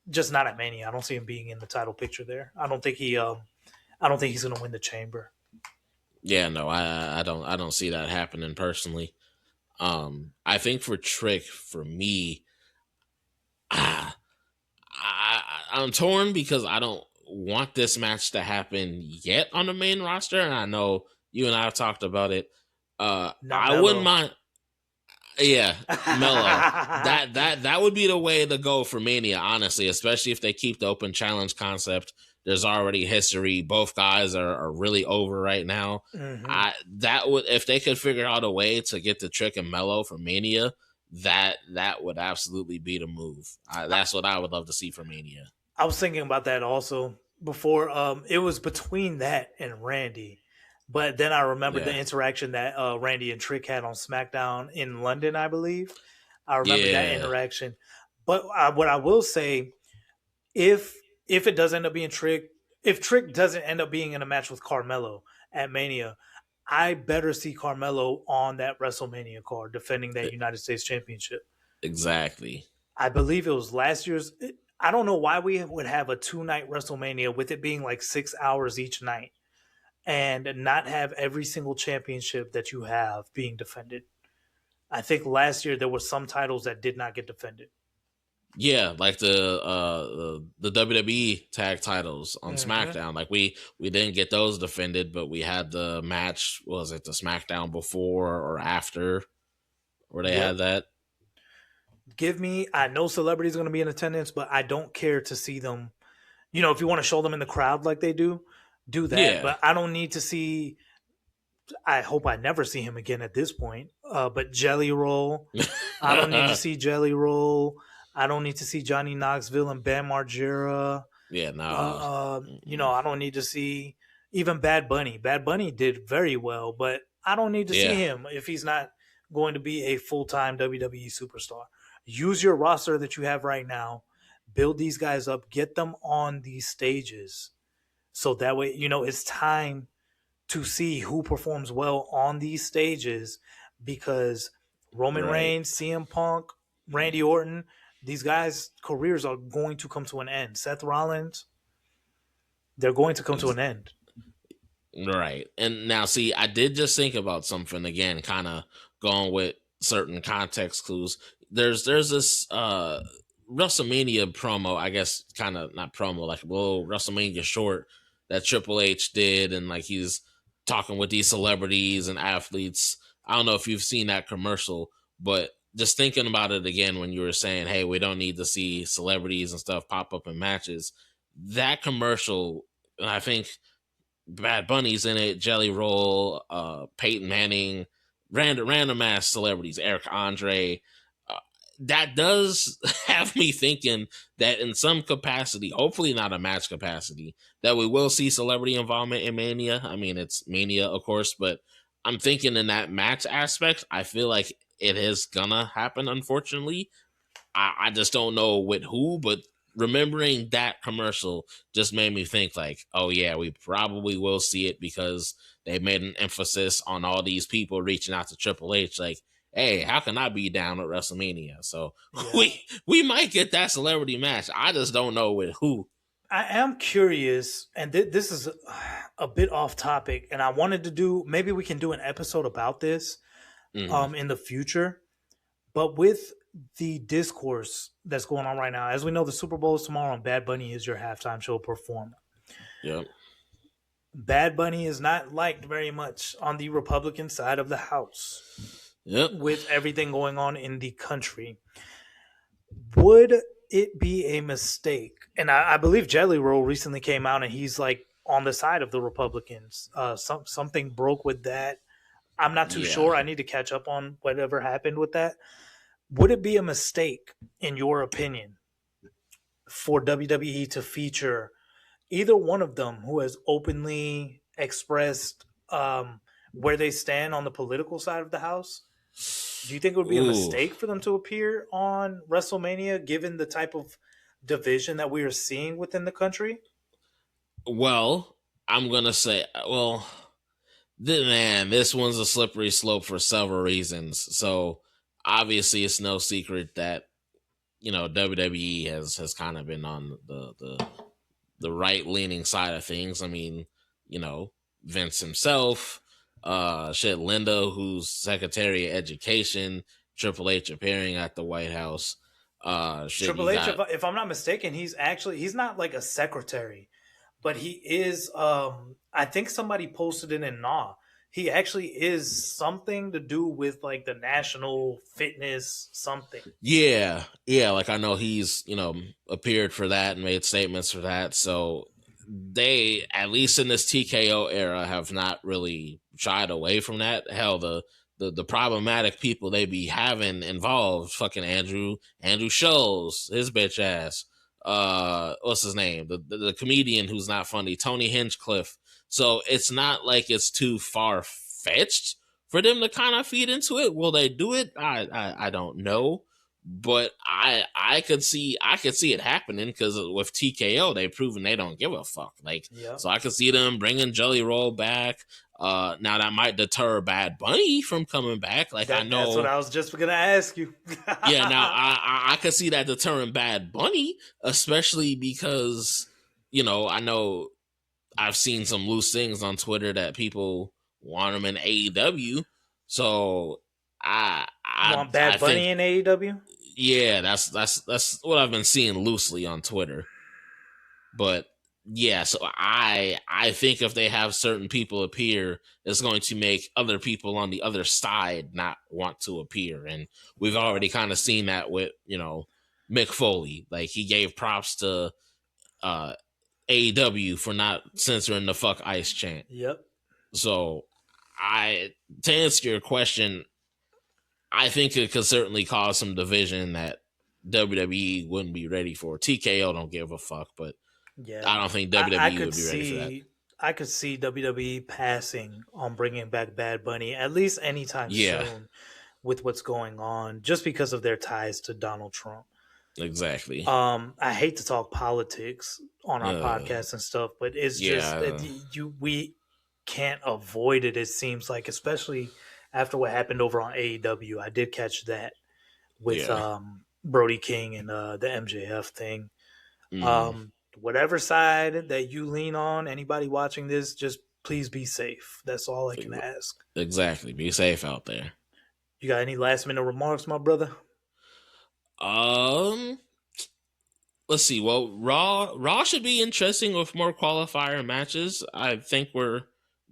Just not at Mania. I don't see him being in the title picture there. I don't think he's going to win the Chamber. Yeah, no, I don't see that happening personally. I think for Trick, for me, I'm torn because I don't want this match to happen yet on the main roster, and I know you and I have talked about it. I wouldn't mind. Yeah, Mello. that would be the way to go for Mania, honestly, especially if they keep the open challenge concept. There's already history. Both guys are really over right now. Mm-hmm. That would, if they could figure out a way to get the Trick and Mello for Mania, that would absolutely be the move. That's what I would love to see for Mania. I was thinking about that also before. It was between that and Randy, but then I remembered the interaction that Randy and Trick had on SmackDown in London, I believe. I remember that interaction. But what I will say, if it does end up being Trick, if Trick doesn't end up being in a match with Carmelo at Mania, I better see Carmelo on that WrestleMania card defending that United States Championship. Exactly. I believe it was last year's. I don't know why we would have a 2-night WrestleMania with it being like 6 hours each night and not have every single championship that you have being defended. I think last year there were some titles that did not get defended. Yeah, like the WWE tag titles on SmackDown. Like we didn't get those defended, but we had the match. Was it the SmackDown before or after where they had that? I know celebrities are going to be in attendance, but I don't care to see them. You know, if you want to show them in the crowd like they do that. Yeah. But I don't need to see. I hope I never see him again at this point. But Jelly Roll, I don't need to see Jelly Roll. I don't need to see Johnny Knoxville and Bam Margera. Yeah, no. You know, I don't need to see even Bad Bunny. Bad Bunny did very well, but I don't need to see him if he's not going to be a full-time WWE superstar. Use your roster that you have right now. Build these guys up. Get them on these stages. So that way, you know, it's time to see who performs well on these stages because Roman Reigns, CM Punk, Randy Orton, these guys' careers are going to come to an end. Seth Rollins, they're going to come to an end. Right. And now, see, I did just think about something again, kind of going with certain context clues. There's this WrestleMania promo, I guess, kind of not promo, like WrestleMania short that Triple H did, and like he's talking with these celebrities and athletes I don't know if you've seen that commercial, but just thinking about it again when you were saying, hey, we don't need to see celebrities and stuff pop up in matches. That commercial, I think Bad Bunny's in it, Jelly Roll, Peyton Manning, random ass celebrities, Eric Andre. Uh, that does have me thinking that in some capacity, hopefully not a match capacity, that we will see celebrity involvement in Mania. I mean, it's Mania, of course, but I'm thinking in that match aspect, I feel like it is gonna happen, unfortunately. I just don't know with who, but remembering that commercial just made me think like, oh yeah, we probably will see it because they made an emphasis on all these people reaching out to Triple H like, hey, how can I be down at WrestleMania? So Yeah. we might get that celebrity match. I just don't know with who. I am curious, and this is a bit off topic, and I wanted to do, maybe we can do an episode about this Mm-hmm. in the future. But with the discourse that's going on right now, as we know, the Super Bowl is tomorrow, and Bad Bunny is your halftime show performer. Yep. Bad Bunny is not liked very much on the Republican side of the House Yep. with everything going on in the country. Would it be a mistake? And I believe Jelly Roll recently came out and he's like on the side of the Republicans. Something broke with that. I'm not too Yeah. sure. I need to catch up on whatever happened with that. Would it be a mistake, in your opinion, for WWE to feature either one of them who has openly expressed where they stand on the political side of the house? Do you think it would be a Ooh. mistake for them to appear on WrestleMania, given the type of division that we are seeing within the country? Well, I'm gonna say, well, man, this one's a slippery slope for several reasons. So obviously, it's no secret that WWE has kind of been on the right leaning side of things. I mean, Vince himself, shit, Linda, who's Secretary of Education, Triple H appearing at the White House. Shit, Triple you H, got if I'm not mistaken, he's not like a secretary, but he is. I think somebody posted it in Naw. He actually is something to do with like the national fitness something. yeah, like I know he's appeared for that and made statements for that. So they, at least in this TKO era, have not really shied away from that. Hell, the problematic people they be having involved, fucking Andrew Schultz, his bitch ass. What's his name? The comedian who's not funny, Tony Hinchcliffe. So it's not like it's too far fetched for them to kind of feed into it. Will they do it? I don't know, but I could see it happening because with TKO they've proven they don't give a fuck. Like, Yeah, so I could see them bringing Jelly Roll back. Now that might deter Bad Bunny from coming back. Like, I that's what know, I was just gonna ask you. yeah. Now I could see that deterring Bad Bunny, especially because I know I've seen some loose things on Twitter that people want him in AEW. So Want I Bad think, Bunny in AEW? yeah, that's what I've been seeing loosely on Twitter. But yeah, so I think if they have certain people appear, it's going to make other people on the other side not want to appear, and we've already kind of seen that with Mick Foley. Like, he gave props to uh AEW for not censoring the "fuck Ice" chant. Yep. So, to answer your question, I think it could certainly cause some division that WWE wouldn't be ready for. TKO don't give a fuck, but Yeah, I don't think I WWE could would be ready for that. see. I could see WWE passing on bringing back Bad Bunny at least anytime Yeah, soon with what's going on, just because of their ties to Donald Trump. exactly. I hate to talk politics on our Uh, podcast and stuff, but it's just yeah, we can't avoid it. It seems like, especially after what happened over on AEW. I did catch that with yeah. Brody King and the MJF thing. Mm, Whatever side that you lean on, anybody watching this, just please be safe. That's all I can ask. exactly. Be safe out there. You got any last minute remarks, my brother? Um, let's see. Well, Raw should be interesting with more qualifier matches. I think we're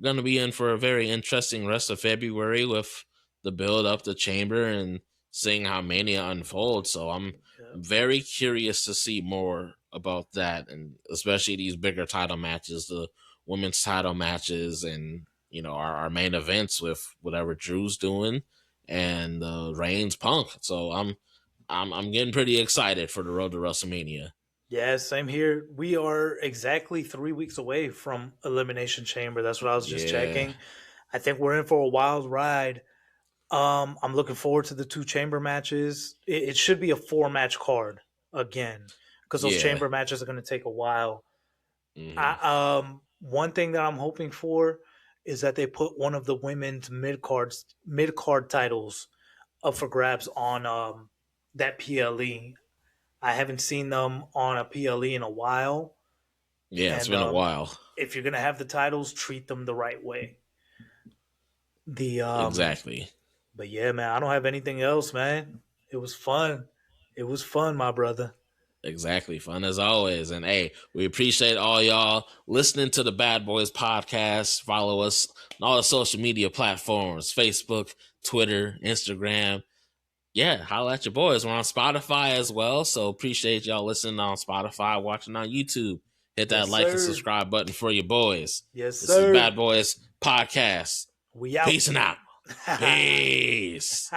gonna be in for a very interesting rest of February with the build up the chamber and seeing how Mania unfolds. So I'm Yeah. very curious to see more about that, and especially these bigger title matches, the women's title matches, and our main events with whatever Drew's doing and Reigns Punk. So I'm getting pretty excited for the road to WrestleMania. Yeah, same here. We are exactly 3 weeks away from Elimination Chamber. That's what I was just Yeah, checking. I think we're in for a wild ride. I'm looking forward to the two chamber matches. It should be a 4 match card again because those yeah. chamber matches are going to take a while. Hmm. One thing that I'm hoping for is that they put one of the women's mid card titles up for grabs on that PLE. I haven't seen them on a PLE in a while, Yeah, it's and been a while. if you're gonna have the titles, treat them the right way. The Exactly. But yeah, man, I don't have anything else, man. It was fun. It was fun, my brother. Exactly. Fun as always. And hey, we appreciate all y'all listening to the Bad Boys podcast. Follow us on all the social media platforms: Facebook, Twitter, Instagram. Yeah, holla at your boys. We're on Spotify as well. So appreciate y'all listening on Spotify, watching on YouTube. Hit that Yes, like and sir. subscribe button for your boys. Yes, This is sir. Bad Boys Podcast. We out. Peace and out. Peace.